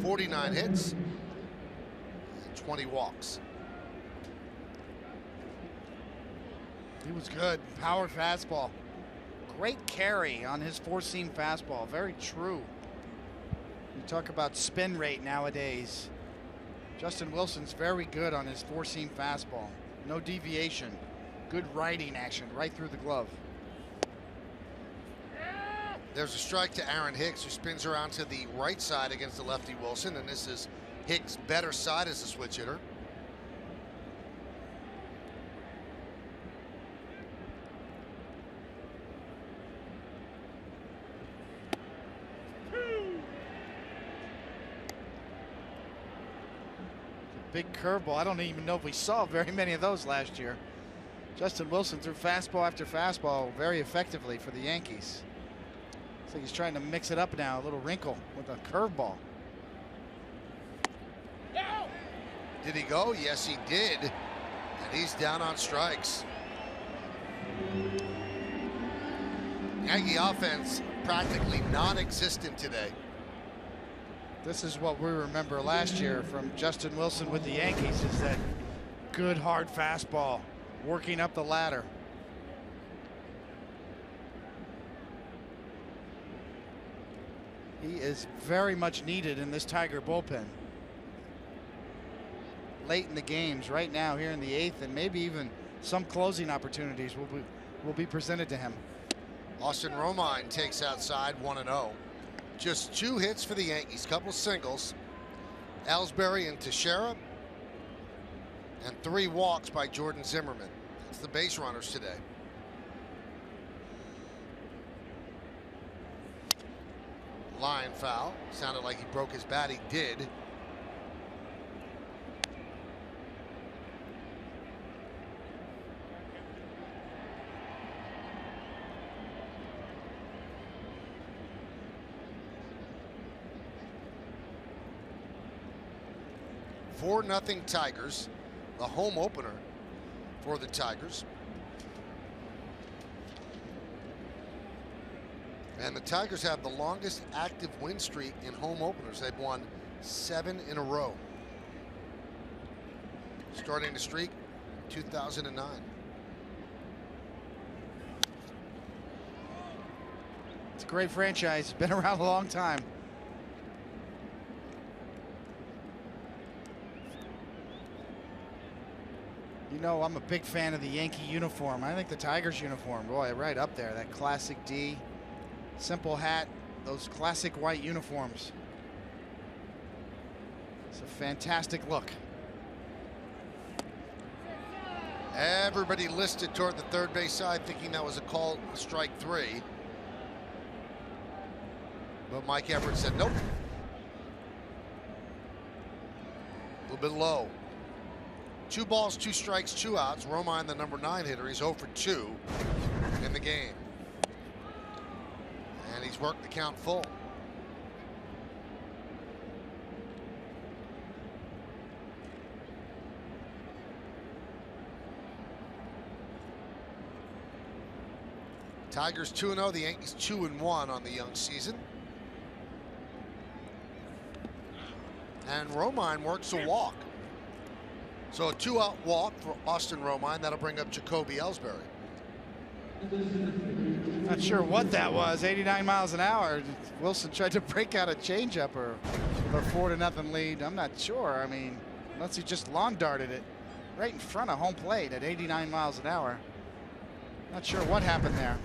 49 hits, and 20 walks. He was good. Power fastball. Great carry on his four-seam fastball. Very true. You talk about spin rate nowadays. Justin Wilson's very good on his four-seam fastball. No deviation. Good riding action right through the glove. There's a strike to Aaron Hicks, who spins around to the right side against the lefty Wilson, and this is Hicks' better side as a switch hitter. Big curveball. I don't even know if we saw very many of those last year. Justin Wilson threw fastball after fastball very effectively for the Yankees. Looks like he's trying to mix it up now, a little wrinkle with a curveball. Did he go? Yes, he did. And he's down on strikes. Yankee offense practically non-existent today. This is what we remember last year from Justin Wilson with the Yankees, is that good hard fastball working up the ladder. He is very much needed in this Tiger bullpen. Late in the games, right now here in the 8th, and maybe even some closing opportunities will be presented to him. Austin Romine takes outside, 1-0. Just 2 hits for the Yankees, couple singles. Ellsbury and Teixeira, and 3 walks by Jordan Zimmerman. That's the base runners today. Line foul. Sounded like he broke his bat. He did. Four 4-0 Tigers, the home opener for the Tigers. And the Tigers have the longest active win streak in home openers. They've won 7 in a row. Starting the streak 2009. It's a great franchise. Been around a long time. You know, I'm a big fan of the Yankee uniform. I think the Tigers uniform, boy, right up there. That classic D, simple hat, those classic white uniforms. It's a fantastic look. Everybody listed toward the third base side, thinking that was a call, strike 3. But Mike Everett said nope. A little bit low. 2 balls, 2 strikes, 2 outs. Romine, the number 9 hitter, he's 0 for 2 in the game. And he's worked the count full. Tigers 2-0, the Yankees 2-1 on the young season. And Romine works a walk. So a 2-out walk for Austin Romine. That'll bring up Jacoby Ellsbury. Not sure what that was. 89 miles an hour. Wilson tried to break out a changeup or a 4-0 lead. I'm not sure. I mean, unless he just lawn darted it. right in front of home plate at 89 miles an hour. Not sure what happened there.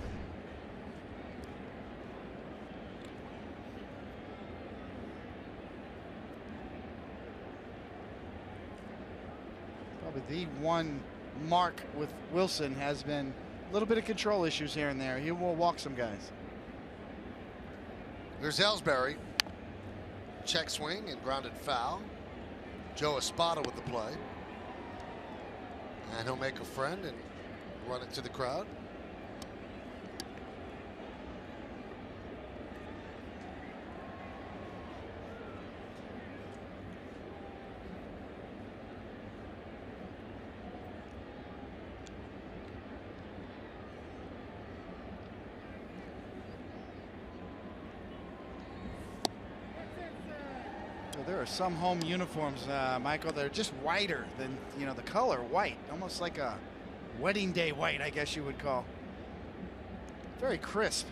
Probably the one mark with Wilson has been a little bit of control issues here and there. He will walk some guys. There's Ellsbury. Check swing and grounded foul. Joe Espada with the play. And he'll make a friend and run it to the crowd. There are some home uniforms, Michael, they're just whiter than, you know, the color white, almost like a wedding day white, I guess you would call. Very crisp.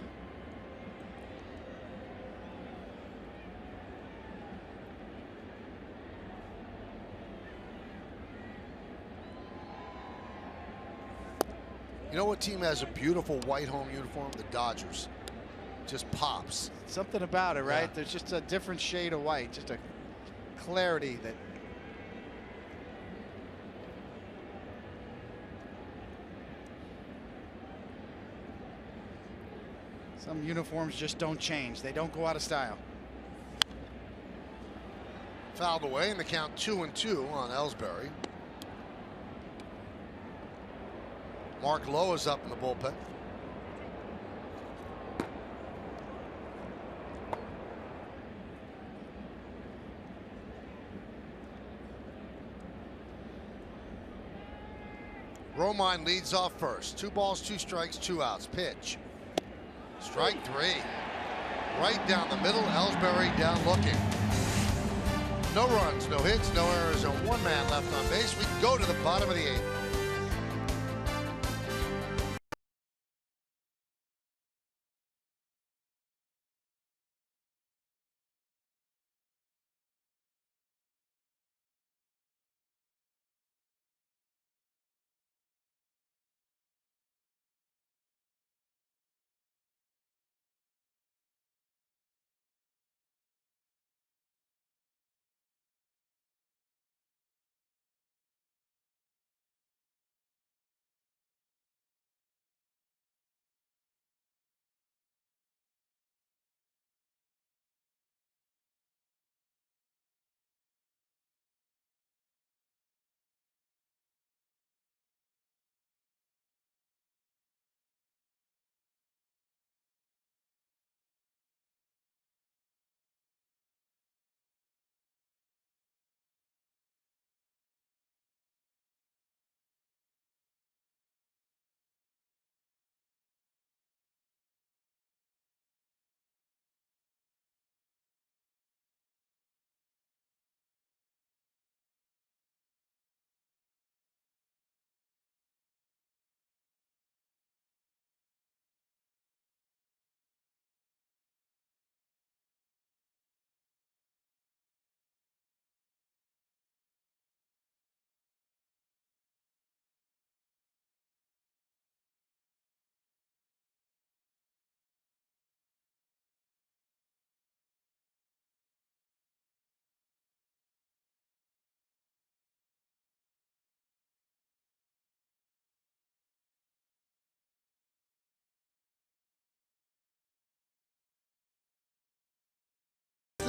You know what team has a beautiful white home uniform? The Dodgers. Just pops. Something about it, right? Yeah. There's just a different shade of white, just a clarity that. Some uniforms just don't change. They don't go out of style. Fouled away, and the count 2-2 on Ellsbury. Mark Lowe is up in the bullpen. Romine leads off first. 2 balls, 2 strikes, 2 outs. Pitch. Strike 3. Right down the middle. Ellsbury down looking. No runs, no hits, no errors, and 1 man left on base. We go to the bottom of the 8th.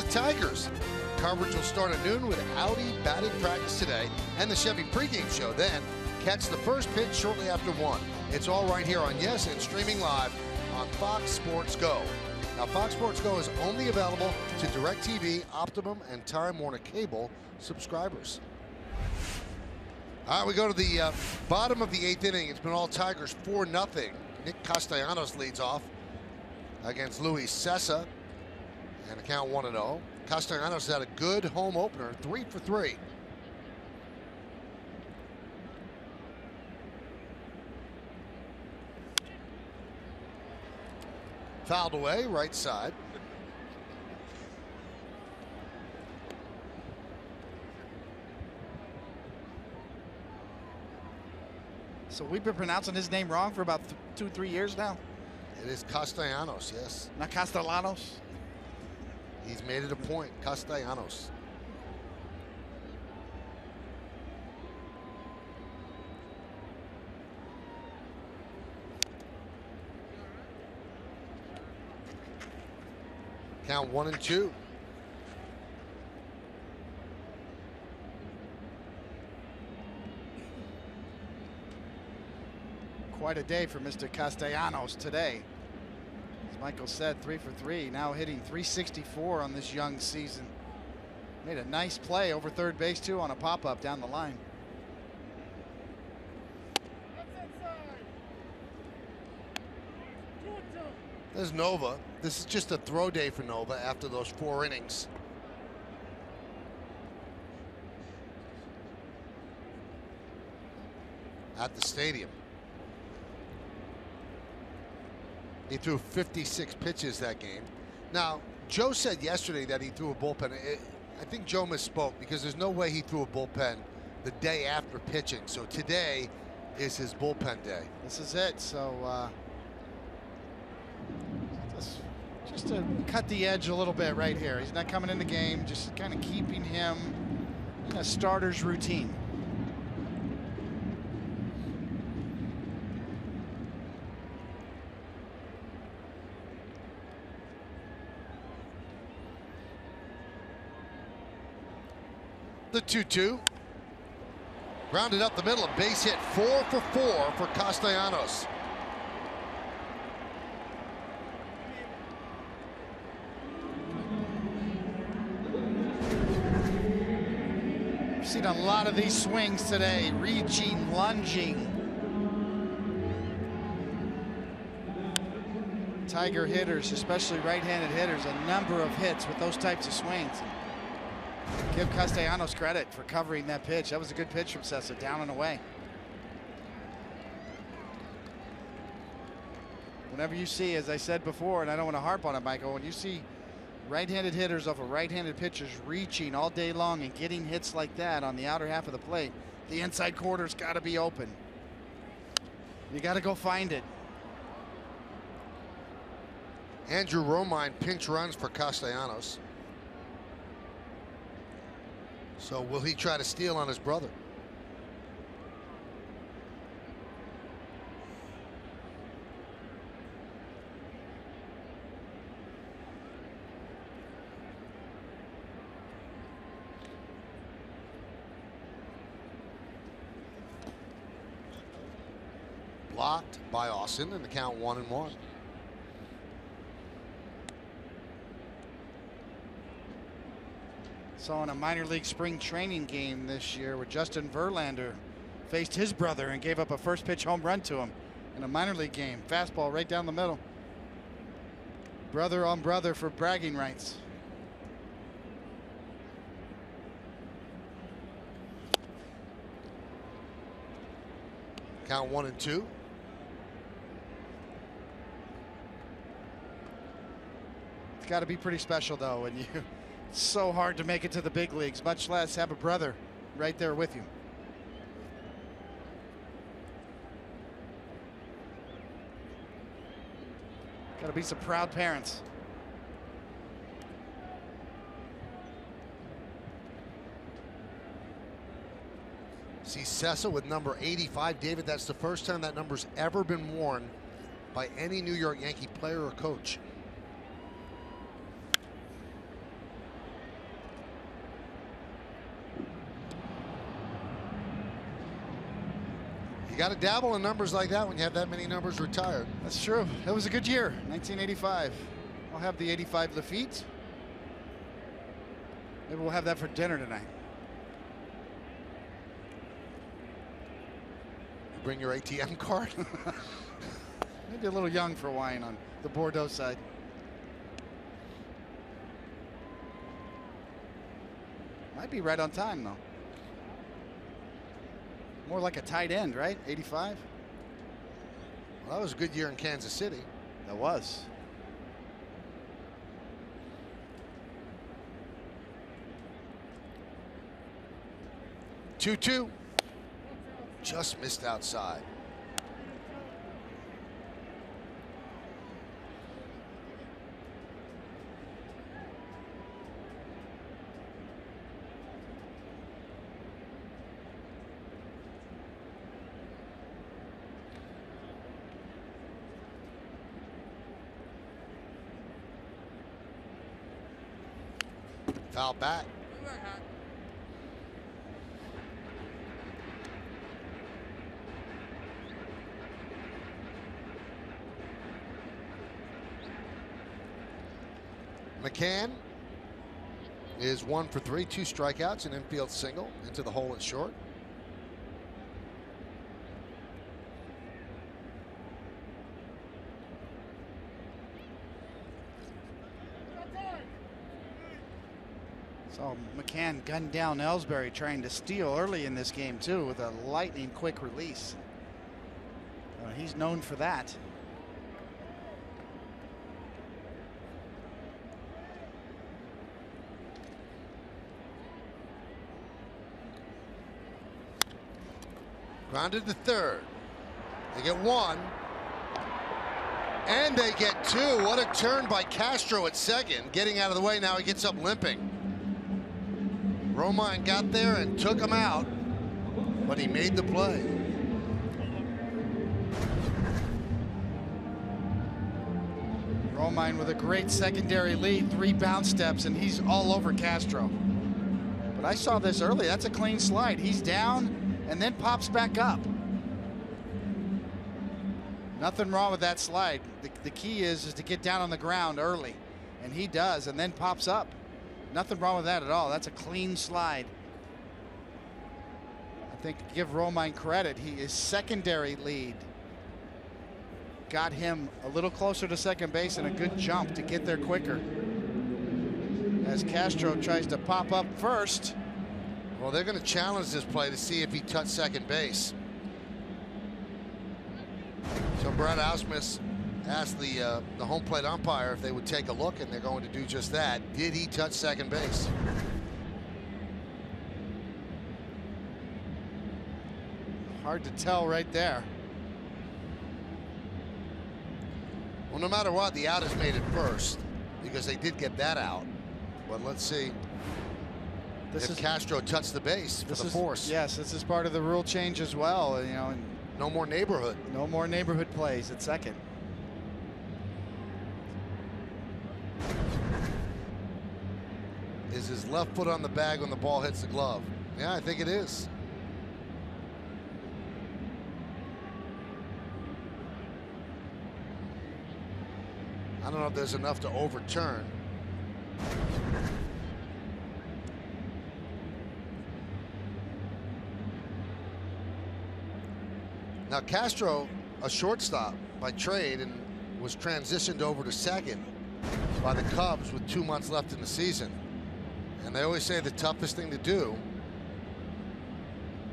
Tigers. Coverage will start at noon with Audi batting practice today and the Chevy pregame show. Then catch the first pitch shortly after 1. It's all right here on Yes and streaming live on Fox Sports Go. Now, Fox Sports Go is only available to DirecTV, Optimum, and Time Warner Cable subscribers. All right, we go to the bottom of the 8th inning. It's been all Tigers 4-0. Nick Castellanos leads off against Luis Cessa. And the count 1-0. Castellanos had a good home opener, 3 for 3. Fouled away, right side. So we've been pronouncing his name wrong for about 2-3 years now. It is Castellanos, yes. Not Castellanos. He's made it a point. Castellanos. Count 1-2. Quite a day for Mr. Castellanos today. As Michael said, 3 for 3, now hitting .364 on this young season. Made a nice play over third base too on a pop-up down the line. There's Nova. This is just a throw day for Nova after those 4 innings. At the stadium. He threw 56 pitches that game. Now, Joe said yesterday that he threw a bullpen. I think Joe misspoke because there's no way he threw a bullpen the day after pitching. So today is his bullpen day. This is it. So just to cut the edge a little bit right here. He's not coming in the game, just kind of keeping him in a starter's routine. The 2-2. Grounded up the middle, a base hit, 4 for 4 for Castellanos. We've seen a lot of these swings today, reaching, lunging. Tiger hitters, especially right-handed hitters, a number of hits with those types of swings. Give Castellanos credit for covering that pitch. That was a good pitch from Cessa, down and away. Whenever you see, as I said before, and I don't want to harp on it, Michael, when you see right-handed hitters off of right-handed pitchers reaching all day long and getting hits like that on the outer half of the plate, the inside quarter's got to be open. You got to go find it. Andrew Romine pinch runs for Castellanos. So will he try to steal on his brother? Blocked by Austin, and the count 1-1. Saw in a minor league spring training game this year where Justin Verlander faced his brother and gave up a first pitch home run to him in a minor league game. Fastball right down the middle. Brother on brother for bragging rights. Count 1-2. It's got to be pretty special though when you it's so hard to make it to the big leagues, much less have a brother right there with you. Got to be some proud parents. See Cessa with number 85. David, that's the first time that number's ever been worn by any New York Yankee player or coach. You got to dabble in numbers like that when you have that many numbers retired. That's true. It was a good year, 1985. I'll have the 85 Lafitte. Maybe we'll have that for dinner tonight. You bring your ATM card? Maybe a little young for wine on the Bordeaux side. Might be right on time, though. More like a tight end, right? 85? Well, that was a good year in Kansas City. That was. Two-two. Just missed outside. Foul back. McCann is 1 for 3, 2 strikeouts, an infield single into the hole at short. So McCann gunned down Ellsbury trying to steal early in this game too with a lightning quick release. He's known for that. Grounded to third. They get 1. And they get 2. What a turn by Castro at second. Getting out of the way, now he gets up limping. Romine got there and took him out, but he made the play. Romine with a great secondary lead, 3 bounce steps, and he's all over Castro. But I saw this early. That's a clean slide. He's down and then pops back up. Nothing wrong with that slide. The key is to get down on the ground early, and he does, and then pops up. Nothing wrong with that at all. That's a clean slide. I think give Romine credit. His secondary lead got him a little closer to second base and a good jump to get there quicker. As Castro tries to pop up first. Well, they're going to challenge this play to see if he touched second base. So Brad Ausmus asked the home plate umpire if they would take a look, and they're going to do just that. Did he touch second base? Hard to tell right there. Well, no matter what, the out is made at first because they did get that out. But let's see if Castro touched the base for the force. Yes, this is part of the rule change as well. You know, no more neighborhood. No more neighborhood plays at second. Is his left foot on the bag when the ball hits the glove? Yeah, I think it is. I don't know if there's enough to overturn. Now Castro, a shortstop by trade, and was transitioned over to second by the Cubs with 2 months left in the season. And they always say the toughest thing to do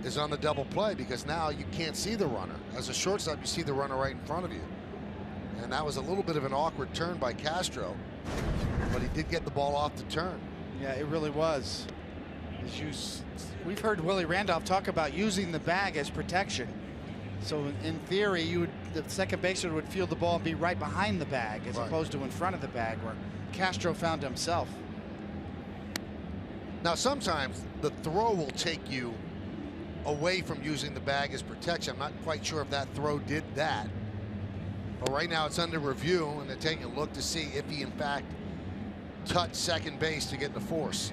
is on the double play, because now you can't see the runner. As a shortstop, you see the runner right in front of you. And that was a little bit of an awkward turn by Castro, but he did get the ball off the turn. Yeah, it really was. We've heard Willie Randolph talk about using the bag as protection. So in theory, the second baseman would field the ball and be right behind the bag as opposed to in front of the bag, where Castro found himself. Now sometimes the throw will take you away from using the bag as protection. I'm not quite sure if that throw did that. But right now it's under review, and they're taking a look to see if he in fact touched second base to get the force.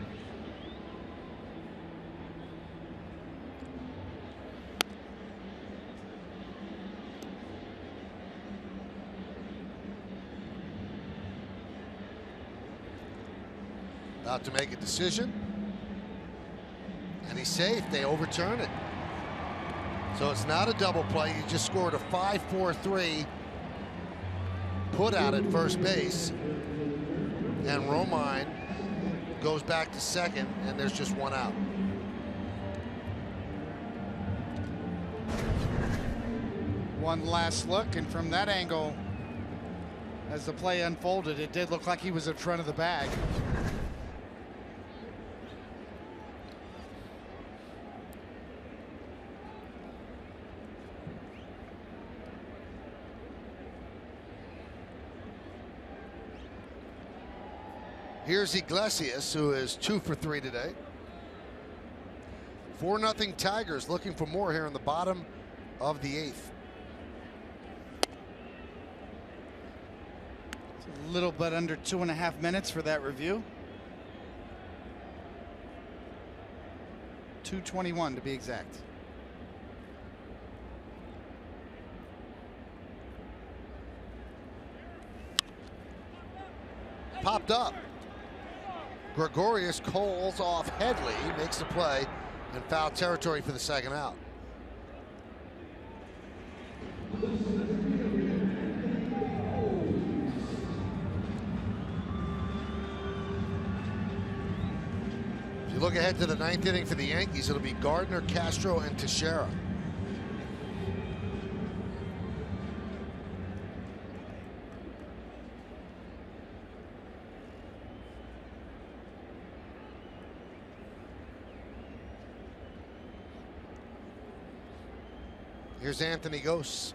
About to make a decision. And he's safe. They overturn it. So it's not a double play. You just scored a 5-4-3 put out at first base. And Romine goes back to second, and there's just one out. One last look, and from that angle, as the play unfolded, it did look like he was in front of the bag. Here's Iglesias, who is 2 for 3 today. 4-0 Tigers, looking for more here in the bottom of the 8th. It's a little bit under 2.5 minutes for that review. 221 to be exact. Popped up. Gregorius calls off Headley, makes the play in foul territory for the second out. If you look ahead to the ninth inning for the Yankees, it'll be Gardner, Castro, and Teixeira. Here's Anthony Gose.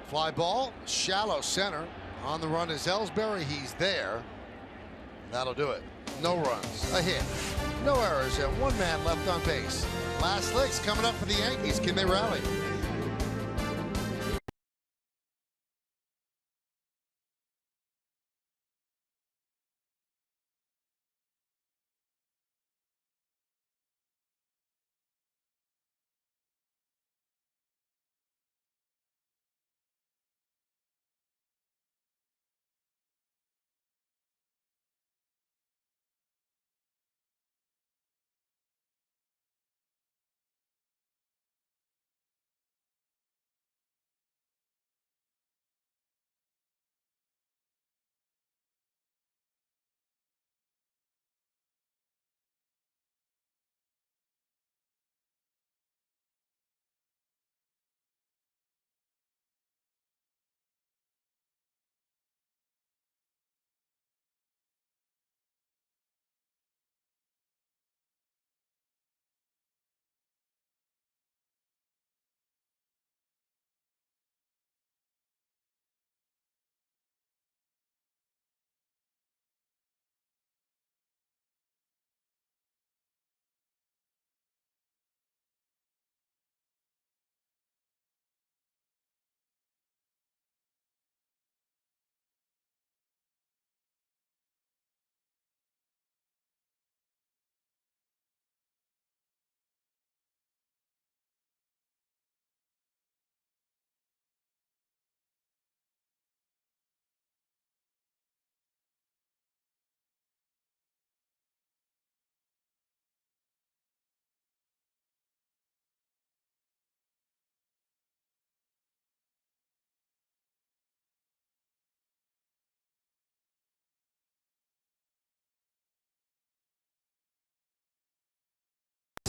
Fly ball, shallow center. On the run is Ellsbury. He's there. That'll do it. No runs, a hit, no errors, and one man left on base. Last licks coming up for the Yankees. Can they rally?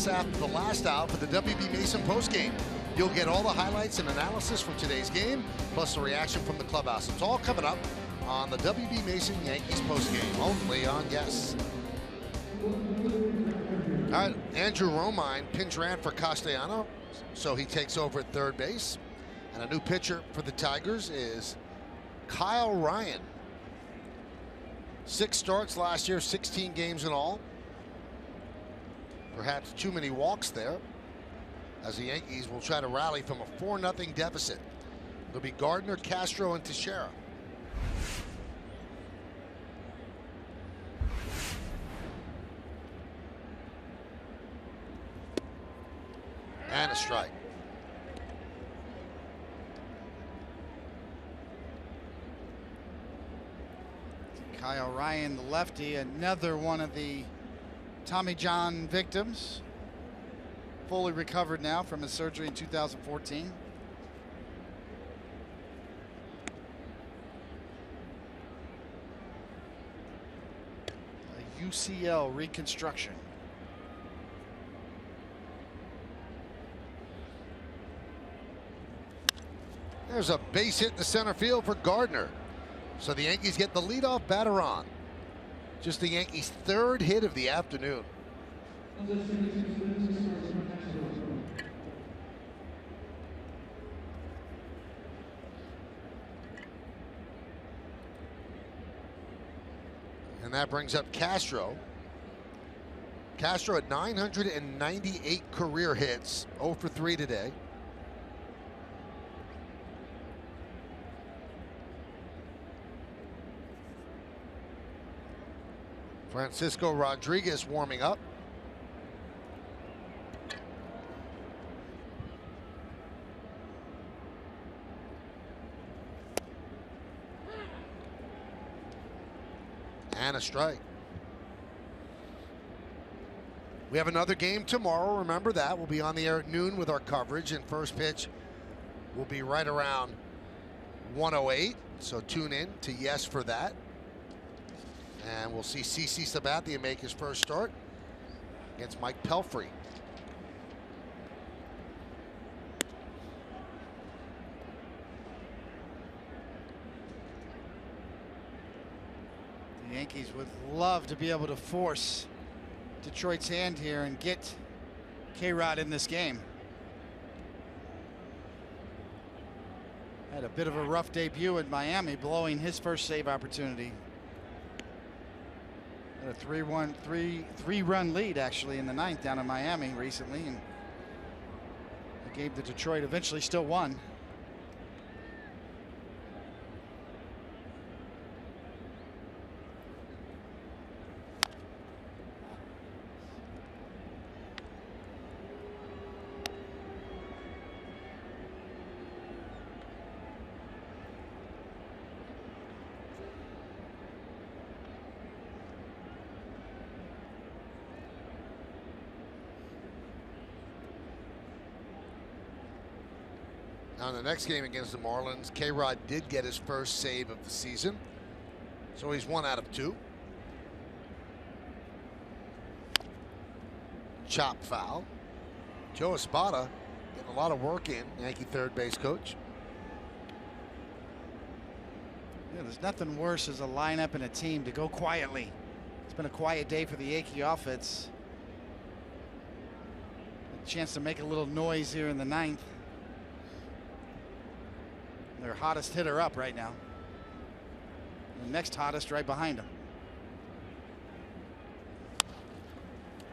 After the last out for the WB Mason postgame. You'll get all the highlights and analysis from today's game, plus the reaction from the clubhouse. It's all coming up on the WB Mason Yankees postgame, only on Yes. All right, Andrew Romine pinch ran for Castellano, so he takes over at third base. And a new pitcher for the Tigers is Kyle Ryan. 6 starts last year, 16 games in all. Perhaps too many walks there, as the Yankees will try to rally from a 4-0 deficit. It'll be Gardner, Castro, and Teixeira. And a strike. Kyle Ryan, the lefty, another one of the Tommy John victims, fully recovered now from his surgery in 2014. A UCL reconstruction. There's a base hit in the center field for Gardner. So the Yankees get the leadoff batter on. Just the Yankees' 3rd hit of the afternoon. And that brings up Castro. Castro at 998 career hits, 0 for 3 today. Francisco Rodriguez warming up. And a strike. We have another game tomorrow. Remember that. We'll be on the air at noon with our coverage, and first pitch will be right around 1:08. So tune in to Yes for that. And we'll see CC Sabathia make his first start against Mike Pelfrey. The Yankees would love to be able to force Detroit's hand here and get K-Rod in this game. Had a bit of a rough debut in Miami, blowing his first save opportunity. Had a 3-run lead actually in the 9th down in Miami recently, and the game that Detroit eventually still won. Now in the next game against the Marlins, K-Rod did get his first save of the season. So he's 1 out of 2. Chop foul. Joe Espada getting a lot of work in, Yankee third base coach. Yeah, there's nothing worse as a lineup and a team to go quietly. It's been a quiet day for the Yankee offense. A chance to make a little noise here in the 9th. Their hottest hitter up right now. The next hottest right behind him.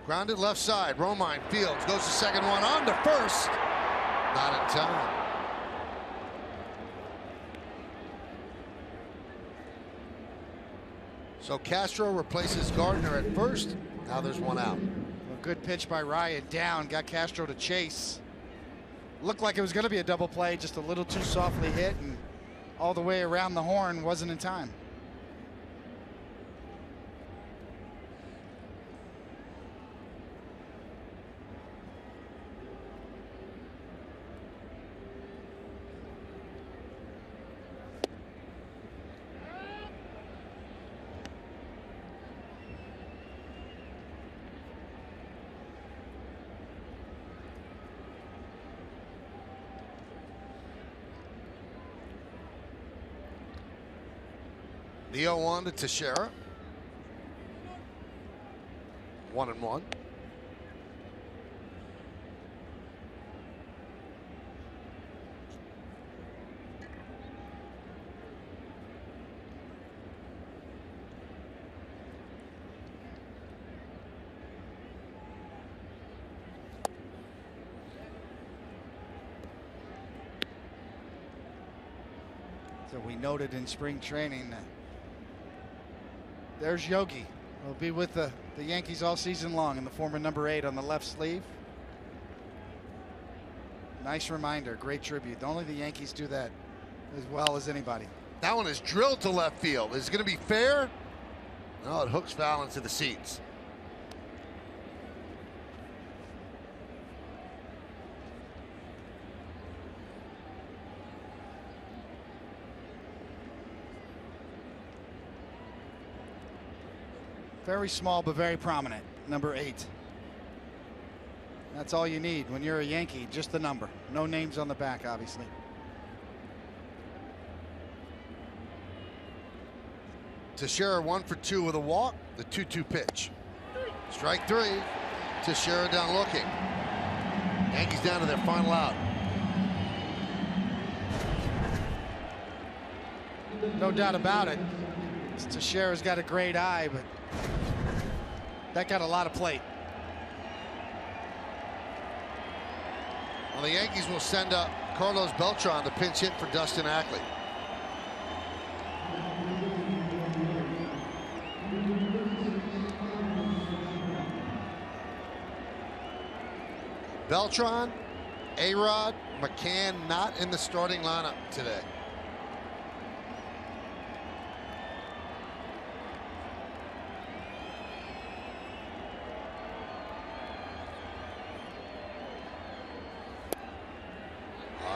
Grounded left side. Romine fields. Goes to second, one on to first. Not in time. So Castro replaces Gardner at first. Now there's 1 out. A good pitch by Ryan down. Got Castro to chase. Looked like it was going to be a double play, just a little too softly hit, and all the way around the horn, wasn't in time. The 0-1 to Teixeira. 1-1. So we noted in spring training that there's Yogi. Will be with the Yankees all season long in the former number 8 on the left sleeve. Nice reminder, great tribute. Only the Yankees do that as well as anybody. That one is drilled to left field. Is it going to be fair? No, it hooks foul into the seats. Very small but very prominent, number 8. That's all you need when you're a Yankee, just the number. No names on the back, obviously. Teixeira 1 for 2 with a walk. The 2-2 pitch. Strike 3. Teixeira down looking. Yankees down to their final out. No doubt about it. Teixeira's got a great eye, but that got a lot of plate. Well, the Yankees will send up Carlos Beltran to pinch hit for Dustin Ackley. Beltran, A-Rod, McCann not in the starting lineup today.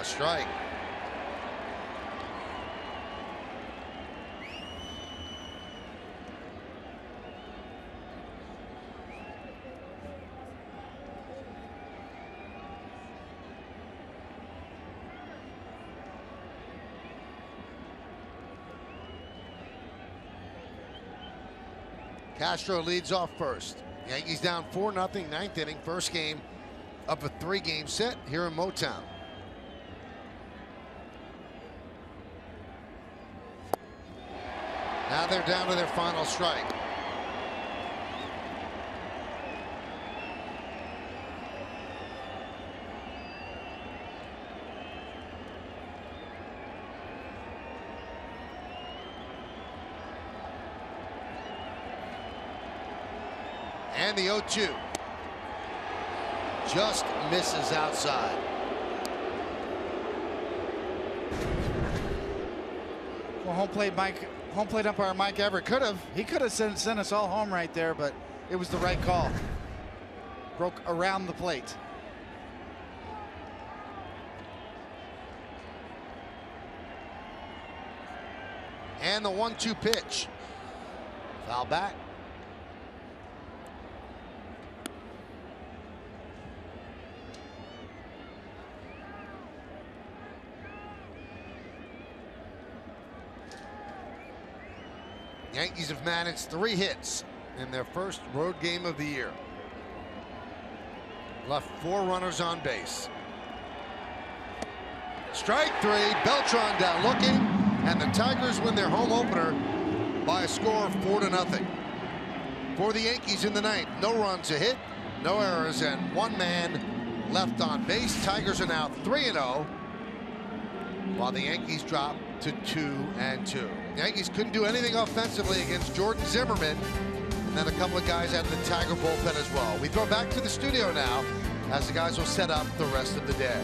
Strike. Castro leads off first. Yankees down 4-0, ninth inning, first game of a 3-game set here in Motown. Now they're down to their final strike. And the 0-2 just misses outside. Well, home plate umpire Mike Everett could have sent us all home right there, but it was the right call. Broke around the plate. And the 1-2 pitch. Foul back. Yankees have managed 3 hits in their first road game of the year. Left 4 runners on base. Strike 3, Beltran down looking, and the Tigers win their home opener by a score of 4-0. For the Yankees in the ninth, no runs a hit, no errors, and 1 man left on base. Tigers are now 3-0, while the Yankees drop to 2-2. The Yankees couldn't do anything offensively against Jordan Zimmerman, and then a couple of guys out of the Tiger bullpen as well. We throw back to the studio now as the guys will set up the rest of the day.